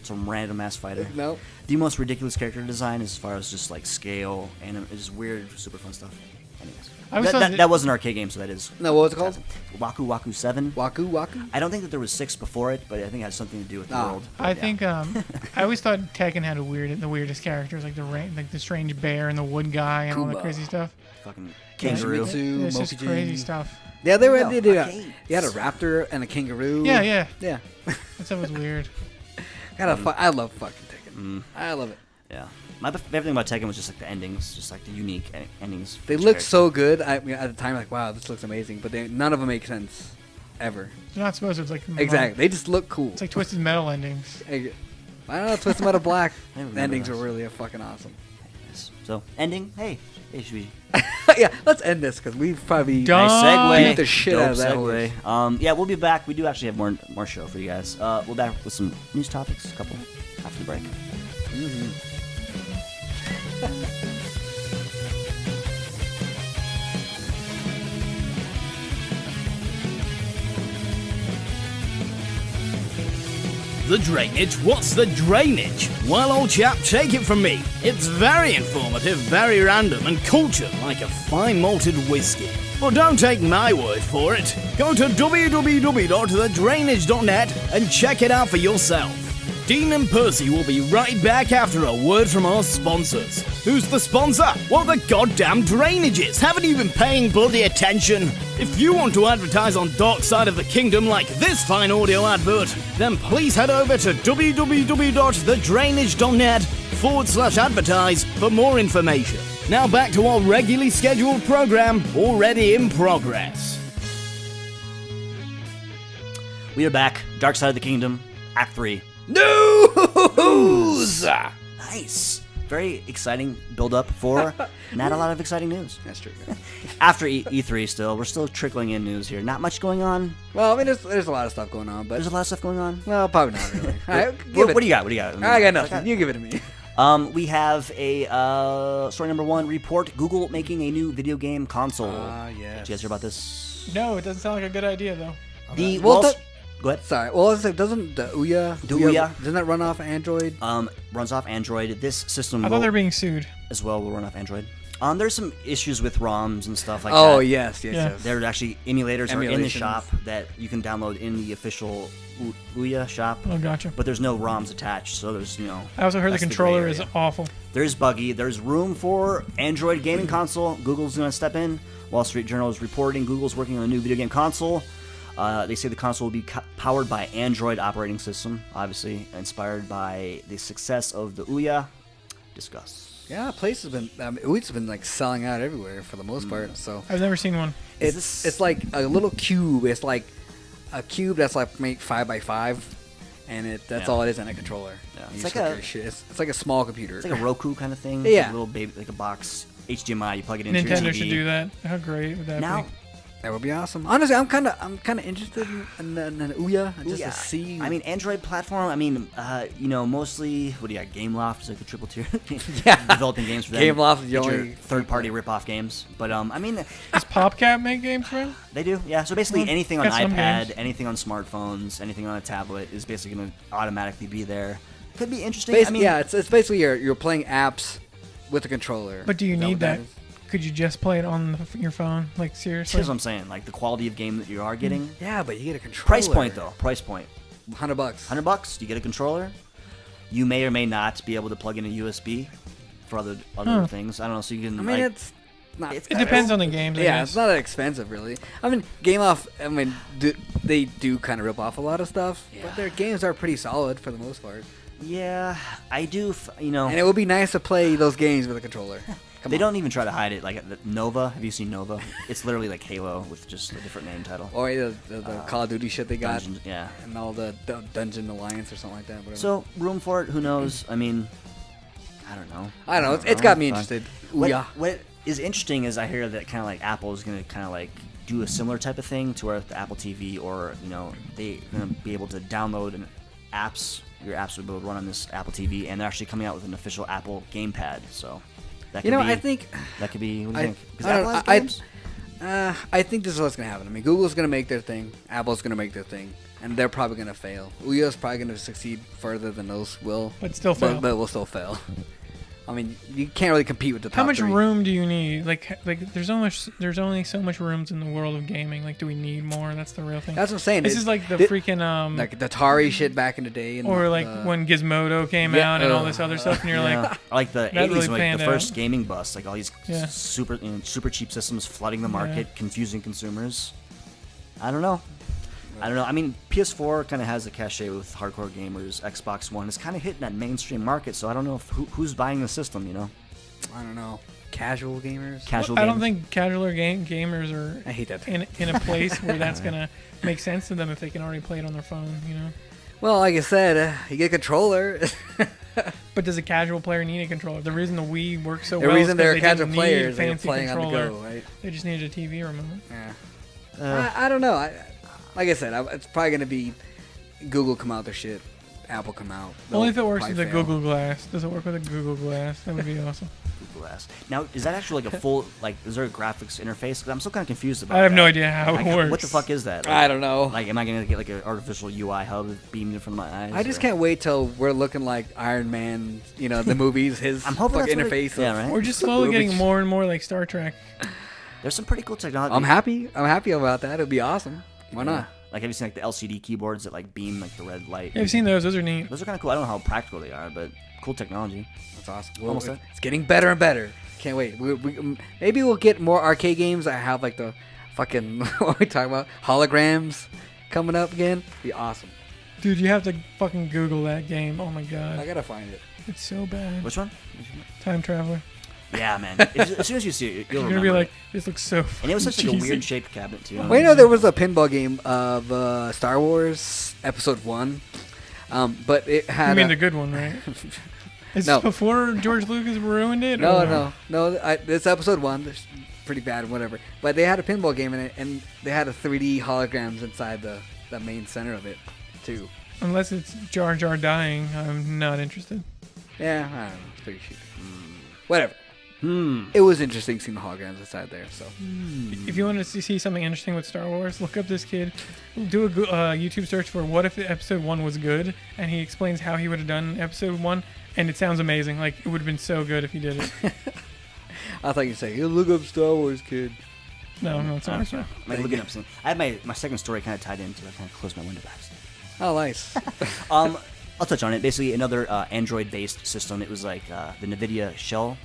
Some random ass fighter. No. The most ridiculous character design as far as just like scale and it's just weird, super fun stuff. Anyways, that was an arcade game, so that is. No, what was it called? Waku Waku 7. Waku Waku. I don't think that there was 6 before it, but I think it has something to do with the world. I think I always thought Tekken had the weirdest characters, like the strange bear and the wood guy and all that crazy stuff. Fucking kangaroo. It's just crazy stuff. Yeah, they were. You had a raptor and a kangaroo. Yeah. That stuff was weird. I love fucking Tekken. I love it. Yeah. My favorite thing about Tekken was just like the endings, just like the unique endings. They look so good. I mean, at the time, like, wow, this looks amazing. But none of them make sense, ever. They're not supposed to. It's like exactly. They just look cool. It's like Twisted Metal endings. I don't know. Twisted Metal Black endings are really fucking awesome. So ending. Hey, should we? Yeah, let's end this because we've probably Done. Nice segue. beat the shit out of that segue. Yeah, we'll be back. We do actually have more show for you guys. We'll be back with some news topics, a couple after the break. The drainage? What's the drainage? Well, old chap, take it from me. It's very informative, very random, and cultured like a fine malted whiskey. But don't take my word for it. Go to www.thedrainage.net and check it out for yourself. Dean and Percy will be right back after a word from our sponsors. Who's the sponsor? Well, the goddamn drainages. Haven't you been paying bloody attention? If you want to advertise on Dark Side of the Kingdom like this fine audio advert, then please head over to www.thedrainage.net/advertise for more information. Now back to our regularly scheduled program, already in progress. We are back. Dark Side of the Kingdom, Act 3. News! Nice. Very exciting build-up for not a lot of exciting news. That's true. After E3 still, we're still trickling in news here. Not much going on. Well, I mean, there's a lot of stuff going on, but... There's a lot of stuff going on? Well, probably not really. What do you got? I got nothing. You give it to me. We have a story number 1 report. Google making a new video game console. Yes. Did you guys hear about this? No, it doesn't sound like a good idea though. Go ahead. Sorry. Well, doesn't the Ouya... Doesn't that run off Android? Runs off Android. This system I thought they're being sued. As well will run off Android. There's some issues with ROMs and stuff like that. Oh, yes. There are actually emulators are in the shop that you can download in the official Ouya shop. Oh, gotcha. But there's no ROMs attached, so there's, I also heard the controller is awful. There's buggy. There's room for Android gaming console. Google's going to step in. Wall Street Journal is reporting Google's working on a new video game console. They say the console will be powered by Android operating system, obviously inspired by the success of the Ouya. Discuss. Yeah, Ouya's been like selling out everywhere for the most part. So I've never seen one. It's like a little cube. It's like a cube that's like made 5x5, and that's all it is in a controller. Yeah. It's like a small computer. It's like a Roku kind of thing. Yeah, like a little baby, like a box HDMI. You plug it into. Nintendo your TV. should do that. How great would that be? That would be awesome. Honestly, I'm kind of interested in Ouya just to see. I mean, Android platform. I mean, mostly what do you got? Gameloft is like the triple tier. Developing games for them. Gameloft is the Get your only third-party rip-off games. But I mean, does PopCap make games for it? they do. Yeah. So basically, anything on got some iPad, games. anything on smartphones, anything on a tablet is basically going to automatically be there. Could be interesting. Basically, it's basically you're playing apps with a controller. But do you Is need what that? is? Could you just play it on your phone? Like, seriously? Here's what I'm saying. Like the quality of game that you are getting. Yeah, but you get a controller. Price point though. Price point. $100. $100. You get a controller. You may or may not be able to plug in a USB for other things. I don't know. So you can. I mean, it's not. It depends on the games. I Yeah, guess. it's not that expensive, really. I mean, they do kind of rip off a lot of stuff, but their games are pretty solid for the most part. Yeah, I do. And it would be nice to play those games with a controller. They don't even try to hide it. Like Nova. Have you seen Nova? It's literally like Halo with just a different name title. Or the Call of Duty shit they got. Dungeons, yeah. And all the Dungeon Alliance or something like that. Whatever. So room for it? Who knows? I mean, I don't know. I don't know. It's got me Fun. interested. What is interesting is I hear that kind of like Apple is going to kind of like do a similar type of thing to where the Apple TV or they're going to be able to download apps. Your apps will be able to run on this Apple TV, and they're actually coming out with an official Apple gamepad. So. That could be, I think that could be. What do you think? Because I, Apple don't, has games? I think this is what's gonna happen. I mean, Google's gonna make their thing, Apple's gonna make their thing, and they're probably gonna fail. Ouya's probably gonna succeed further than those will, But still fail. But will still fail. I mean, you can't really compete with the top How much three. room do you need? Like there's only so much rooms in the world of gaming. Like, do we need more? That's the real thing. That's what I'm saying. This is like the freaking like the Atari shit back in the day, and or like when Gizmodo came out and all this other stuff, and you're like, like the that 80s, really like panned the first out. gaming bust, like all these Yeah. super cheap systems flooding the market, confusing consumers. I don't know. I mean, PS4 kind of has a cachet with hardcore gamers. Xbox One is kind of hitting that mainstream market, so I don't know if who's buying the system. I don't know, casual gamers. Casual. I gamers. don't think casual gamers are I hate that. in a place where that's gonna make sense to them if they can already play it on their phone. Well, like I said, you get a controller. But does a casual player need a controller? The reason the Wii works so The well is reason 'cause they're they casual didn't players, need a they're fancy playing on the controller. go, right? They just needed a TV remote. Yeah. I don't know. Like I said, it's probably gonna be Google come out their shit, Apple come out. Only if it They'll works with the probably fail. Google Glass. Does it work with a Google Glass? That would be awesome. Google Glass. Now, is that actually like a full is there a graphics interface? 'Cause I'm still kind of confused about. I have that. no idea how it works. What the fuck is that? I don't know. Like, am I gonna get like an artificial UI hub beamed in front of my eyes? I just or- can't wait till we're looking like Iron Man, the movies, his I'm hoping fucking that's what interface. yeah, right. We're just slowly Movies. getting more and more like Star Trek. There's some pretty cool technology. I'm happy about that. It'd be awesome. Why Yeah. not? Like, have you seen like the LCD keyboards that like beam like the red light? Yeah, I've seen those. Those are neat. Those are kind of cool. I don't know how practical they are, but cool technology. That's awesome. Almost Well, there. it's getting better and better. Can't wait. Maybe we'll get more arcade games that have like the fucking what are we talking about, holograms coming up again. Be awesome. Dude, you have to fucking Google that game. Oh my I god. gotta find it. It's so bad. Which one? Time Traveler. Yeah, man. As soon as you see it, you'll You're remember. gonna be like, it. this looks so And it was such like a cheesy. weird shaped cabinet too. Well, there was a pinball game of Star Wars Episode 1, but it had. You mean the good one, right? Is No. this before George Lucas ruined it? No. It's Episode 1. It's pretty bad, whatever. But they had a pinball game in it, and they had a 3D holograms inside the main center of it, too. Unless it's Jar Jar dying, I'm not interested. Yeah, I don't know. It's pretty shitty. Whatever. Hmm. It was interesting seeing the holograms inside there. So If you want to see something interesting with Star Wars, look up this kid. Do a YouTube search for what if Episode 1 was good, and he explains how he would have done Episode 1, and it sounds amazing. Like, it would have been so good if he did it. I thought you'd say, "You look up Star Wars, kid." No, it's not. I'm like looking up something. I had my second story kind of tied into. I kind of closed my window back. Oh, nice. I'll touch on it. Basically, another Android-based system. It was like the NVIDIA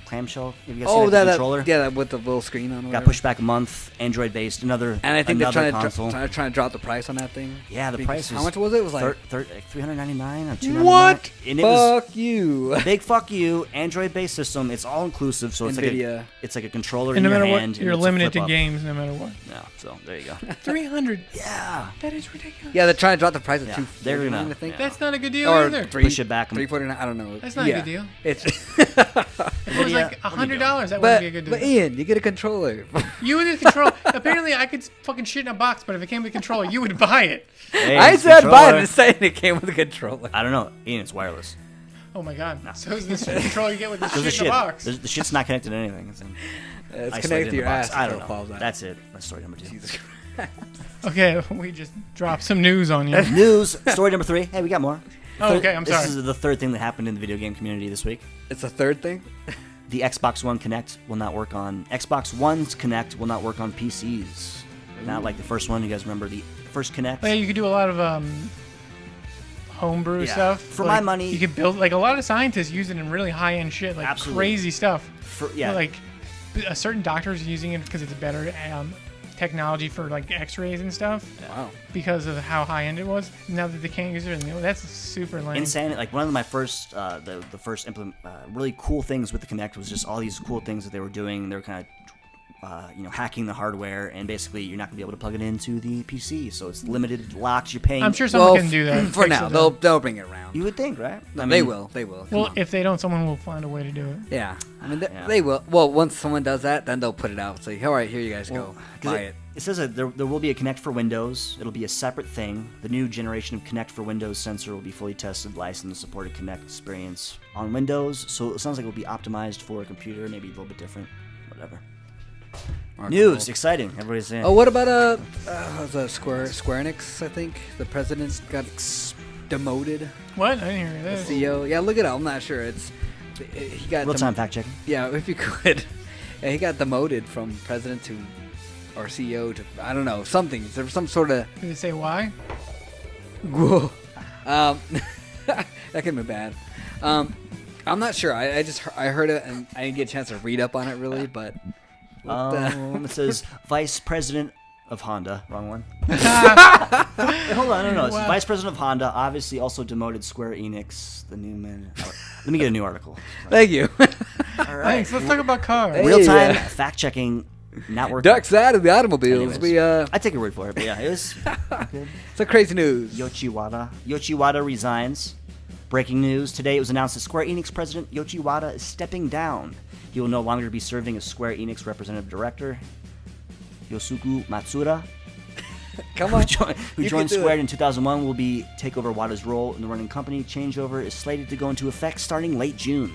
clamshell. Have you guys seen that controller? that with the little screen on. Got Whatever. pushed back a month. Android-based. Another. And I think they're another trying console. to drop the price on that thing. Yeah, the Because price is. how much was it? It was like $399 or $299. what? And it was Fuck you. big fuck you. Android-based system. It's all inclusive, so it's NVIDIA. like a controller And in no your matter hand. what, you're and it's a limited to flip-up. games no matter what. Yeah, so there you go. 300. Yeah. That is ridiculous. Yeah, they're trying to drop the price of Yeah, $249, they're gonna- I think. yeah. That's not a good deal Or either. Push it back. $349. I don't know. That's not a good deal. It's If it was like $100, that wouldn't be a good deal. But Ian, you get a controller. You would control. Apparently, I could fucking shit in a box, but if it came with a controller, you would buy it. Hey, I said buy it. Just saying it came with a controller. I don't know. Ian, it's wireless. Oh my god. So is this controller you get with the shit in a box? The shit's not connected to anything. It's connected to your ass. I don't know. That's it. That's story number 2. Jesus Christ. Okay, we just dropped some news on you. News. Story number 3. Hey, we got more. Oh, okay, I'm sorry. This is the third thing that happened in the video game community this week. It's a third thing? The Xbox One Connect will not work on... Xbox One's Connect will not work on PCs. Not like the first one. You guys remember the first Connect? Well, yeah, you could do a lot of homebrew stuff. For my money... You could build... Like, a lot of scientists use it in really high-end shit. Like, crazy stuff. Like, a certain doctor's using it because it's better technology for, like, x-rays and stuff. Wow. Because of how high-end it was. Now that they can't use it, that's super lame. Insane. Like, one of my first... the first really cool things with the Kinect was just all these cool things that they were doing. They were kind of... hacking the hardware, and basically you're not gonna be able to plug it into the PC, so it's limited locks. You're paying. I'm sure someone can do that for now. They'll bring it around. You would think, right? They will. Well, if they don't, someone will find a way to do it. Yeah, I mean they will. Well, once someone does that, then they'll put it out. Say, all right, here you guys go, buy it. It says that there will be a Kinect for Windows. It'll be a separate thing. The new generation of Kinect for Windows sensor will be fully tested, licensed, and supported Kinect experience on Windows. So it sounds like it will be optimized for a computer, maybe a little bit different, whatever. News, exciting. Everybody's saying. Oh, what about Square Enix? I think the president got demoted. What? I didn't hear that. The CEO. Yeah, look it up. I'm not sure. He got real-time fact checking. Yeah, if you could. Yeah, he got demoted from president to or CEO to I don't know something. Is there some sort of? Did it say why? Whoa. That could be bad. I'm not sure. I heard it and I didn't get a chance to read up on it really, but. It says Vice President of Honda. Wrong one. Hold on, no. It's Vice President of Honda. Obviously, also demoted Square Enix. The new man. Let me get a new article. Thank you. All right. Thanks. Let's talk about cars. Real-time fact checking. Not working. Dark side of the automobiles. Anyways, I take your word for it, but yeah, it was good. It's crazy news. Yoichi resigns. Breaking news today: it was announced that Square Enix president Yoichi Wada is stepping down. He will no longer be serving as Square Enix representative director. Yosuke Matsuda, who joined Square in 2001, will take over Wada's role in the running company. Changeover is slated to go into effect starting late June.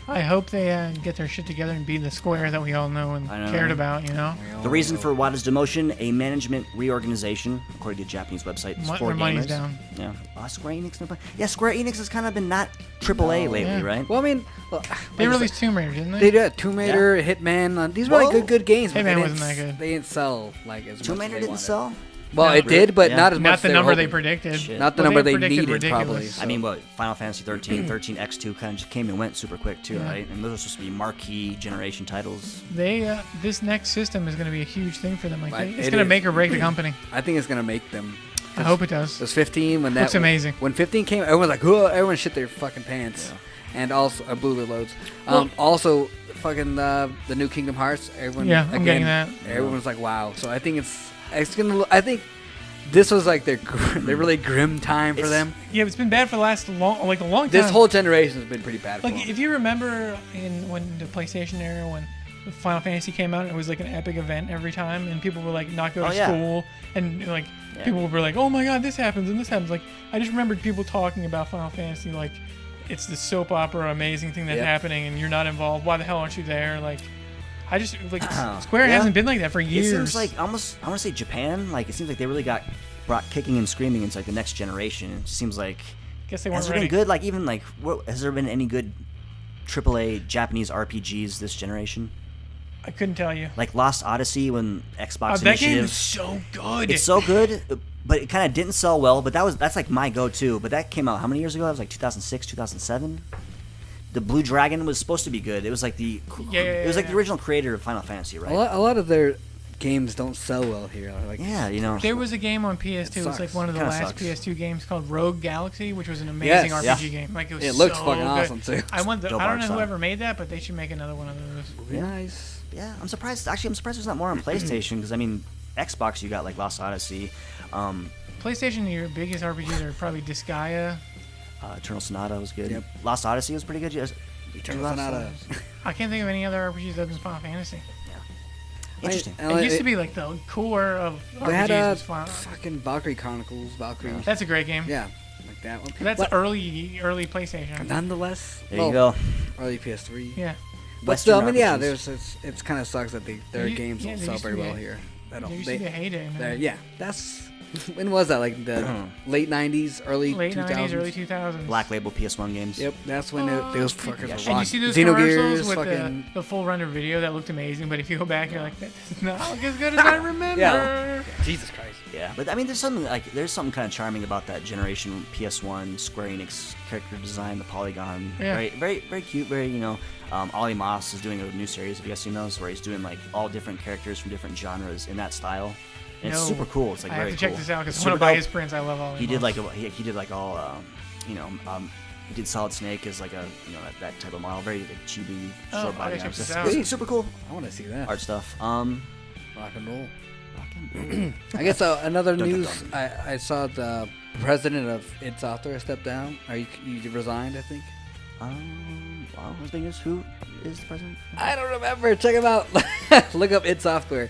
I hope they get their shit together and be the Square that we all know and cared about, you know? The reason for Wada's demotion, a management reorganization, according to a Japanese website. Their money's down. Yeah. Square Enix. Yeah, Square Enix has kind of been not AAA lately, right? Well, I mean... they released Tomb Raider, didn't they? They did. Tomb Raider, Hitman. These were like good games. Hitman wasn't that good. They didn't sell like as much as they Tomb Raider didn't sell? Well, it did, but not as much. Not the number they predicted. Shit. Not the number they needed, probably. I mean, Final Fantasy 13, 13X2 kind of just came and went super quick, too, right? And those are supposed to be marquee generation titles. This next system is going to be a huge thing for them. It's going to make or break the company. I think it's going to make them. I hope it does. It was 15 when that looks amazing. When 15 came, everyone was like, "Oh!" Everyone shit their fucking pants. Yeah. And also, blew their loads. Also, fucking the new Kingdom Hearts. Everyone, I'm getting that. Everyone was like, "Wow!" So I think it's gonna. I think this was like their really grim time for them. Yeah, it's been bad for the last long time. This whole generation has been pretty bad. For them. If you remember when the PlayStation era, when Final Fantasy came out, it was like an epic event every time, and people were like not go to school, and people were like, "Oh my god, this happens and this happens." Like I just remembered people talking about Final Fantasy like it's the soap opera amazing thing that's happening, and you're not involved. Why the hell aren't you there? Like. I just Square hasn't been like that for years. It seems like almost I want to say Japan. Like it seems like they really got brought kicking and screaming into like the next generation. It just seems like guess they weren't has there been good has there been any good AAA Japanese RPGs this generation? I couldn't tell you. Like Lost Odyssey when Xbox Initiative. That game is so good. It's so good, but it kind of didn't sell well. But that's like my go-to. But that came out how many years ago? That was like 2006, 2007. The Blue Dragon was supposed to be good. It was like the the original creator of Final Fantasy, right? A lot of their games don't sell well here. There was a game on PS2. It was like one of the last PS2 games called Rogue Galaxy, which was an amazing RPG game. Like it looks fucking good. Awesome too. I don't know whoever made that, but they should make another one of those. Nice. Yeah, I'm surprised. Actually, I'm surprised there's not more on PlayStation because I mean, Xbox you got like Lost Odyssey. PlayStation, your biggest RPGs are probably Disgaea. Eternal Sonata was good. Yep. Lost Odyssey was pretty good. Eternal Sonata. I can't think of any other RPGs other than Final Fantasy. Interesting. It used to be like the core of They had RPGs was Final. fucking Valkyrie Chronicles. Valkyrie. That's a great game. Yeah, like that one. That's But early PlayStation. nonetheless, There you go. early PS3. Yeah. But Western still, I mean, yeah, RPGs. it's kind of sucks that their You- games yeah, don't there sell used to very be well a- here. I don't. There used to be a heyday. Man. Yeah, that's when was that? Like the late '90s, early Late 2000s. 90s, early 2000s. Black Label PS1 games. Yep, that's when those fuckers were And you rocking. see those Xenogears, commercials with fucking the full render video that looked amazing, but if you go back, you're like, that's not as good as I remember. Yeah. Jesus Christ. Yeah, but I mean, there's something kind of charming about that generation PS1 Square Enix character design, the polygon. Yeah. Very, very, very cute. Very, Ollie Moss is doing a new series. Have you guys seen those? Where he's doing like all different characters from different genres in that style. And it's super cool. It's like I very have to check cool. this out because I Super want to buy dope. his prints. I love all. He did like he did like all he did Solid Snake as like a that type of model, very like chibi Oh, short I body gotta check arms. this That's out. it's super cool I want to see that. art stuff. Rock and roll. I guess another Dun, dun, news. I saw the president of id Software stepped down. You resigned, I think. Wow, what's big news? Who is the president? I don't remember. Check him out. Look up id Software.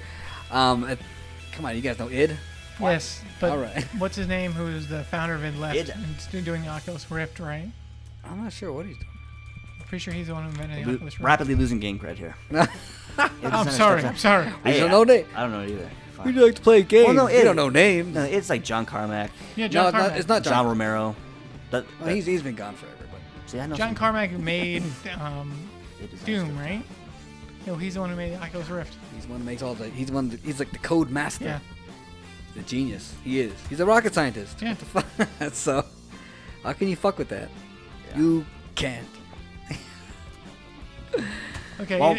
Come on, you guys know id. Yes, but All right. what's his name? Who is the founder of id left id. and still doing the Oculus Rift, right? I'm not sure what he's doing. I'm pretty sure he's the one who invented the Oculus Rift. Rapidly losing game cred here. I'm sorry. I'm sorry. You don't know name. I don't know it either. Would you like to play games? Well, no, you don't know names. No, it's like John Carmack, Yeah, John no, Carmack. it's not John John. Romero. Well, he's been gone forever. But See, I know John some- Carmack made they design Doom, stuff. right? No, he's the one who made the Oculus Rift. he's the one who makes all the. He's one. He's like the code master. Yeah. The genius. He is. He's a rocket scientist. Yeah. What the fuck? So, how can you fuck with that? Yeah. You can't. Okay. While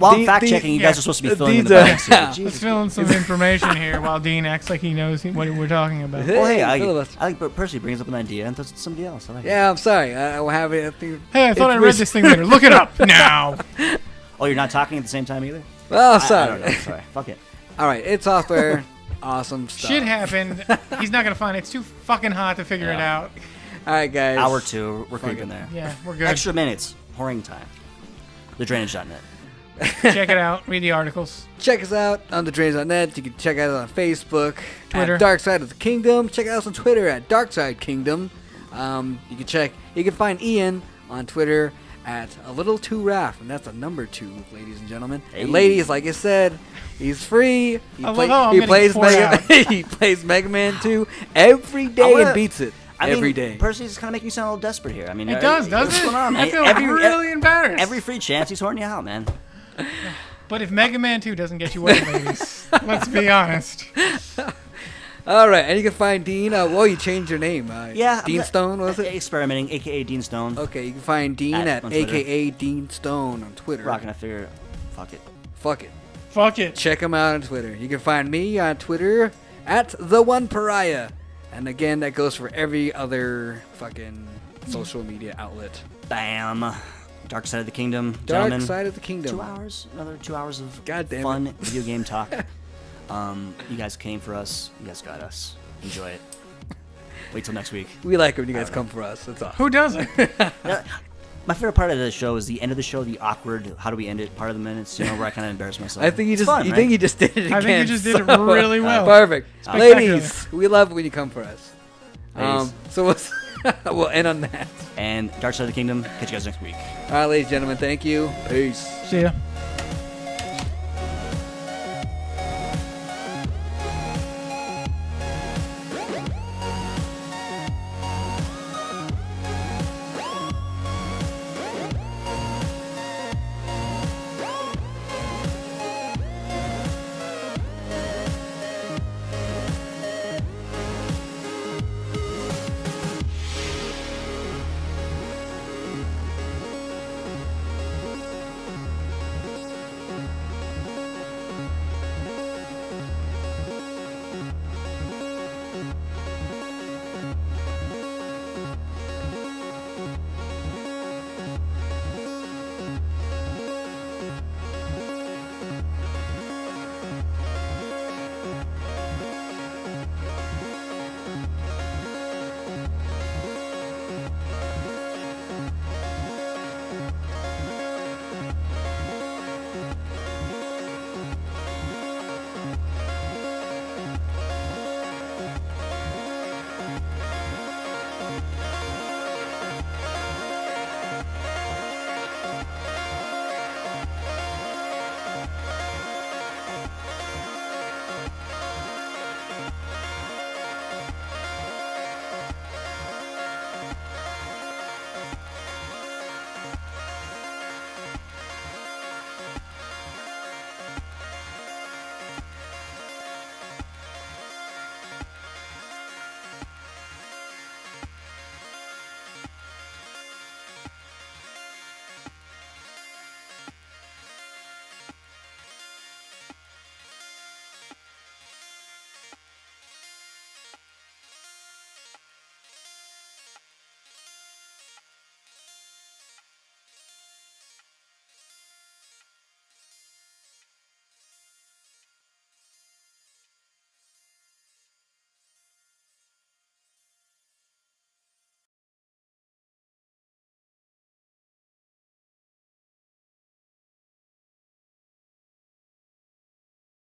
I'm fact checking, you yeah. guys are supposed to be filling in the These are- blanks here. Let's Jesus. fill in some information here while Dean acts like he knows what we're talking about. Hey, Well, hey, I filibuster. think Percy brings up an idea and does it to somebody else. I like it. Yeah, I'm sorry. I will have it. I think, Hey, I thought I it read was- this thing later. Look it up now. Oh, you're not talking at the same time either? Well, I sorry. don't know. Sorry. Fuck it. All right, id Software. Awesome stuff. Shit happened. He's not gonna find it. It's too fucking hot to figure it Yeah. out. All right, guys. Hour 2. We're Fuck creeping it. there. Yeah, we're good. Extra minutes. Whoring time. TheDrainage.net. Check it out. Read the articles. Check us out on thedrains.net. You can check us on Facebook, Twitter. at Dark Side of the Kingdom. Check us on Twitter at Dark Side Kingdom. You can find Ian on Twitter at a little too Raph, and that's a number 2, ladies and gentlemen. Hey. And ladies, like I said, he's free. I love how I'm getting poured out. He plays Mega Man 2 every day and beats it every day. Percy's kind of making you sound a little desperate here. I mean, It does, doesn't what's it? going on, man? I feel really embarrassed. Every free chance, he's horning you out, man. But if Mega Man 2 doesn't get you wet, ladies, let's be honest. All right, and you can find Dean. You changed your name. Yeah. Dean Stone, was it? Experimenting, a.k.a. Dean Stone. Okay, you can find Dean at on Twitter. AKA Dean Stone on Twitter. Rocking, I figure, fuck it. Fuck it. Fuck it. Check him out on Twitter. You can find me on Twitter at The One Pariah. And again, that goes for every other fucking social media outlet. Bam. Dark Side of the Kingdom, Dark gentlemen. Side of the Kingdom. 2 hours, another 2 hours of God damn fun video game talk. You guys came for us. You guys got us. Enjoy it. Wait till next week. We like it when you guys come for us. That's all. Who doesn't? My favorite part of the show is the end of the show, the awkward, how do we end it part of the minutes, where I kind of embarrass myself. I think you It's just fun, you right? think you just did it again. I think you just did it so- really well. Perfect. Spectacular. Ladies, we love it when you come for us. Ladies. So we'll end on that. And Dark Side of the Kingdom, catch you guys next week. All right, ladies and gentlemen, thank you. Peace. See ya.